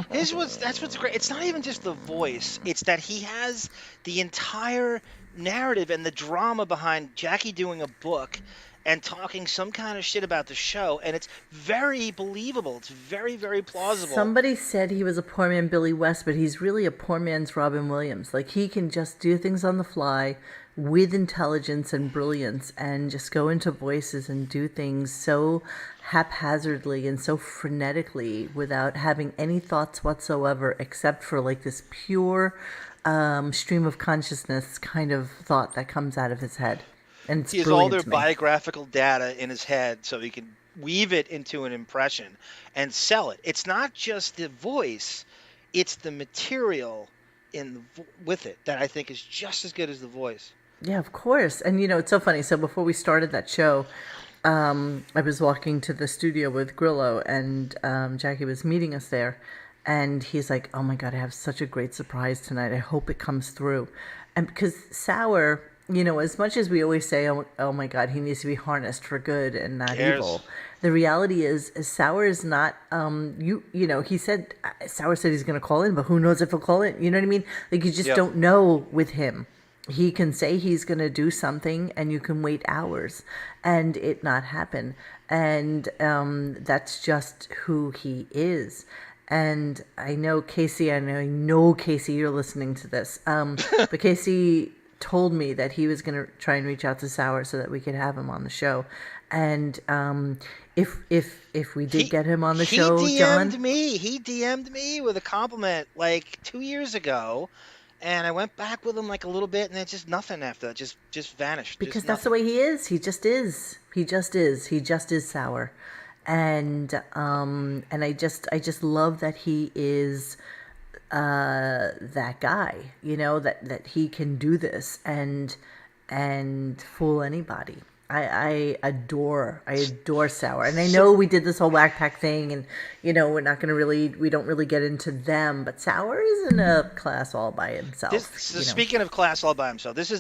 That's what's great. It's not even just the voice. It's that he has the entire narrative and the drama behind Jackie doing a book and talking some kind of shit about the show, and it's very believable. It's very, very plausible. Somebody said he was a poor man Billy West, but he's really a poor man's Robin Williams. Like, he can just do things on the fly with intelligence and brilliance and just go into voices and do things so haphazardly and so frenetically without having any thoughts whatsoever except for like this pure stream of consciousness kind of thought that comes out of his head. And he has all their biographical data in his head so he can weave it into an impression and sell it. It's not just the voice, it's the material with it that I think is just as good as the voice. Yeah, of course. And, you know, it's so funny. So before we started that show, I was walking to the studio with Grillo, and Jackie was meeting us there. And he's like, oh, my God, I have such a great surprise tonight. I hope it comes through. And because Sour, you know, as much as we always say, oh my God, he needs to be harnessed for good and not evil. The reality is Sour is not, you know, Sour said he's going to call in, but who knows if he'll call in? You know what I mean? Like, you just don't know with him. He can say he's going to do something and you can wait hours and it not happen. And that's just who he is. And I know Casey, you're listening to this. But Casey told me that he was going to try and reach out to Sour so that we could have him on the show. And if we did get him on the show, John, he DM'd me with a compliment like 2 years ago, and I went back with him like a little bit, and then just nothing after that, just vanished. Because that's the way he is. He just is. He just is Sour, and I just love that he is that guy, that he can do this and fool anybody. I adore Sour, and I know we did this whole Whack Pack thing, and we don't really get into them, but Sour is in a class all by himself. Speaking of class all by himself, this is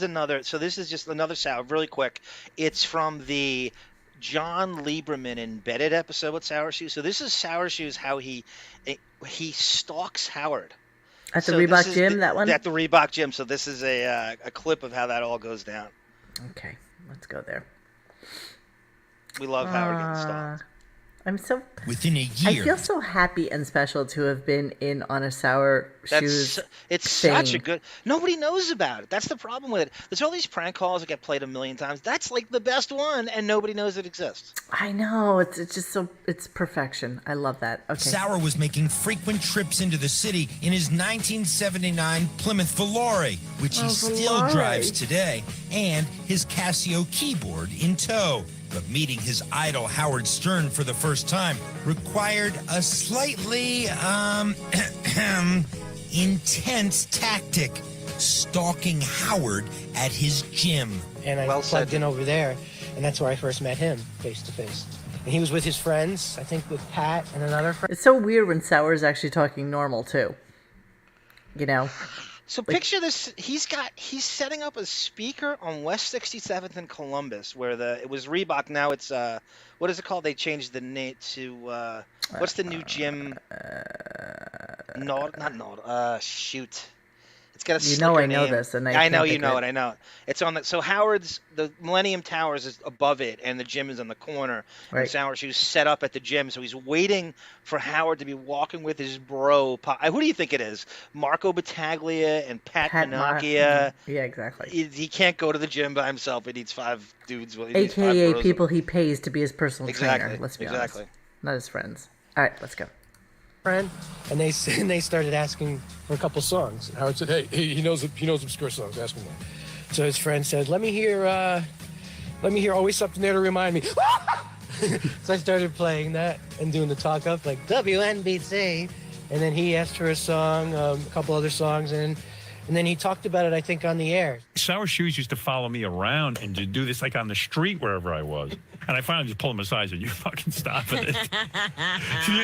just another Sour, really quick. It's from the John Lieberman Embedded episode with Sour Shoes. So this is Sour Shoes, how he stalks Howard. At the Reebok gym, that one? At the Reebok gym. So this is a clip of how that all goes down. Okay, let's go there. We love Howard getting stalked. I'm so within a year. I feel so happy and special to have been in on a Sour Shoes. It's such a good. Nobody knows about it. That's the problem with it. There's all these prank calls that get played a million times. That's like the best one, and nobody knows it exists. I know. It's just it's perfection. I love that. Okay. Sour was making frequent trips into the city in his 1979 Plymouth Valore, which he still drives today, and his Casio keyboard in tow. But meeting his idol Howard Stern for the first time required a slightly intense tactic, stalking Howard at his gym. And I plugged in over there, and that's where I first met him face to face. And he was with his friends, I think with Pat and another friend. It's so weird when Sour is actually talking normal too. So picture this. He's setting up a speaker on West 67th in Columbus, where it was Reebok. Now it's what is it called? They changed the name to what's the new gym? Shoot. It's got a slicker I know name. this, and I know you know it. I know it. It's on the. So Howard's the Millennium Towers is above it, and the gym is in the corner. Right. And Sour Shoes set up at the gym, so he's waiting for Howard to be walking with his bro. Who do you think it is? Marco Battaglia and Pat Menachia. Yeah, exactly. He can't go to the gym by himself. He needs 5 dudes. AKA people he pays to be his personal trainer. Let's be honest. Not his friends. All right, let's go. Friend, and they started asking for a couple songs. Howard said, "Hey, he knows obscure songs. Ask him that." So his friend said, "Let me hear Always Something There to Remind Me." So I started playing that and doing the talk up like WNBC, and then he asked for a song, a couple other songs, and then he talked about it, I think, on the air. Sour Shoes used to follow me around and to do this like on the street wherever I was. And I finally just pulled him aside and said, "You fucking stop it."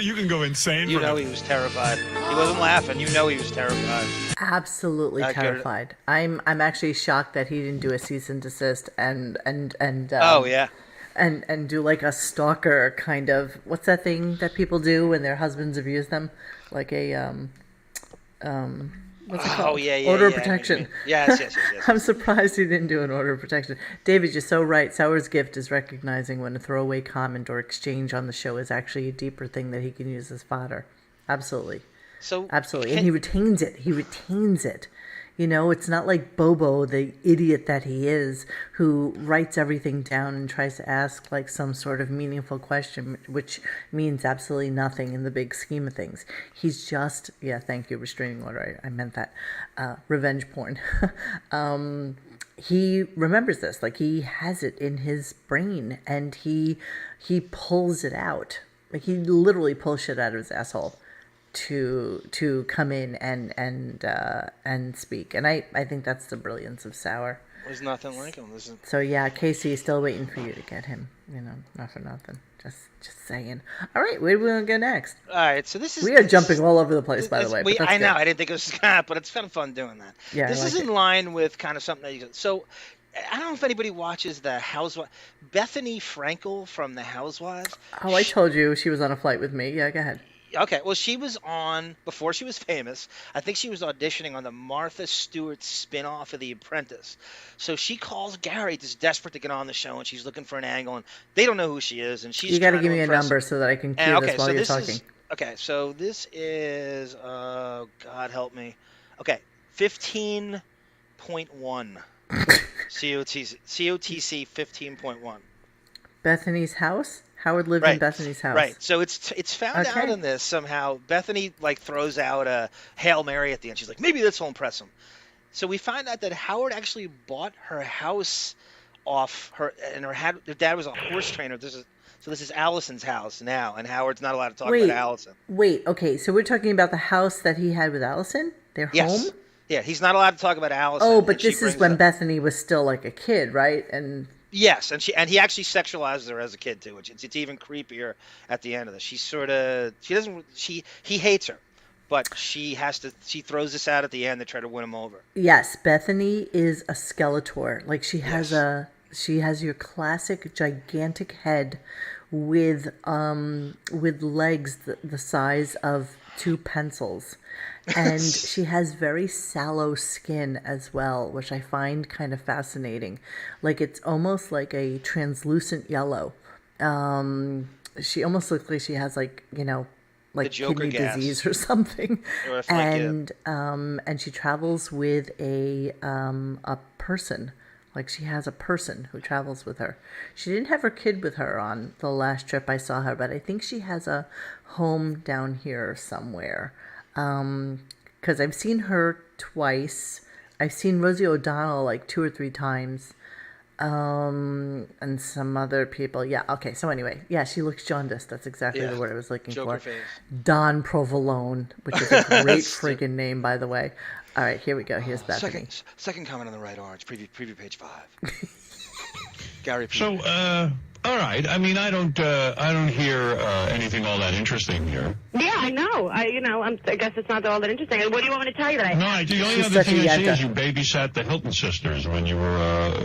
You can go insane. He was terrified. He wasn't laughing. He was terrified. Absolutely terrified. I'm actually shocked that he didn't do a cease and desist and oh yeah. And do like a stalker kind of, what's that thing that people do when their husbands abuse them? Like a what's it called? Oh, yeah. Order of protection. Yes. I'm surprised he didn't do an order of protection. David, you're so right. Sour's gift is recognizing when a throwaway comment or exchange on the show is actually a deeper thing that he can use as fodder. Absolutely. Absolutely. And he retains it. It's not like Bobo, the idiot that he is, who writes everything down and tries to ask like some sort of meaningful question, which means absolutely nothing in the big scheme of things. He's just, thank you, restraining order. I meant that. Revenge porn. He remembers this, like he has it in his brain, and he pulls it out. Like he literally pulls shit out of his asshole to come in and speak, and I think that's the brilliance of Sour. There's nothing like him. So yeah, Casey is still waiting for you to get him. Not for nothing. Just saying. All right, where do we want to go next? All right, so we are jumping all over the place, by the way. I know. I didn't think it was but it's kind of fun doing that. Yeah, this is in line with kind of something that you. So I don't know if anybody watches the Housewives. Bethanney Frankel from the Housewives. Oh, I told you she was on a flight with me. Yeah, go ahead. Okay, well, she was on, before she was famous, I think she was auditioning on the Martha Stewart spin-off of The Apprentice. So she calls Gary, just desperate to get on the show, and she's looking for an angle, and they don't know who she is, and she's You got to give me a number so that I can cue this while you're talking. So this is, God help me. Okay, 15.1. COTC 15.1. Bethany's house? Howard lived in Bethany's house. Right. So it's found out in this somehow. Bethany throws out a Hail Mary at the end. She's like, maybe this will impress him. So we find out that Howard actually bought her house off her, and her dad was a horse trainer. This So this is Alison's house now, and Howard's not allowed to talk about Alison. Wait, okay, so we're talking about the house that he had with Alison? Their home? Yeah, he's not allowed to talk about Alison. Oh, but this is when Bethany was still like a kid, right? And yes, and he actually sexualizes her as a kid too, which it's even creepier at the end of this. He hates her, but she throws this out at the end to try to win him over. yes, Bethany is a Skeletor. Like she has your classic gigantic head with legs the size of 2 pencils. And she has very sallow skin as well, which I find kind of fascinating. Like it's almost like a translucent yellow. She almost looks like she has like kidney disease or something. And she travels with a person. Like she has a person who travels with her. She didn't have her kid with her on the last trip I saw her, but I think she has a home down here somewhere. Because I've seen her twice. I've seen Rosie O'Donnell like 2 or 3 times. And some other people. Yeah, okay. So anyway, yeah, she looks jaundiced. That's exactly the word I was looking for. Face. Don Provolone, which is a great friggin' name, by the way. All right, here we go. Here's Bethany. Second comment on the right, Orange. Preview page 5. Gary. So, all right. I mean, I don't hear anything all that interesting here. Yeah, I know. I guess it's not all that interesting. What do you want me to tell you that I? No, the only other thing I see is you babysat the Hilton sisters when you were,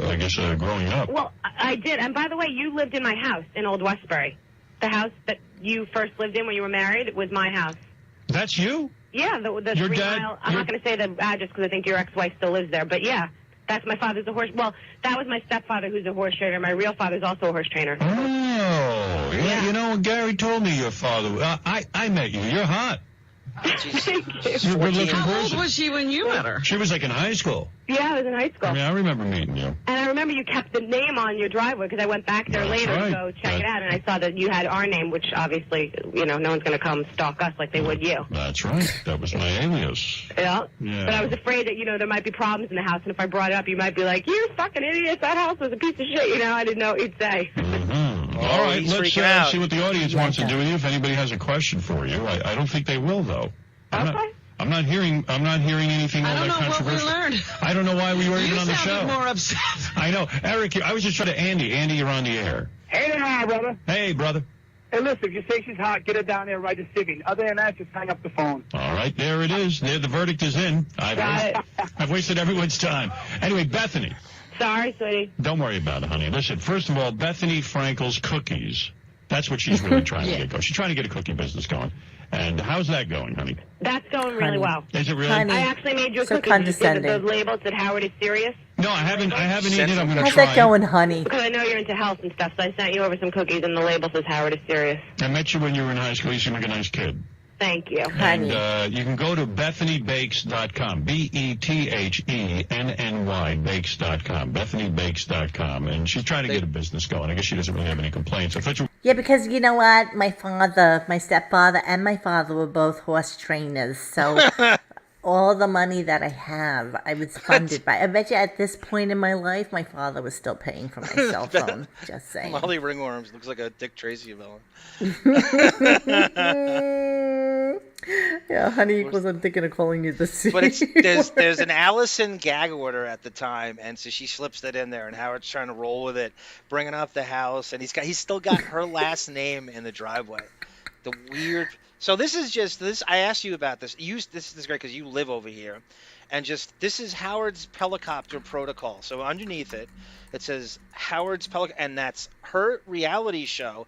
I guess, growing up. Well, I did. And by the way, you lived in my house in Old Westbury. The house that you first lived in when you were married was my house. That's you? Yeah, the your 3 dad, mile. I'm not going to say the address because I think your ex-wife still lives there. But yeah, that's my father's a horse. Well, that was my stepfather who's a horse trainer. My real father's also a horse trainer. Oh, yeah. You know, Gary told me your father. I met you. You're hot. Thank you. You're a good-looking How old person. was she when you met her? She was like in high school. Yeah, I was in high school. I mean, I remember meeting you. And I remember you kept the name on your driveway because I went back there later to go check it out, and I saw that you had our name, which obviously, no one's going to come stalk us like they would you. That's right. That was my alias. Yeah. Yeah. But I was afraid that, there might be problems in the house, and if I brought it up, you might be like, you fucking idiots, that house was a piece of shit, I didn't know what you'd say. Mm-hmm. All right, let's see what the audience wants to do with you. If anybody has a question for you, I don't think they will, though. I'm not hearing anything all that controversial. I don't know what we learned. I don't know why we were even on the show. You sounded more upset. I know. Eric, I was just trying to Andy. Andy, you're on the air. Hey there, brother. Hey, brother. Hey, listen, if you say she's hot, get her down there right this second. Other than that, just hang up the phone. All right, there it is. There, the verdict is in. I've wasted everyone's time. Anyway, Bethany. Sorry, sweetie. Don't worry about it, honey. Listen, first of all, Bethany Frankel's cookies. That's what she's really trying to get going. She's trying to get a cookie business going. And how's that going, honey? That's going really well. Is it really? I actually made you a So cookie. condescending. The label said Howard is serious. No, I haven't eaten it. I'm going to how's try that going, honey? Because I know you're into health and stuff, so I sent you over some cookies, and the label says Howard is serious. I met you when you were in high school. You seem like a nice kid. Thank you. And you can go to BethanyBakes.com, BETHENNY Bakes.com, BethanyBakes.com, and she's trying to get a business going. I guess she doesn't really have any complaints. Yeah, because you know what? My stepfather, and my father were both horse trainers, so all the money that I have, I was funded by. I bet you at this point in my life, my father was still paying for my cell phone. Just saying. Molly Ringworms looks like a Dick Tracy villain. Yeah, honey wasn't thinking of calling you the C. But there's an Alison gag order at the time, and so she slips that in there, and Howard's trying to roll with it, bringing up the house, and he's still got her last name in the driveway. The weird. So this is just this. I asked you about this. This is great because you live over here, and this is Howard's helicopter protocol. So underneath it says Howard's Pelican, and that's her reality show.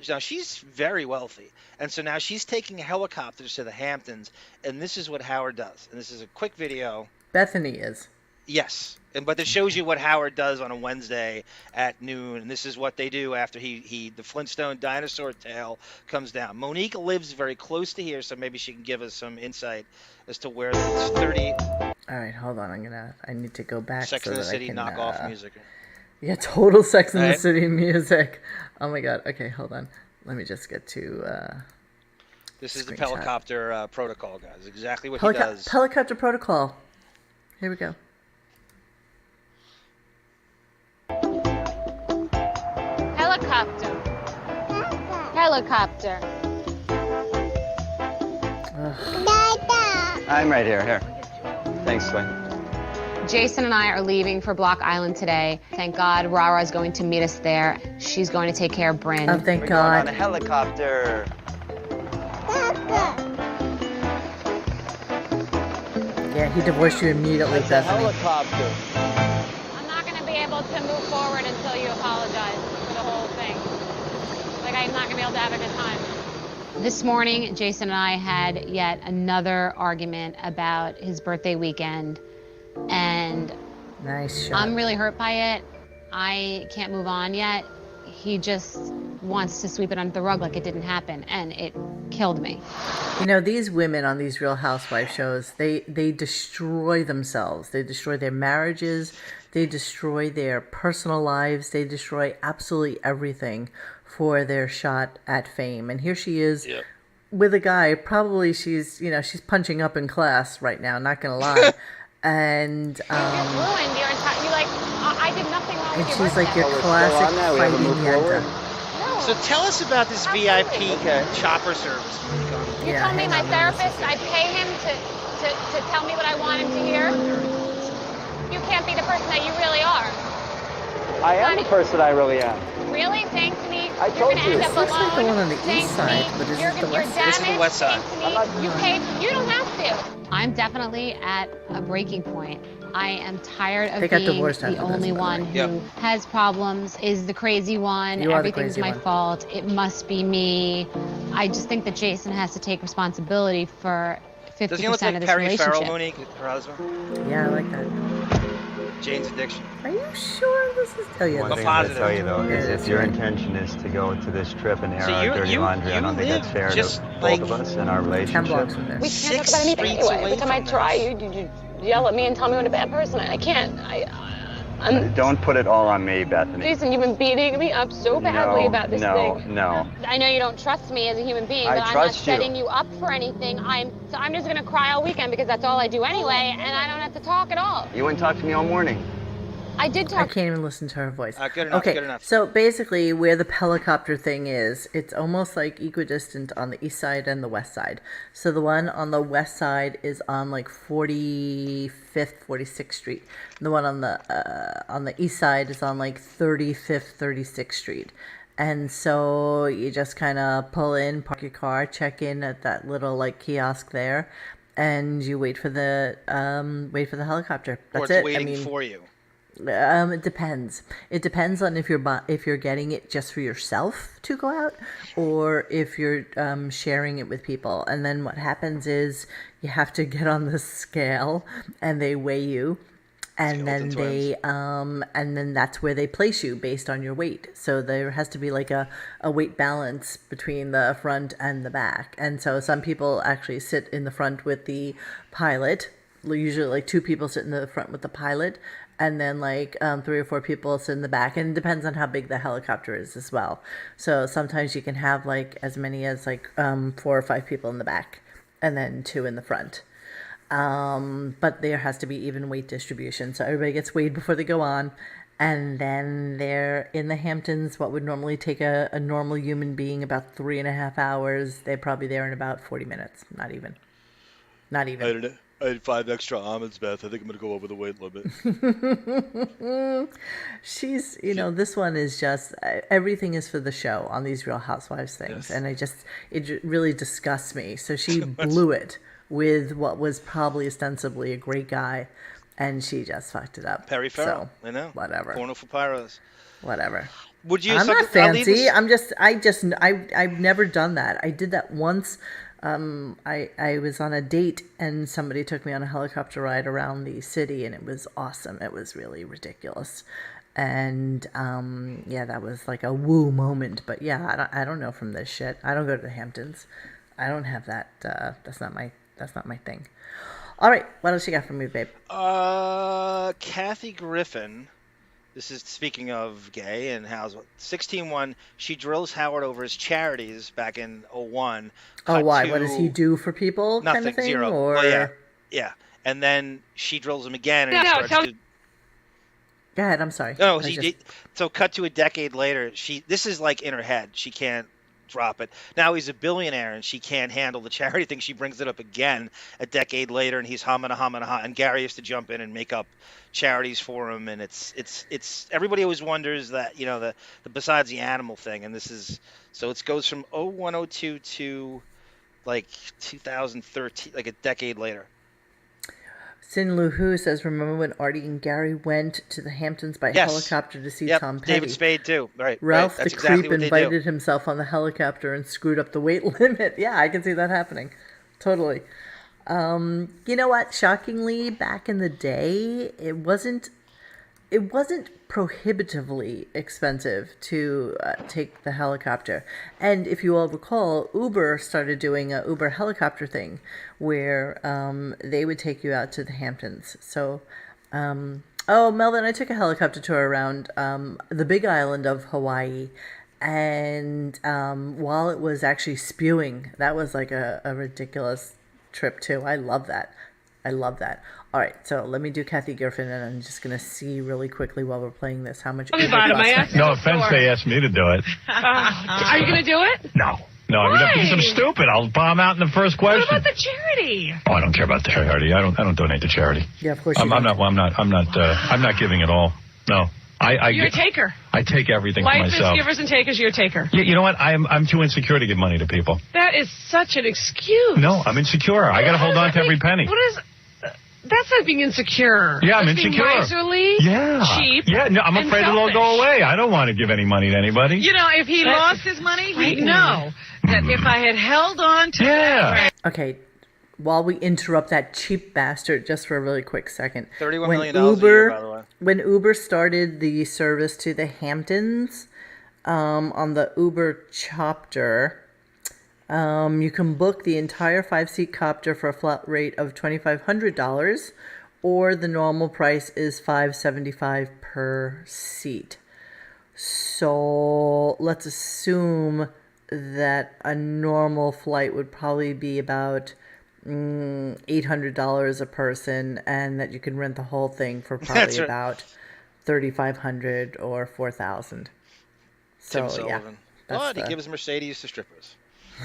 Now she's very wealthy, and so now she's taking helicopters to the Hamptons, and this is what Howard does. And this is a quick video. Bethany is. Yes, but it shows you what Howard does on a Wednesday at noon, and this is what they do after the Flintstone dinosaur tail comes down. Monique lives very close to here, so maybe she can give us some insight as to where it's 30. All right, hold on. I need to go back. Sex so in the that City I can, knockoff music. Yeah, total Sex in the Right. City music. Oh my God. Okay, hold on. Let me just get to. This is the screenshot. helicopter protocol, guys. Exactly what he does. Helicopter protocol. Here we go. Helicopter. helicopter. I'm right here. Here. Thanks, Sway. Jason and I are leaving for Block Island today. Thank God Rara is going to meet us there. She's going to take care of Bryn. Oh, thank We're God. going on a helicopter. Yeah, he divorced you immediately, It's a Bethany. helicopter. I'm not going to be able to move forward until you apologize for the whole thing. Like, I'm not going to be able to have a good time. This morning, Jason and I had yet another argument about his birthday weekend, and nice shot. I'm really hurt by it. I can't move on yet. He just wants to sweep it under the rug like it didn't happen, and it killed me. You know, these women on these Real Housewives shows, they destroy themselves. They destroy their marriages. They destroy their personal lives. They destroy absolutely everything for their shot at fame. And here she is with a guy. Probably she's punching up in class right now, not going to lie. And You ruined your entire. You like. I did nothing wrong and with your she's like your birthday. classic fighting yenta. So tell us about this VIP chopper service. You told me my therapist, I pay him to tell me what I want him to hear. You can't be the person that you really are. I am the person I really am. Really? Saying to me, I you're told going to you. end up This looks like the alone. one on the saying east to me, side, but is you're, this the you're west damaged. side? This is the west side. Saying to me, you paid. You don't have to. I'm definitely at a breaking point. I am tired of They got being divorced the after this, only by the one way. who has problems, is the crazy one, You are the everything's crazy my one. fault, it must be me. I just think that Jason has to take responsibility for 50% Doesn't he look of like this Perry relationship. Farrell, Monique, her husband? Yeah, I like that. Jane's Addiction. Are you sure this is? Oh yeah, One this thing is I'm positive. going to tell you, though, is Yeah, if your intention is to go to this trip and air So our you- dirty you- laundry, I you don't think that's live fair just to like both of us and our 10 relationship. blocks from there. We can't Six talk about anything streets anyway. away Every time I from try, this. you yell at me and tell me what a bad person I am. I can't. I'm, Don't put it all on me, Bethany. Jason, you've been beating me up so badly about this thing. No. I know you don't trust me as a human being, I but I'm not trust you. setting you up for anything. I'm just gonna cry all weekend because that's all I do anyway, and I don't have to talk at all. You wouldn't talk to me all morning. I did I talk. can't even listen to her voice. Good enough, Okay, good enough. so basically where the helicopter thing is, it's almost like equidistant on the east side and the west side. So the one on the west side is on like 45th, 46th Street. And the one on the east side is on like 35th, 36th Street. And so you just kind of pull in, park your car, check in at that little like kiosk there, and you wait for the helicopter. That's Or it's it. waiting for you. It depends. It depends on if you're getting it just for yourself to go out, or if you're sharing it with people. And then what happens is you have to get on the scale, and they weigh you, and then and then that's where they place you based on your weight. So there has to be like a weight balance between the front and the back. And so some people actually sit in the front with the pilot. Usually like 2 people sit in the front with the pilot, and then like 3 or 4 people sit in the back, and it depends on how big the helicopter is as well. So sometimes you can have like as many as like 4 or 5 people in the back, and then 2 in the front. But there has to be even weight distribution, so everybody gets weighed before they go on, and then they're in the Hamptons. What would normally take a normal human being about 3.5 hours, they're probably there in about 40 minutes. Not even. I had 5 extra almonds, Beth. I think I'm going to go over the weight limit. She's, this one is just, everything is for the show on these Real Housewives things. Yes. And it really disgusts me. So she blew it with what was probably ostensibly a great guy, and she just fucked it up. Perry Farrell. So, I know. whatever. Porno for pyros. Whatever. Would you? I'm so not I'll leave fancy. this- I've never done that. I did that once. I was on a date, and somebody took me on a helicopter ride around the city, and it was awesome. It was really ridiculous. And yeah, that was like a woo moment. But yeah, I don't know from this shit. I don't go to the Hamptons. I don't have that. That's not my thing. All right, what else you got for me, babe? Kathy Griffin. This is speaking of gay and how's 16-1. She drills Howard over his charities back in 01. Oh, why? What does he do for people? Nothing, kind of thing? zero. Or... Well, yeah. And then she drills him again, and he starts to. Go ahead. I'm sorry. No, so cut to a decade later. This is like in her head. She can't drop it. Now he's a billionaire, and she can't handle the charity thing. She brings it up again a decade later, and he's humming, and Gary has to jump in and make up charities for him. And it's everybody always wonders that, the besides the animal thing, and this is so it goes from 0102 to like 2013, like a decade later. Sin Lu Hu says, remember when Artie and Gary went to the Hamptons by helicopter to see Tom Petty? David Spade too. Right. Ralph That's the exactly Creep what they invited do. himself on the helicopter and screwed up the weight limit. Yeah, I can see that happening. Totally. You know what? Shockingly, back in the day, it wasn't prohibitively expensive to take the helicopter. And if you all recall, Uber started doing a Uber helicopter thing where they would take you out to the Hamptons. So, Melvin, I took a helicopter tour around the big island of Hawaii. And while it was actually spewing, that was like a ridiculous trip too. I love that. All right, so let me do Kathy Griffin, and I'm just going to see really quickly while we're playing this how much it costs. No offense, they asked me to do it. Are you going to do it? No, I would have to do something stupid. I'll bomb out in the first question. What about the charity? Oh, I don't care about the charity. I don't donate to charity. Yeah, of course. I'm not giving at all. No. You're a taker. I take everything for Life is myself. givers and takers. You're a taker. You know what? I'm too insecure to give money to people. That is such an excuse. No, I'm insecure. I got to hold on to every penny. What is? That's not being insecure. Yeah, I'm That's insecure. Being miserly. Yeah. Cheap. Yeah. No, I'm afraid it'll all go away. I don't want to give any money to anybody. You know, if he lost his money, he'd know that if I had held on to that. Okay, while we interrupt that cheap bastard just for a really quick second. $31 million a year, by the way. When Uber started the service to the Hamptons on the Uber Chopter, you can book the entire 5-seat copter for a flat rate of $2,500, or the normal price is $575 per seat. So let's assume that a normal flight would probably be about $800 a person, and that you can rent the whole thing for probably about $3,500 or $4,000. So Tim Sullivan. But he gives Mercedes to strippers.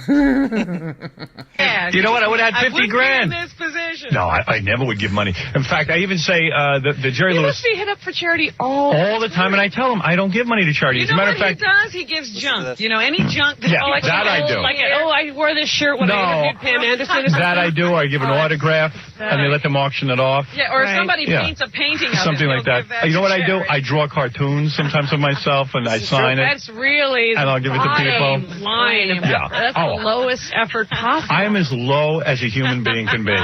Yeah, you know what? I would have had 50 grand. Be in this position. No, I never would give money. In fact, I even say the Jerry He Lewis must be hit up for charity all the time, and I tell him I don't give money to charity. You As a know matter what of fact, he does? He gives junk. You know, any junk. Yeah, that I do. Like, I wore this shirt when I interviewed Pam Anderson. Or something. that I do. I give an autograph, and they let them auction it off. Yeah, or somebody paints a painting of something it, like that. You know what I do? I draw cartoons sometimes of myself, and I sign it. That's really and I'll give it to people. Line of That's the lowest effort possible. I am as low as a human being can be.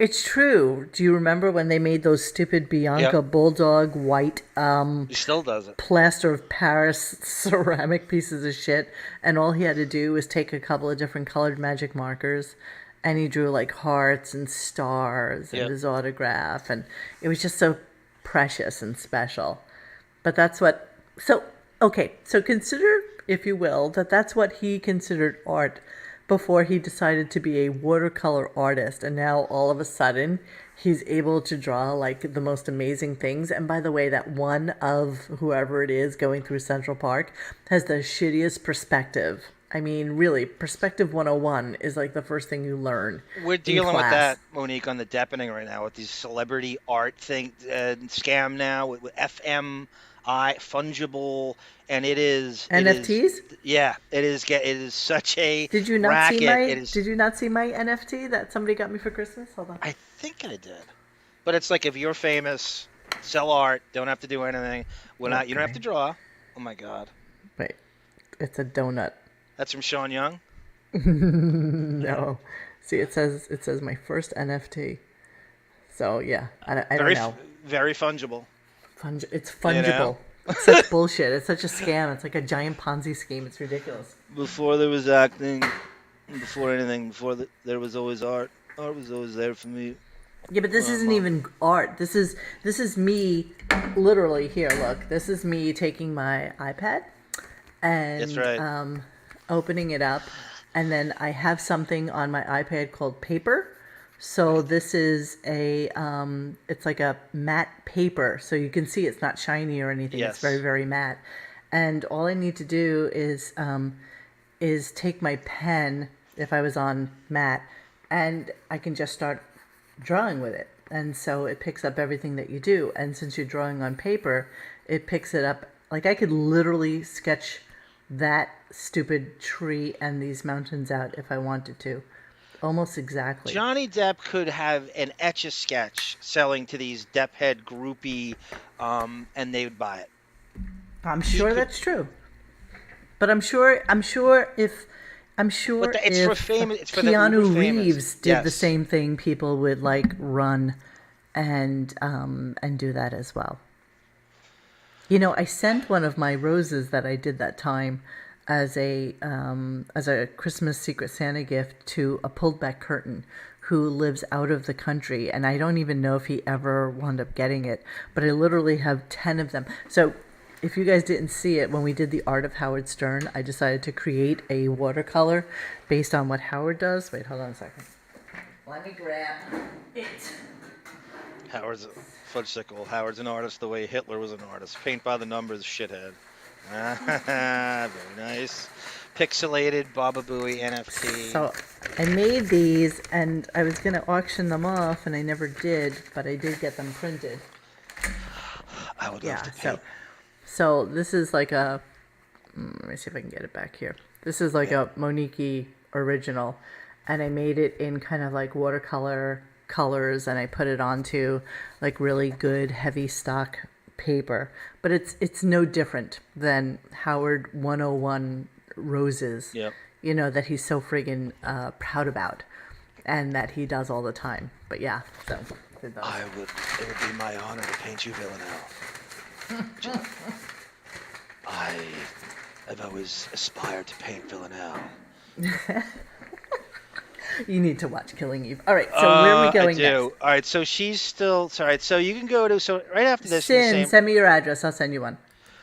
It's true. Do you remember when they made those stupid Bianca Bulldog white he still does it. plaster of Paris ceramic pieces of shit, and all he had to do was take a couple of different colored magic markers, and he drew like hearts and stars and his autograph, and it was just so precious and special. But that's what so consider, if you will, that's what he considered art before he decided to be a watercolor artist, and now all of a sudden he's able to draw like the most amazing things. And by the way, that one of whoever it is going through Central Park has the shittiest perspective. I mean, really, perspective 101 is like the first thing you learn. We're dealing with class. that, Monique, on the deepening right now with these celebrity art thing scam now with FMI fungible, and it is NFTs. It is such a Did you not racket. see my? Did you not see my NFT that somebody got me for Christmas? Hold on. I think I did, but it's like if you're famous, sell art, don't have to do anything. You don't have to draw. Oh my God! Wait, it's a donut. That's from Sean Young. No, see, it says my first NFT. So yeah, I don't know. Very fungible. It's fungible. You know? It's such bullshit. It's such a scam. It's like a giant Ponzi scheme. It's ridiculous. Before there was acting, before anything, there was always art. Art was always there for me. Yeah, but this isn't even art. This is me, literally. Here, look. This is me taking my iPad and That's right. opening it up, and then I have something on my iPad called paper. So this is it's like a matte paper, so you can see it's not shiny or anything. Yes. It's very, very matte. And all I need to do is is take my pen, if I was on matte, and I can just start drawing with it. And so it picks up everything that you do. And since you're drawing on paper, it picks it up. Like I could literally sketch that stupid tree and these mountains out if I wanted to. Almost exactly. Johnny Depp could have an Etch-a-Sketch selling to these Depp-head groupie, and they would buy it. I'm sure that's true. But I'm sure if Keanu Reeves did the same thing, people would like run and do that as well. You know, I sent one of my roses that I did that time as a Christmas Secret Santa gift to a pulled back curtain who lives out of the country, and I don't even know if he ever wound up getting it, but I literally have 10 of them. So if you guys didn't see it, when we did the Art of Howard Stern, I decided to create a watercolor based on what Howard does. Wait, hold on a second. Let me grab it. Howard's a fudgesicle. Howard's an artist the way Hitler was an artist. Paint by the numbers, shithead. Very nice. Pixelated Baba Booey NFT. So I made these, and I was going to auction them off, and I never did, but I did get them printed. I would love to paint. So this is like a, let me see if I can get it back here. This is like a Monique original, and I made it in kind of like watercolor colors, and I put it onto like really good heavy stock paper. But it's no different than Howard 101 roses, you know, that he's so friggin' proud about, and that he does all the time. But yeah, so it would be my honor to paint you, Villanelle. I've always aspired to paint Villanelle. You need to watch Killing Eve. All right, so where are we going next? All right, so she's still... Sorry, so you can go to... So right after this... Send me your address. I'll send you one.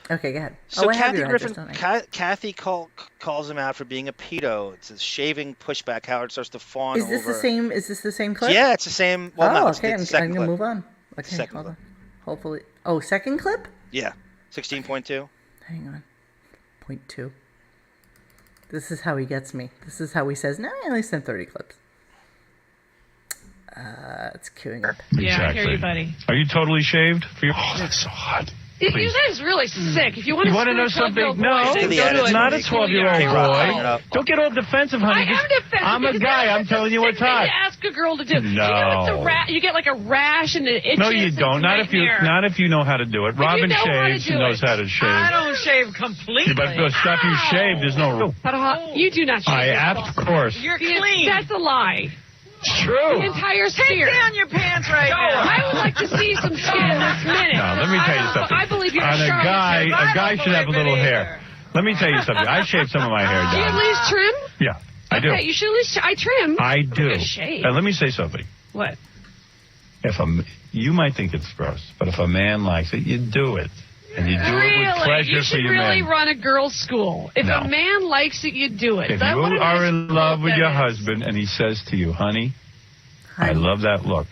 Okay, go ahead. So I have Kathy your Griffin... address, Kathy calls him out for being a pedo. It's a shaving pushback. Howard starts to fawn over... Is this the same clip? Yeah, it's the same... Well, no, okay, it's I'm going to clip. move on. Okay, Second hold clip. on. Hopefully... Oh, second clip? Yeah, 16.2. Hang on. 0.2. This is how he gets me. This is how he says, no, I only sent 30 clips. It's queuing up. Yeah, I hear you, buddy. Are you totally shaved? Oh, that's so hot. You guys really sick. If you want to know something? No, it's not a 12-year-old boy. Don't get all defensive, honey. I am defensive. I'm a guy. I'm telling you what's hot. To ask a girl to do. No. You know you get like a rash and it itches. No, you don't. Not if you know how to do it. Robin shaves and knows how to shave. I don't shave completely. But the stuff you shave, there's no rule. You do not shave. Of course. You're clean. That's a lie. True. The entire sphere. Take down your pants right now. I would like to see some skin this minute. No, let me tell you something. I believe you're a guy should have a little hair. Let me tell you something. I shave some of my hair down. Do you at least trim? Yeah, I do. Okay, you should at least. I trim. I do. Shave. Let me say something. What? You might think it's gross, but if a man likes it, you do it. And you do it with pleasure for your man. You should really run a girls' school. If a man likes it, you do it. If you are in love with your husband and he says to you, honey, I love that look.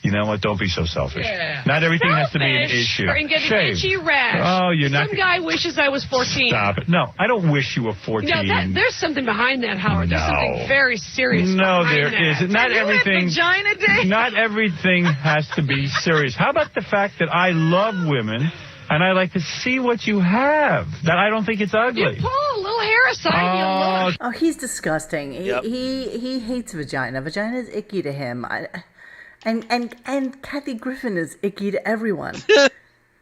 You know what? Don't be so selfish. Yeah. Not everything has to be an issue. And get an Shave. itchy rash. Oh, you're not. Some guy wishes I was 14. Stop it. No, I don't wish you were 14. No, there's something behind that, Howard. There's something very serious No, behind there that. isn't. Not everything. Vagina day? Not everything has to be serious. How about the fact that I love women and I like to see what you have? That I don't think it's ugly. You pull a little hair aside. Oh, he's disgusting. Yep. He hates vagina. Vagina is icky to him. And Kathy Griffin is icky to everyone.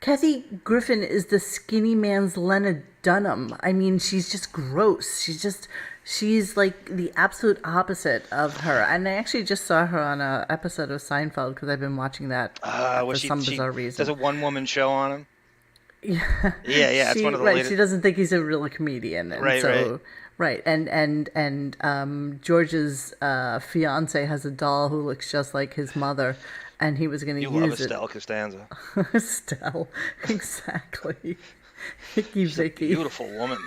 Kathy Griffin is the skinny man's Lena Dunham. I mean, she's just gross. She's like the absolute opposite of her. And I actually just saw her on an episode of Seinfeld because I've been watching that for some bizarre reason. There's a one-woman show on him. Yeah, it's one of the latest. She doesn't think he's a real comedian, and right. And George's fiance has a doll who looks just like his mother, and he was going to use it. You love Estelle Costanza. Estelle, exactly. Hickey Vicky. Beautiful woman.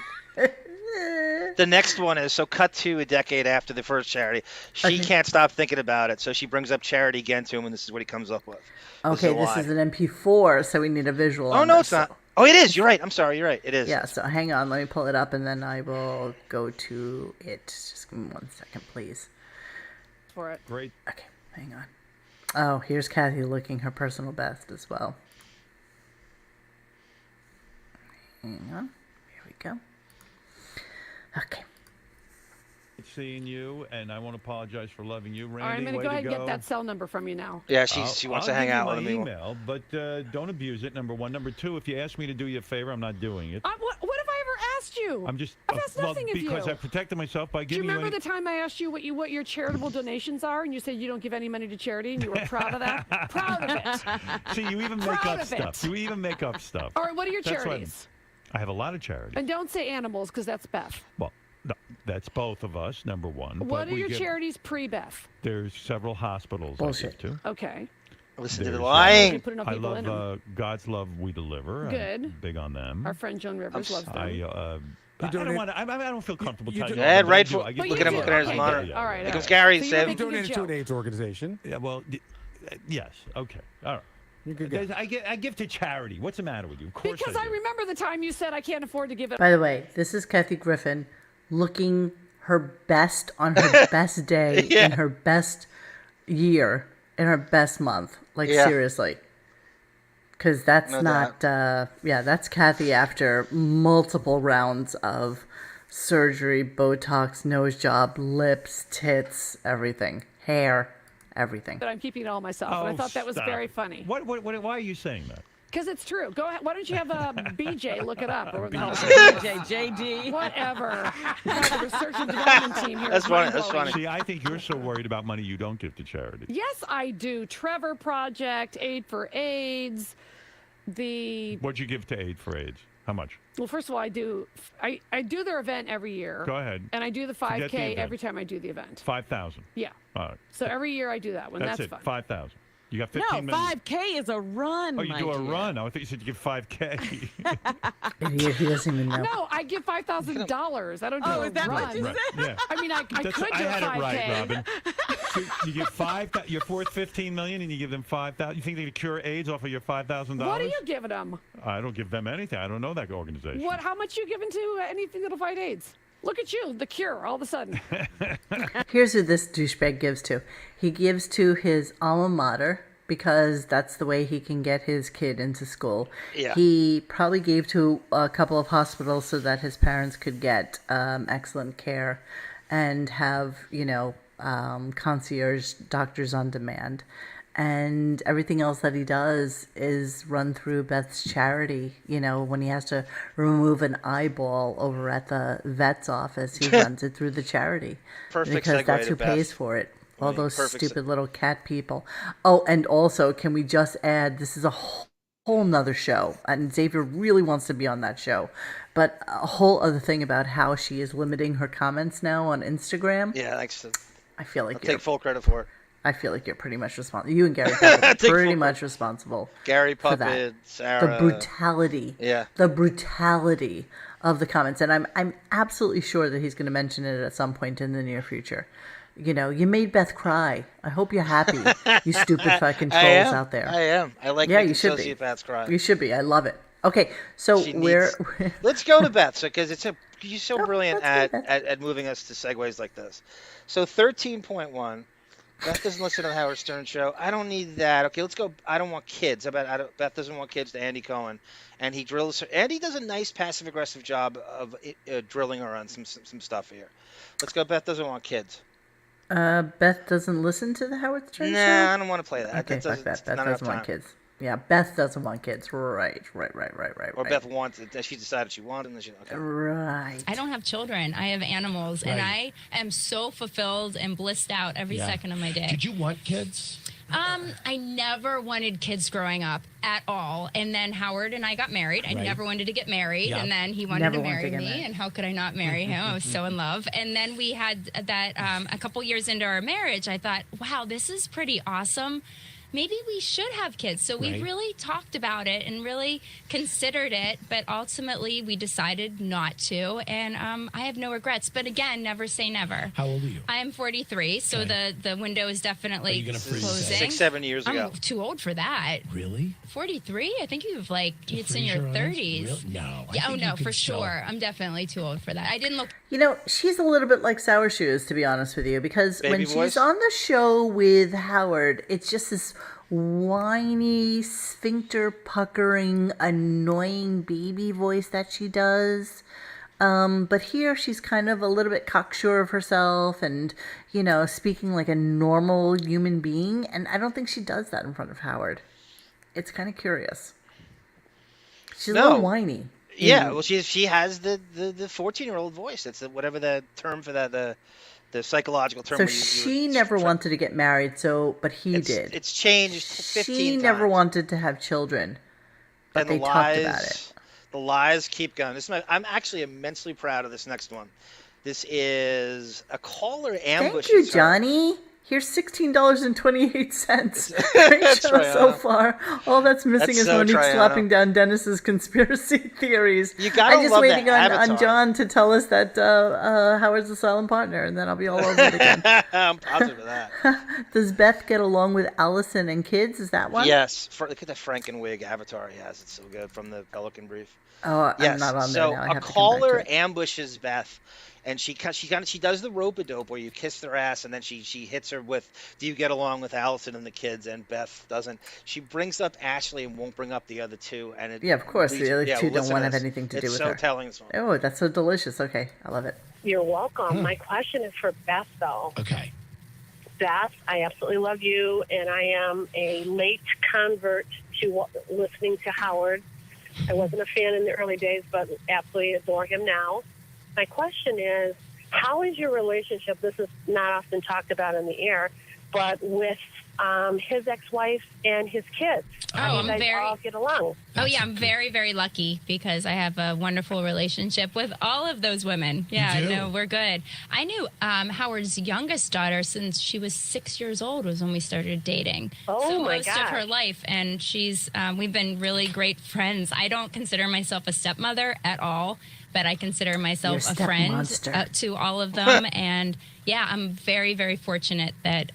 The next one is, so cut to a decade after the first Charity. She can't stop thinking about it, so she brings up Charity again to him, and this is what he comes up with. Okay, this is an MP4, so we need a visual. Oh, no, it's not. Oh, it is. You're right. I'm sorry. You're right. It is. Yeah, so hang on. Let me pull it up, and then I will go to it. Just give me 1 second, please. For it. Great. Okay, hang on. Oh, here's Kathy looking her personal best as well. Hang on. Here we go. Okay. Seeing you, and I want to apologize for loving you, Randy. All right, I'm going to go ahead and get that cell number from you now. Yeah, she wants to hang out with me. me. Email, but don't abuse it. Number one. Number two, if you ask me to do you a favor, I'm not doing it. What have I ever asked you? I'm just I've asked nothing of you. because I protected myself by Do you giving you. remember the time I asked you what your charitable donations are, and you said you don't give any money to charity, and you were proud of that? Proud of it. See, you even make up stuff. You even make up stuff. All right, what are your charities? I have a lot of charities. And don't say animals, because that's Beth. Well, no, that's both of us. Number one. What are your charities pre-Beth? There's several hospitals Bullshit. I give to. Okay. Listen to the lying. Put I people in love God's Love We Deliver. Good. I'm big on them. Our friend Joan Rivers loves them. I don't want to. I don't feel comfortable telling you. Yeah, right. Look at him. Look at his monitor. All right. Here comes Gary. So Save. you donated to an AIDS organization. Yeah. Well, yes. Okay. All right. I give to charity. What's the matter with you? Of course Because I remember the time you said I can't afford to give it. By the way, this is Kathy Griffin looking her best on her best day in her best year, in her best month. Like, seriously. Because that's that's Kathy after multiple rounds of surgery, Botox, nose job, lips, tits, everything, hair, everything. But I'm keeping it all myself, and I thought that was very funny. Why are you saying that? Because it's true. Go ahead. Why don't you have BJ look it up? Or BJ, JD. Whatever. The research and development team here. That's funny. That's funny. See, I think you're so worried about money you don't give to charity. Yes, I do. Trevor Project, Aid for AIDS, What'd you give to Aid for AIDS? How much? Well, first of all, I do their event every year. Go ahead. And I do the 5K every time I do the event. 5,000. Yeah. All right. So every year I do that one. That's it. fun. 5,000. You got 15 No, minutes. 5K is a run. Oh, you do a run. I thought you said you give 5K. Idiot, he doesn't even know. No, I give $5,000. I don't do a is that run. what you said? Yeah. I mean, I could do a 5K. I had it right, Robin. So you give you're worth $15 million, and you give them 5,000. You think they could cure AIDS off of your $5,000? What are you giving them? I don't give them anything. I don't know that organization. What? How much you giving to anything that'll fight AIDS? Look at you, the cure, all of a sudden. Here's who this douchebag gives to. He gives to his alma mater because that's the way he can get his kid into school. Yeah. He probably gave to a couple of hospitals so that his parents could get excellent care and have, concierge doctors on demand. And everything else that he does is run through Beth's charity. When he has to remove an eyeball over at the vet's office, he runs it through the charity. Perfect because segue that's to who Beth. pays for it. All those Perfect stupid little cat people. Oh, and also, can we just add, this is a whole nother show. And Xavier really wants to be on that show. But a whole other thing about how she is limiting her comments now on Instagram. Yeah, thanks. I feel like I'll take full credit for it. I feel like you're pretty much responsible. You and Gary are pretty much responsible. Gary for that. Puppet, Sarah. The brutality. Yeah. The brutality of the comments. And I'm absolutely sure that he's going to mention it at some point in the near future. You made Beth cry. I hope you're happy, you stupid fucking trolls out there. I am. I like yeah, making you should be. sociopaths cry. You should be. I love it. Okay, so Let's go to Beth, because you're so brilliant at moving us to segues like this. So 13.1. Beth doesn't listen to the Howard Stern show. I don't need that. Okay, let's go. I don't want kids. Beth doesn't want kids to Andy Cohen, and he drills her. Andy does a nice passive aggressive job of drilling her on some stuff here. Let's go. Beth doesn't want kids. Beth doesn't listen to the Howard Stern show? Nah, I don't want to play that. Okay, fuck that. Beth doesn't want kids. Yeah, Beth doesn't want kids. Right. Or Beth wants it. She decided she wanted them. Okay. Right. I don't have children. I have animals, and I am so fulfilled and blissed out every second of my day. Did you want kids? I never wanted kids growing up at all. And then Howard and I got married. I never wanted to get married. Yeah. And then he wanted to marry me. And how could I not marry him? I was so in love. And then we had that a couple years into our marriage, I thought, wow, this is pretty awesome. maybe we should have kids. So we Right. really talked about it and really considered it, but ultimately we decided not to. And I have no regrets. But again, never say never. How old are you? I am 43, so the window is definitely Are you gonna freeze closing. 6-7 years ago. I'm too old for that. Really? 43? I think you've it's in freeze your your eyes? 30s. Really? No, I Yeah, oh think you no, can for still- sure. I'm definitely too old for that. I didn't look. You know, she's a little bit like Sour Shoes, to be honest with you, because Baby when voice? she's on the show with Howard, it's just this whiny, sphincter puckering, annoying baby voice that she does. But here she's kind of a little bit cocksure of herself and, speaking like a normal human being. And I don't think she does that in front of Howard. It's kind of curious. She's a little whiny. Yeah, well, she has the 14-year-old voice. That's whatever the term for that, the psychological term. So where you she never wanted to get married, but he did. It's changed 15 She times. never wanted to have children, but And they the talked about it. The lies keep going. I'm actually immensely proud of this next one. This is a caller ambushes Thank you, her. Johnny. Here's $16.28. Great That's show right, so huh? far. All that's missing That's is so Monique Triana. slapping down Dennis's conspiracy theories. You gotta I'm just love waiting that on Avatar. John to tell us that Howard's a silent partner, and then I'll be all over it again. I'm positive of that. Does Beth get along with Alison and kids? Is that one? Yes. Look at the Frankenwig avatar he has. It's so good from the Pelican brief. Oh, Yes. I'm not on there So now. I a have to come back to caller it. ambushes Beth, and she does the rope-a-dope where you kiss their ass, and then she hits her with, "Do you get along with Allison and the kids?" And Beth doesn't. She brings up Ashley and won't bring up the other two. And it Yeah, of course. leads- The other two don't listen want to have this. anything to do It's with so her. telling. This one. Oh, that's so delicious. Okay, I love it. You're welcome. My question is for Beth, though. Okay. Beth, I absolutely love you, and I am a late convert to listening to Howard. I wasn't a fan in the early days, but absolutely adore him now. My question is, how is your relationship? This is not often talked about in the air, but with his ex-wife and his kids. Oh, you guys all get along. Oh, yeah, I'm very, very lucky because I have a wonderful relationship with all of those women. Yeah, do? no, we're good. I knew Howard's youngest daughter since she was 6 years old was when we started dating. Oh, so my most of gosh. her life, and we've been really great friends. I don't consider myself a stepmother at all, but I consider myself You're a a step friend monster. to all of them. And yeah, I'm very, very fortunate that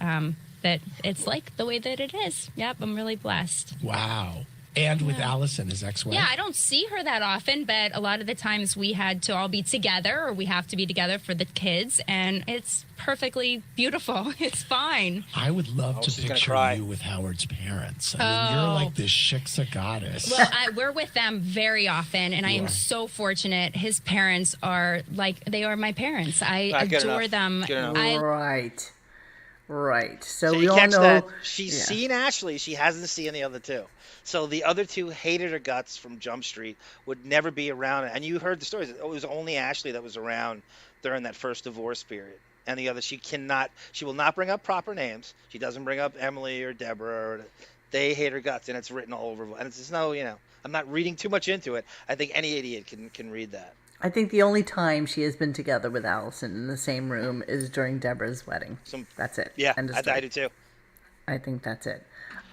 that it's like the way that it is. Yep, I'm really blessed. Wow. And with Alison, his ex-wife. Yeah, I don't see her that often, but a lot of the times we had to all be together or we have to be together for the kids, and it's perfectly beautiful. It's fine. I would love to she's gonna picture cry. you with Howard's parents. I mean, you're like this shiksa goddess. Well, we're with them very often, and I am so fortunate. His parents are they are my parents. I Good adore enough. them. Good enough. Right. So So we you all catch know. that she's yeah. seen Ashley. She hasn't seen the other two. So the other two hated her guts from Jump Street, would never be around. And you heard the stories. It was only Ashley that was around during that first divorce period. And the other, she will not bring up proper names. She doesn't bring up Emily or Deborah. They hate her guts, and it's written all over. And it's just I'm not reading too much into it. I think any idiot can read that. I think the only time she has been together with Alison in the same room is during Deborah's wedding. That's it. Yeah, End of I story. do too. I think that's it.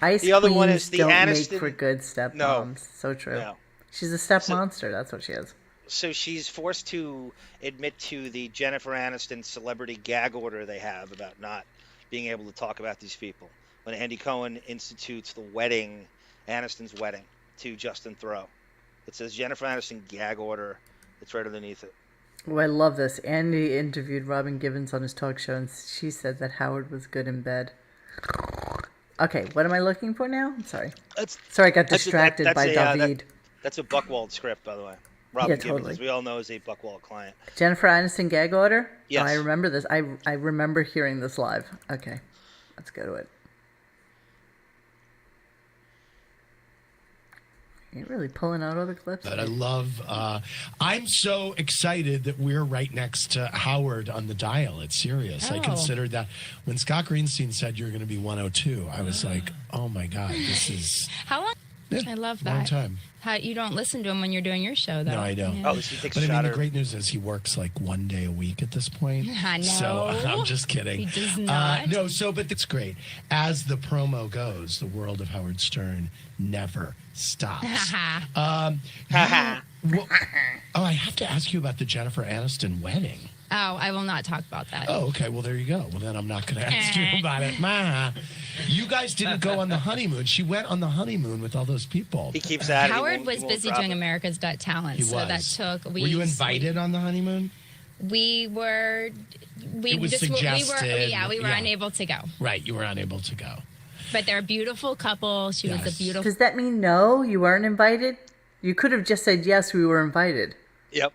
Ice The other one queens is the don't Aniston- make for good stepmoms. No. So true. No. She's a step monster. That's what she is. So she's forced to admit to the Jennifer Aniston celebrity gag order they have about not being able to talk about these people. When Andy Cohen institutes the wedding, Aniston's wedding, to Justin Thoreau. It says Jennifer Aniston gag order. It's right underneath it. Oh, I love this. Andy interviewed Robin Givens on his talk show, and she said that Howard was good in bed. Okay, what am I looking for now? I'm sorry. Sorry, I got distracted by David. That's a Buchwald script, by the way. Robin Yeah, Givens, totally. as we all know, is a Buchwald client. Jennifer Aniston gag order? Yes. Oh, I remember this. I remember hearing this live. Okay, let's go to it. You're really pulling out all the clips. But I love, I'm so excited that we're right next to Howard on the dial. It's serious. I Oh. considered that when Scott Greenstein said you're going to be 102, I was like, oh my God, this is. How long? I love Long that. time. You don't listen to him when you're doing your show, though. No, I don't. Yeah. But I mean, the great news is he works like 1 day a week at this point. I know. So I'm just kidding. He does not. No, but it's great. As the promo goes, the world of Howard Stern never stops. I have to ask you about the Jennifer Aniston wedding. Oh, I will not talk about that. Oh, okay. Well, there you go. Well, then I'm not going to ask you about it. You guys didn't go on the honeymoon. She went on the honeymoon with all those people. He keeps at it. Howard was busy doing America's Got Talent, so that took weeks. Were you invited on the honeymoon? We were. It was suggested. We were unable to go. Right, you were unable to go. But they're a beautiful couple. She was a beautiful. Does that mean no? You weren't invited? You could have just said yes. We were invited. Yep.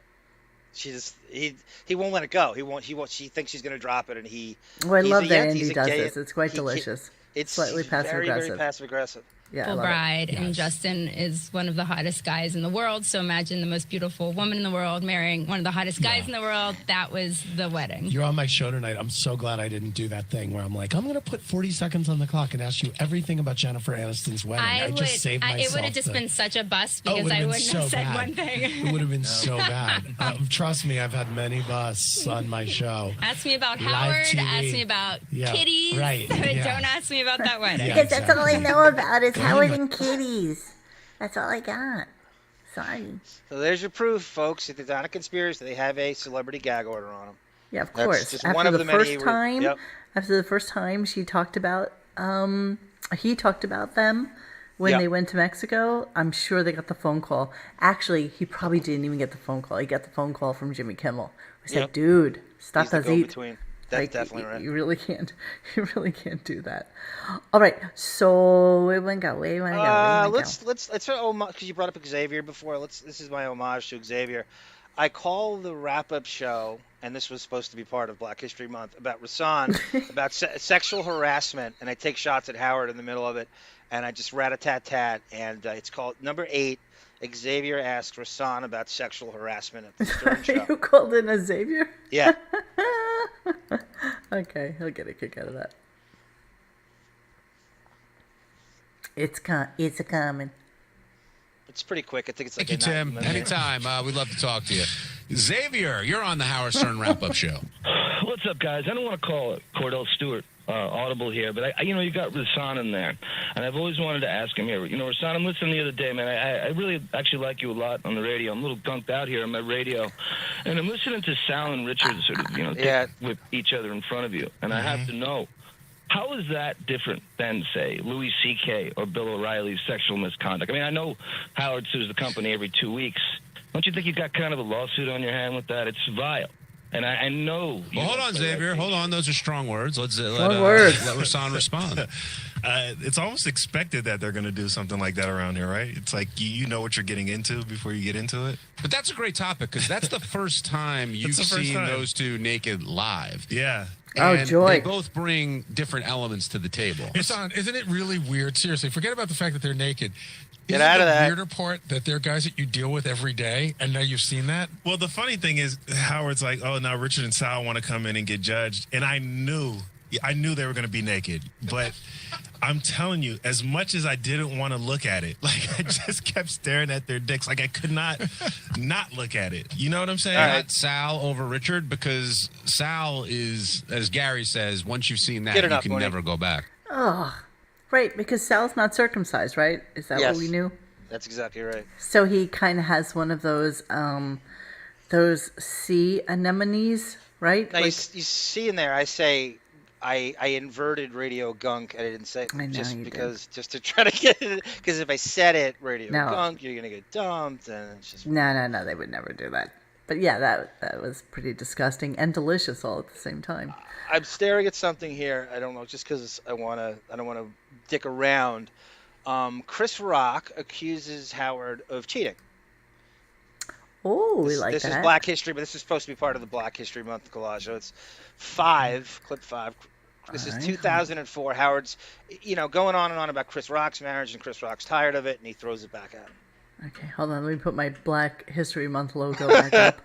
He won't let it go. He won't. She thinks she's going to drop it, and he. Oh, I love that Andy does this. It's quite delicious. It's slightly passive aggressive. Very passive aggressive. Yeah, I love bride, it. and Justin is one of the hottest guys in the world. So imagine the most beautiful woman in the world marrying one of the hottest guys in the world. That was the wedding. You're on my show tonight. I'm so glad I didn't do that thing where I'm like, I'm going to put 40 seconds on the clock and ask you everything about Jennifer Aniston's wedding. I just saved myself. It would have just been such a bust because I wouldn't have said one thing. It would have been so bad. Trust me, I've had many busts on my show. Ask me about Howard. TV. Ask me about kitties. Right. But don't ask me about that wedding. Because that's all I know about is Howard and kitties. That's all I got. Sorry. So there's your proof, folks. If it's not a conspiracy, they have a celebrity gag order on them. Yeah, of course. Just After one of the the first many. time, Yep. after the first time he talked about them when they went to Mexico, I'm sure they got the phone call. Actually, he probably didn't even get the phone call. He got the phone call from Jimmy Kimmel. He said, "Dude, stop that heat." Go-between. That's definitely right. You really can't do that. All right, so where we go? Let's because you brought up Xavier before. This is my homage to Xavier. I call the wrap-up show, and this was supposed to be part of Black History Month, about Rasan, about sexual harassment, and I take shots at Howard in the middle of it, and I just rat-a-tat-tat, and it's called number 8. Xavier asks Rasan about sexual harassment at the Stern show. You called in a Xavier? Yeah. Okay, he'll get a kick out of that. It's a coming. It's pretty quick. I think it's like Thank you, Tim. Anytime. We'd love to talk to you. Xavier, you're on the Howard Stern wrap-up show. What's up, guys? I don't want to call it Cordell Stewart audible here, but you got Rasan in there, and I've always wanted to ask him here. Rasan, I'm listening the other day, man. I really actually like you a lot on the radio. I'm a little gunked out here on my radio, and I'm listening to Sal and Richard sort of, with each other in front of you, and I have to know, how is that different than, say, Louis C.K. or Bill O'Reilly's sexual misconduct? I mean, I know Howard sues the company every 2 weeks. Don't you think you've got kind of a lawsuit on your hand with that? It's vile. And I know. Well, hold on, Xavier. Hold on. Those are strong words. Let Rasan respond. It's almost expected that they're going to do something like that around here, right? It's like you know what you're getting into before you get into it. But that's a great topic because that's the first time you've seen those two naked live. Yeah. And joy. They both bring different elements to the table. Rasan, isn't it really weird? Seriously, forget about the fact that they're naked. Get out of that. The weirder part that they're guys that you deal with every day, and now you've seen that? Well, the funny thing is, Howard's like, oh, now Richard and Sal want to come in and get judged. And I knew they were going to be naked. But I'm telling you, as much as I didn't want to look at it, like I just kept staring at their dicks. Like I could not look at it. You know what I'm saying? Not Sal over Richard because Sal is, as Gary says, once you've seen that, you can never go back. Oh, right, because Sal's not circumcised, right? Is that what we knew? That's exactly right. So he kind of has one of those sea anemones, right? Now, you see in there, I say I inverted Radio Gunk. I didn't say it just to try to get it. Because if I said it, Radio Gunk, you're going to get dumped. And it's just... No, they would never do that. But yeah, that was pretty disgusting and delicious all at the same time. I'm staring at something here. I don't know, just because I don't want to dick around. Chris Rock accuses Howard of cheating. Oh, we like that. This is Black History, but this is supposed to be part of the Black History Month collage. So it's clip 5. This is 2004. Howard's, going on and on about Chris Rock's marriage, and Chris Rock's tired of it, and he throws it back at him. Okay, hold on. Let me put my Black History Month logo back up.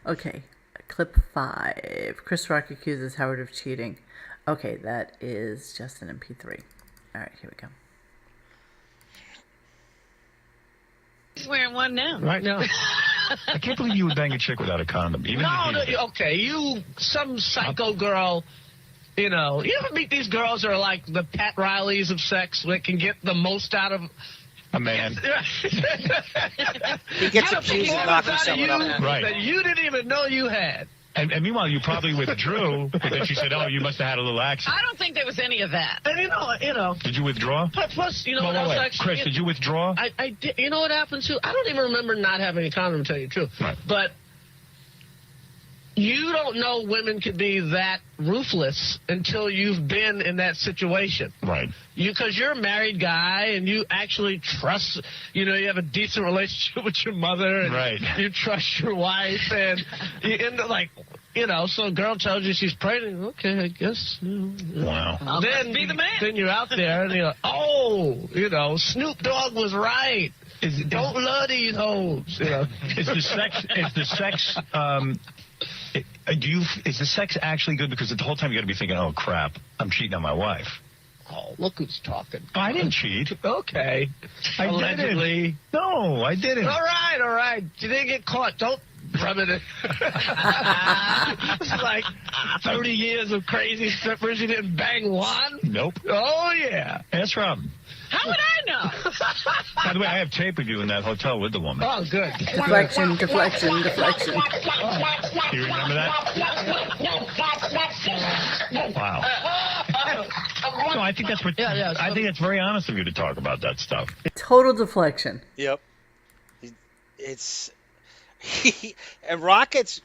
Okay, clip 5. Chris Rock accuses Howard of cheating. Okay, that is just an MP3. All right, here we go. banging one now. Right now. I can't believe you would bang a chick without a condom. Even Okay, you, some psycho girl, you know, you ever meet these girls that are like the Pat Rileys of sex that can get the most out of a man. He gets accused of knocking someone up. Right. That you didn't even know you had. And meanwhile, you probably withdrew, but then she said, "Oh, you must have had a little accident." I don't think there was any of that. And you know. Did you withdraw? Plus, you know what else actually? Chris, did you withdraw? I did. You know what happened too? I don't even remember not having a condom, to tell you the truth. Right. But you don't know women can be that ruthless until you've been in that situation. Right. Because you're a married guy and you actually trust, you know, you have a decent relationship with your mother and right. You trust your wife and you end up like, you know, so a girl tells you she's pregnant. Okay, I guess. Wow. Then be the man. Then you're out there and you're like, oh, you know, Snoop Dogg was right. Don't love these hoes. You know? Is the sex is the sex actually good? Because the whole time you got to be thinking, oh crap, I'm cheating on my wife. Oh, look who's talking. Oh, I didn't cheat. Okay. I Allegedly. didn't. No, I didn't. All right. You didn't get caught. Don't rub it in. It's like 30 years of crazy strippers. You didn't bang one? Nope. Oh, yeah. Ask Robin. How would I know? By the way, I have tape of you in that hotel with the woman. Oh, good. Deflection. Do you remember that? Wow. No, I think that's what. I think it's very honest of you to talk about that stuff. Total deflection. Yep. It's and Rock gets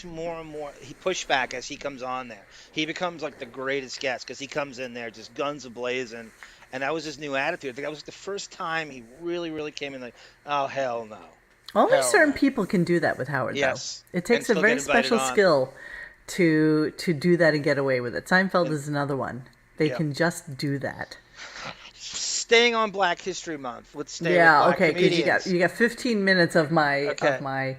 more and more. He pushed back as he comes on there. He becomes like the greatest guest because he comes in there just guns a-blazing. And that was his new attitude. I think that was the first time he really came in like, oh, hell no. Only certain people can do that with Howard, yes. though. It takes a very special skill to do that and get away with it. Seinfeld is another one. They can just do that. Staying on Black History Month. Let's stay with Black comedians. You got 15 minutes of my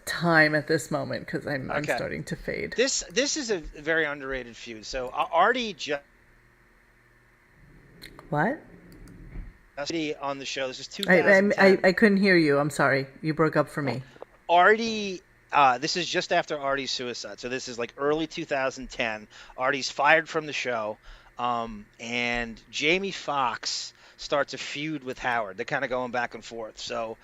time at this moment because I'm starting to fade. This is a very underrated feud. So Artie just... What? On the show. This is 2010. I couldn't hear you. I'm sorry. You broke up for me. Artie, this is just after Artie's suicide. So this is like early 2010. Artie's fired from the show. And Jamie Foxx starts a feud with Howard. They're kind of going back and forth. So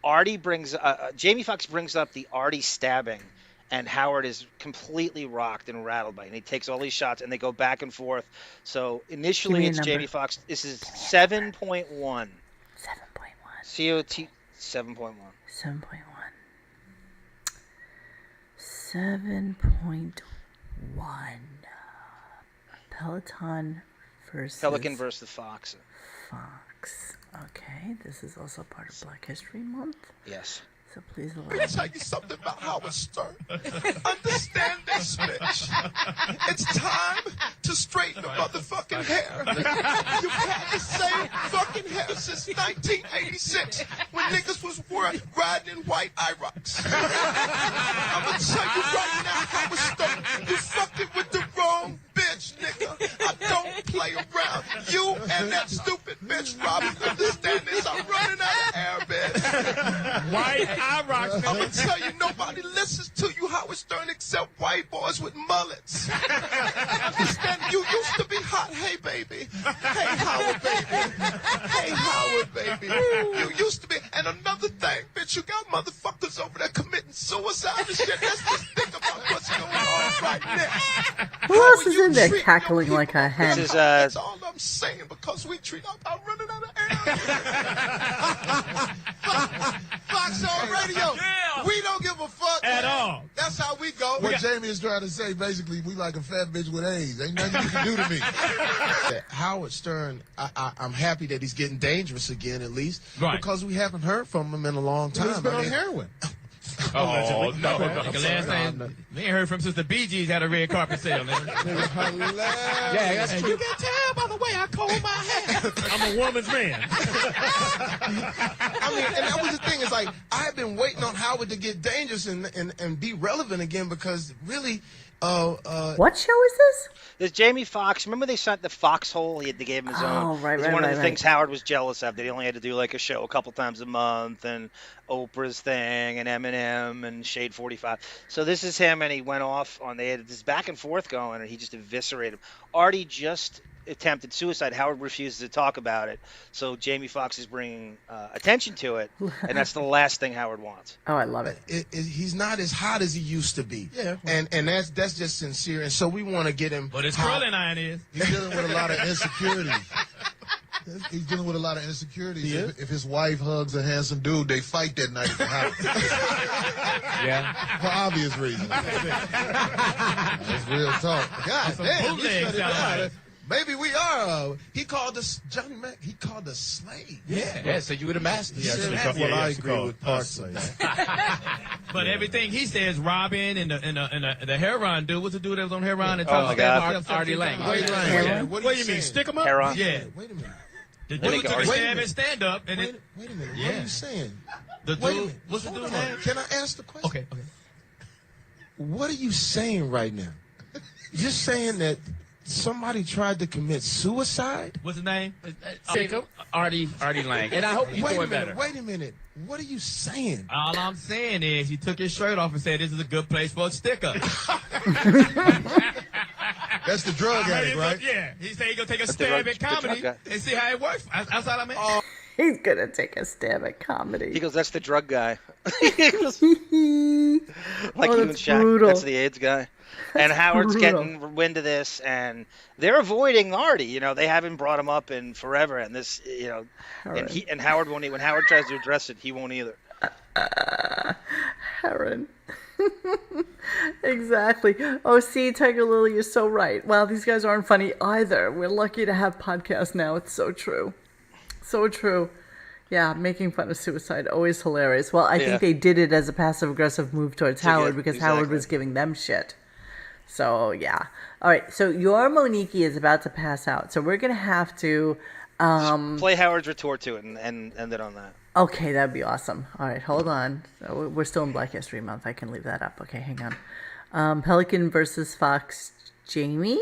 Jamie Foxx brings up the Artie stabbing. And Howard is completely rocked and rattled by it. And he takes all these shots, and they go back and forth. So initially, it's Jamie Foxx. This is 7.1. 7.1. COT 7.1. 7.1. 7.1. Pelican versus the Fox. Okay, this is also part of Black History Month. Yes. So please allow me to tell you something about Howard Stern. Understand this, bitch. It's time to straighten the motherfucking hair. You've had the same fucking hair since 1986 when niggas was riding in white IROCs. I'm gonna tell you right now, Howard Stern, you fucking with the wrong bitch, nigga. I don't play around. You and that stupid bitch, Robin, understand this? I'm running out of air, bitch. White IROCs. I'm gonna tell you, nobody listens to you, Howard Stern, except white boys with mullets. Understand? You used to be hot. Hey, baby. Hey, Howard, baby. Hey, Howard, baby. You used to be. And another thing, bitch, you got motherfuckers over there committing suicide and shit. Let's just think about what's going on right now. Who else is in there cackling like a hen? That's all I'm saying, because we treat I'm running out of air. Fox on radio. Yeah. We don't give a fuck at all. That's how we go. What Jamie is trying to say, basically, we like a fat bitch with AIDS. Ain't nothing you can do to me. Howard Stern, I'm happy that he's getting dangerous again, at least, because we haven't heard from him in a long time. He's been on heroin. Oh, no. The last time, we ain't heard from since the Bee Gees had a red carpet sale, man. Yeah, that's true. You can tell by the way I comb my hair. I'm a woman's man. I mean, and that was the thing. It's like, I've been waiting on Howard to get dangerous and be relevant again because really, what show is this? There's Jamie Foxx. Remember they sent the Foxhole? They gave him his own. Oh, right, It's right, one of right, the things Howard was jealous of. That he only had to do like a show a couple times a month, and Oprah's thing, and Eminem, and Shade 45. So this is him, and he went off on. They had this back and forth going, and he just eviscerated him. Artie just attempted suicide. Howard refuses to talk about it. So Jamie Foxx is bringing attention to it, and that's the last thing Howard wants. Oh, I love it. He's not as hot as he used to be. Yeah. And that's just sincere. And so we want to get him. But his curling iron is. He's dealing with a lot of insecurities. He's dealing with a lot of insecurities. If his wife hugs a handsome dude, they fight that night at the house. Yeah. For obvious reasons. That's real talk. God damn. Maybe we are. He called us, Johnny Mac, he called us slave. Yeah, so you were the master. Well, I agree with Parsley. But everything he says, Robin and the Heron dude, what's the dude that was on Heron and Oh, my God. Artie Lang. What do you mean? Stick him up? Heron? Yeah. Wait a minute. The dude took a stab and stand up. And Wait a minute. What are you saying? The Wait a dude, minute. what's the dude's Hold on. name? Can I ask the question? Okay. What are you saying right now? You're saying that somebody tried to commit suicide? What's his name? Artie Lang. And I hope you're doing better. Wait a minute. What are you saying? All I'm saying is he took his shirt off and said, "This is a good place for a sticker." That's the drug addict, right? Yeah. He said he's going to take a stab at comedy and see how it works. That's all I mean. He's going to take a stab at comedy. He goes, "That's the drug guy." Like you and Shaq. brutal. That's the AIDS guy. And Howard's getting wind of this, and they're avoiding Artie. You know, they haven't brought him up in forever, and this, you know, and Howard won't. When Howard tries to address it, he won't either. Heron. Exactly. Oh, see, Tiger Lily, you're so right. Wow, these guys aren't funny either. We're lucky to have podcasts now. It's so true. So true. Yeah, making fun of suicide, always hilarious. Well, I think they did it as a passive-aggressive move towards Howard because Howard was giving them shit. So, yeah. All right, so your Monique is about to pass out. So we're going to have to... play Howard's retort to it and end it on that. Okay, that'd be awesome. All right, hold on. So we're still in Black History Month. I can leave that up. Okay, hang on. Pelican versus Fox Jamie,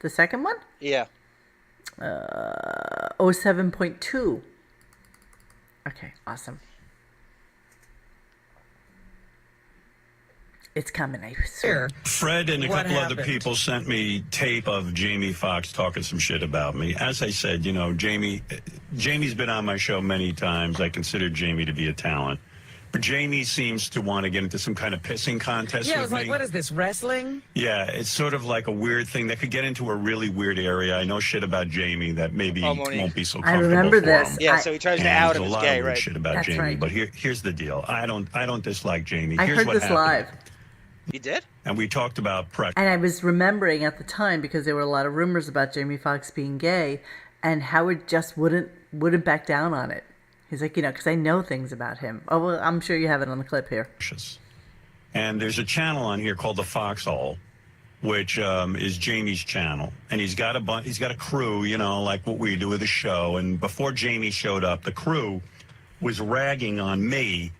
the second one? Yeah. 07.2. Okay, awesome. It's coming, I swear. Fred and a couple other people sent me tape of Jamie Foxx talking some shit about me. As I said, you know, Jamie's been on my show many times. I consider Jamie to be a talent. But Jamie seems to want to get into some kind of pissing contest Yeah, I with was like, me. what is this, wrestling? Yeah, it's sort of like a weird thing that could get into a really weird area. I know shit about Jamie that maybe won't be so I comfortable remember for this. him. Yeah, so he tries to And out there's him a as lot gay, of weird right? shit about That's Jamie, right. but here's the deal. I don't dislike Jamie. I Here's heard what this happened. live. You did? And we talked about pressure. And I was remembering at the time because there were a lot of rumors about Jamie Foxx being gay, and Howard just wouldn't back down on it. He's like, you know, because I know things about him. Oh, well, I'm sure you have it on the clip here. And there's a channel on here called the Foxhole, which is Jamie's channel, and he's got a crew, you know, like what we do with the show. And before Jamie showed up, the crew was ragging on me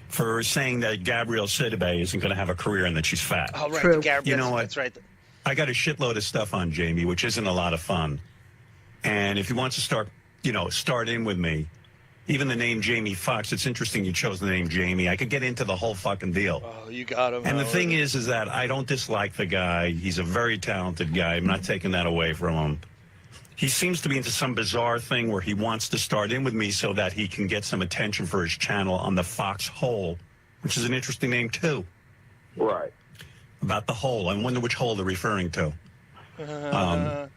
for saying that Gabrielle Sidibe isn't going to have a career and that she's fat. Oh, right. True. You know what? That's right. I got a shitload of stuff on Jamie, which isn't a lot of fun. And if he wants to start in with me, even the name Jamie Foxx, it's interesting you chose the name Jamie. I could get into the whole fucking deal. Oh, you got him. And the thing is that I don't dislike the guy. He's a very talented guy. I'm not taking that away from him. He seems to be into some bizarre thing where he wants to start in with me so that he can get some attention for his channel on the Foxhole, which is an interesting name, too. Right. About the hole. I wonder which hole they're referring to. How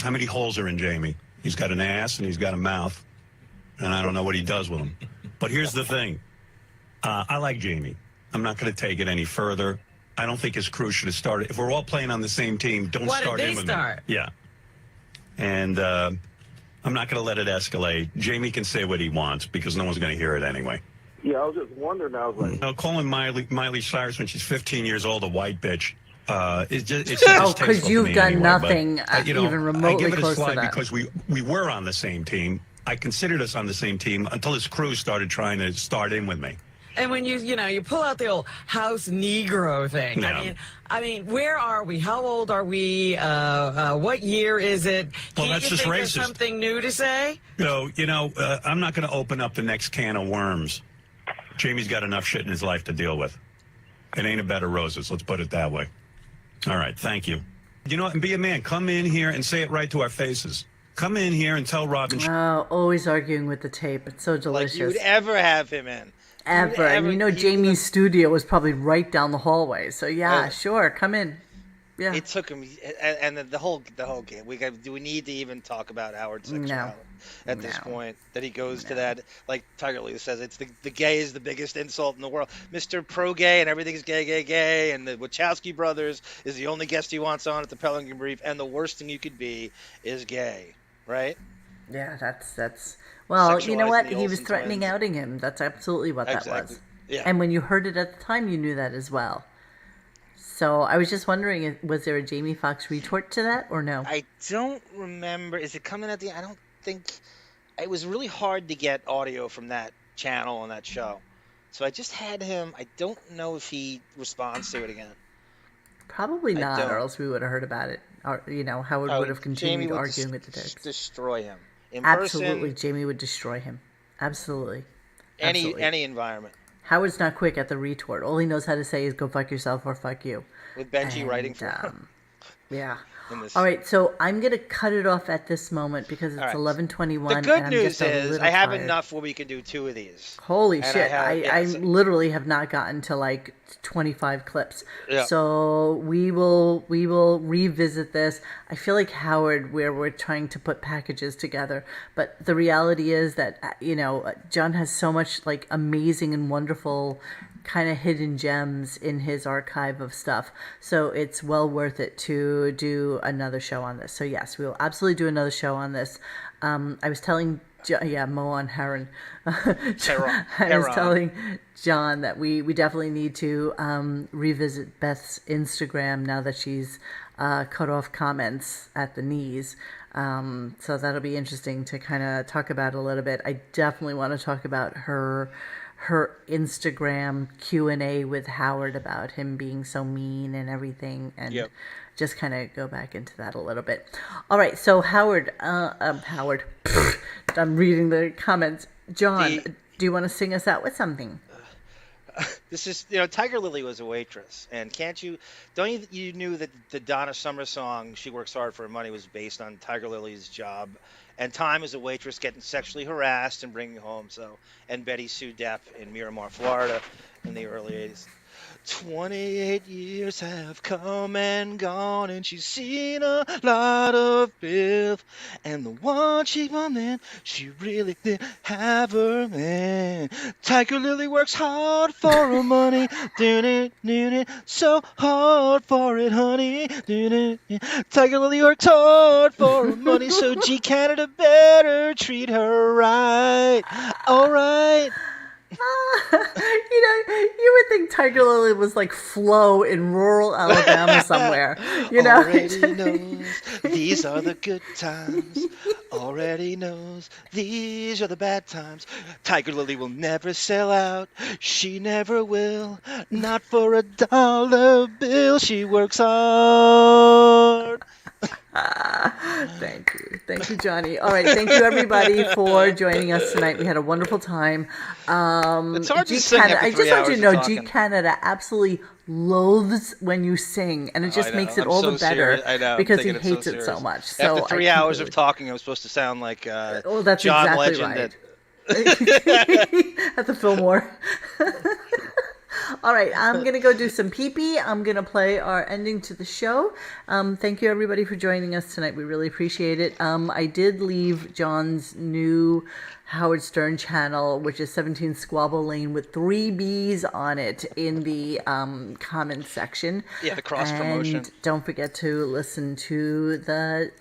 many holes are in Jamie? He's got an ass and he's got a mouth, and I don't know what he does with them. But here's the thing. I like Jamie. I'm not going to take it any further. I don't think his crew should have started. If we're all playing on the same team, don't start in with me. Yeah. And I'm not going to let it escalate. Jamie can say what he wants because no one's going to hear it anyway. Yeah, I was just wondering. I was like, Calling Miley Cyrus when she's 15 years old a white bitch. It's just it's Oh, distasteful because to you've me done anyway, nothing but, even remotely I give it a close to slide that. because we were on the same team. I considered us on the same team until his crew started trying to start in with me. And when you pull out the old house Negro thing. Yeah. I mean, where are we? How old are we? What year is it? Well, Can't that's you just think of racist. something new to say? I'm not going to open up the next can of worms. Jamie's got enough shit in his life to deal with. It ain't a bed of roses. Let's put it that way. All right, thank you. And be a man. Come in here and say it right to our faces. Come in here and tell Robin. Oh, always arguing with the tape. It's so delicious. Like you'd ever have him in. Ever. And Jamie's studio was probably right down the hallway. So yeah, sure, come in. Yeah. It took him, and the whole game. Do we need to even talk about Howard's sexuality at this point? That he goes to that, like Tiger Lily says, it's the gay is the biggest insult in the world. Mr. Pro-Gay and everything's gay, and the Wachowski brothers is the only guest he wants on at the Pelican Brief, and the worst thing you could be is gay, right? Yeah, that's. Well, you know what? Sexualizing the He was Olsen threatening twins. outing him. That's absolutely what that was. Yeah. And when you heard it at the time, you knew that as well. So I was just wondering, was there a Jamie Foxx retort to that or no? I don't remember. Is it coming at the? I don't think. It was really hard to get audio from that channel on that show, so I just had him. I don't know if he responds to it again. Probably not, or else we would have heard about it. Or Howard would have continued arguing with the text. Destroy him. In Absolutely, person, Jamie would destroy him. Absolutely. Any environment. Howard's not quick at the retort. All he knows how to say is "go fuck yourself" or "fuck you." With Benji writing for him. Yeah. All right, so I'm gonna cut it off at this moment because it's 11:21. The good and news I'm just is I have tired. enough where we can do 2 of these. Holy And shit! I so- literally have not gotten to like 25 clips. Yeah. So we will revisit this. I feel like Howard, where we're trying to put packages together, but the reality is that John has so much like amazing and wonderful kind of hidden gems in his archive of stuff. So it's well worth it to do another show on this. So yes, we will absolutely do another show on this. I was telling Mo on Heron. I was telling John that we definitely need to revisit Beth's Instagram now that she's cut off comments at the knees. So that'll be interesting to kind of talk about a little bit. I definitely want to talk about her Instagram Q&A with Howard about him being so mean and everything, and just kind of go back into that a little bit. All right, so Howard, I'm reading the comments. John, do you want to sing us out with something? This is, Tiger Lily was a waitress, and you knew that the Donna Summer song "She Works Hard for Her Money" was based on Tiger Lily's job and time as a waitress, getting sexually harassed and bringing home. And Betty Sue Depp in Miramar, Florida, in the early '80s. 28 years have come and gone, and she's seen a lot of filth. And the one she wanted, she really did have her man. Tiger Lily works hard for her money, doing it, so hard for it, honey. Tiger Lily works hard for her money, so G Canada better treat her right. All right. You would think Tiger Lily was like Flo in rural Alabama somewhere. Already knows these are the good times. Already knows these are the bad times. Tiger Lily will never sell out. She never will. Not for $1 bill. She works hard. Thank you, Johnny. All right, thank you everybody for joining us tonight. We had a wonderful time. It's hard to G sing Canada, after I just 3 want you hours to know, of G talking. Canada absolutely loathes when you sing, and it just makes it I'm all so the better serious. I know, I'm because he taking hates it so serious. much. So After 3 hours of talking, I'm supposed to sound like that's John exactly Legend. right. At the Fillmore. All right, I'm going to go do some pee-pee. I'm going to play our ending to the show. Thank you, everybody, for joining us tonight. We really appreciate it. I did leave John's new Howard Stern channel, which is 17 Squabble Lane with 3 B's on it in the comment section. Yeah, the cross promotion. And don't forget to listen to the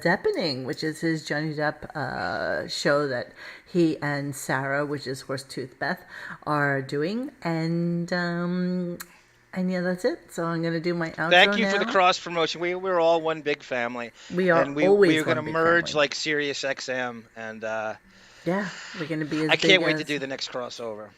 Deppening, which is his Johnny Depp show that he and Sarah, which is Horsetooth Beth, are doing. And yeah, that's it. So I'm going to do my outro. Thank you now. for the cross promotion. We're all one big family. We are and always we are going to one big merge family. like Sirius XM, and yeah, we're going to be as I can't big wait as... to do the next crossover.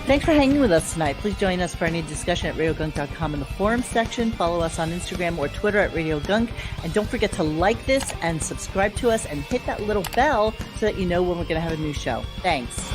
Thanks for hanging with us tonight. Please join us for any discussion at radiogunk.com in the forum section. Follow us on Instagram or Twitter at Radio Gunk. And don't forget to like this and subscribe to us and hit that little bell so that you know when we're going to have a new show. Thanks.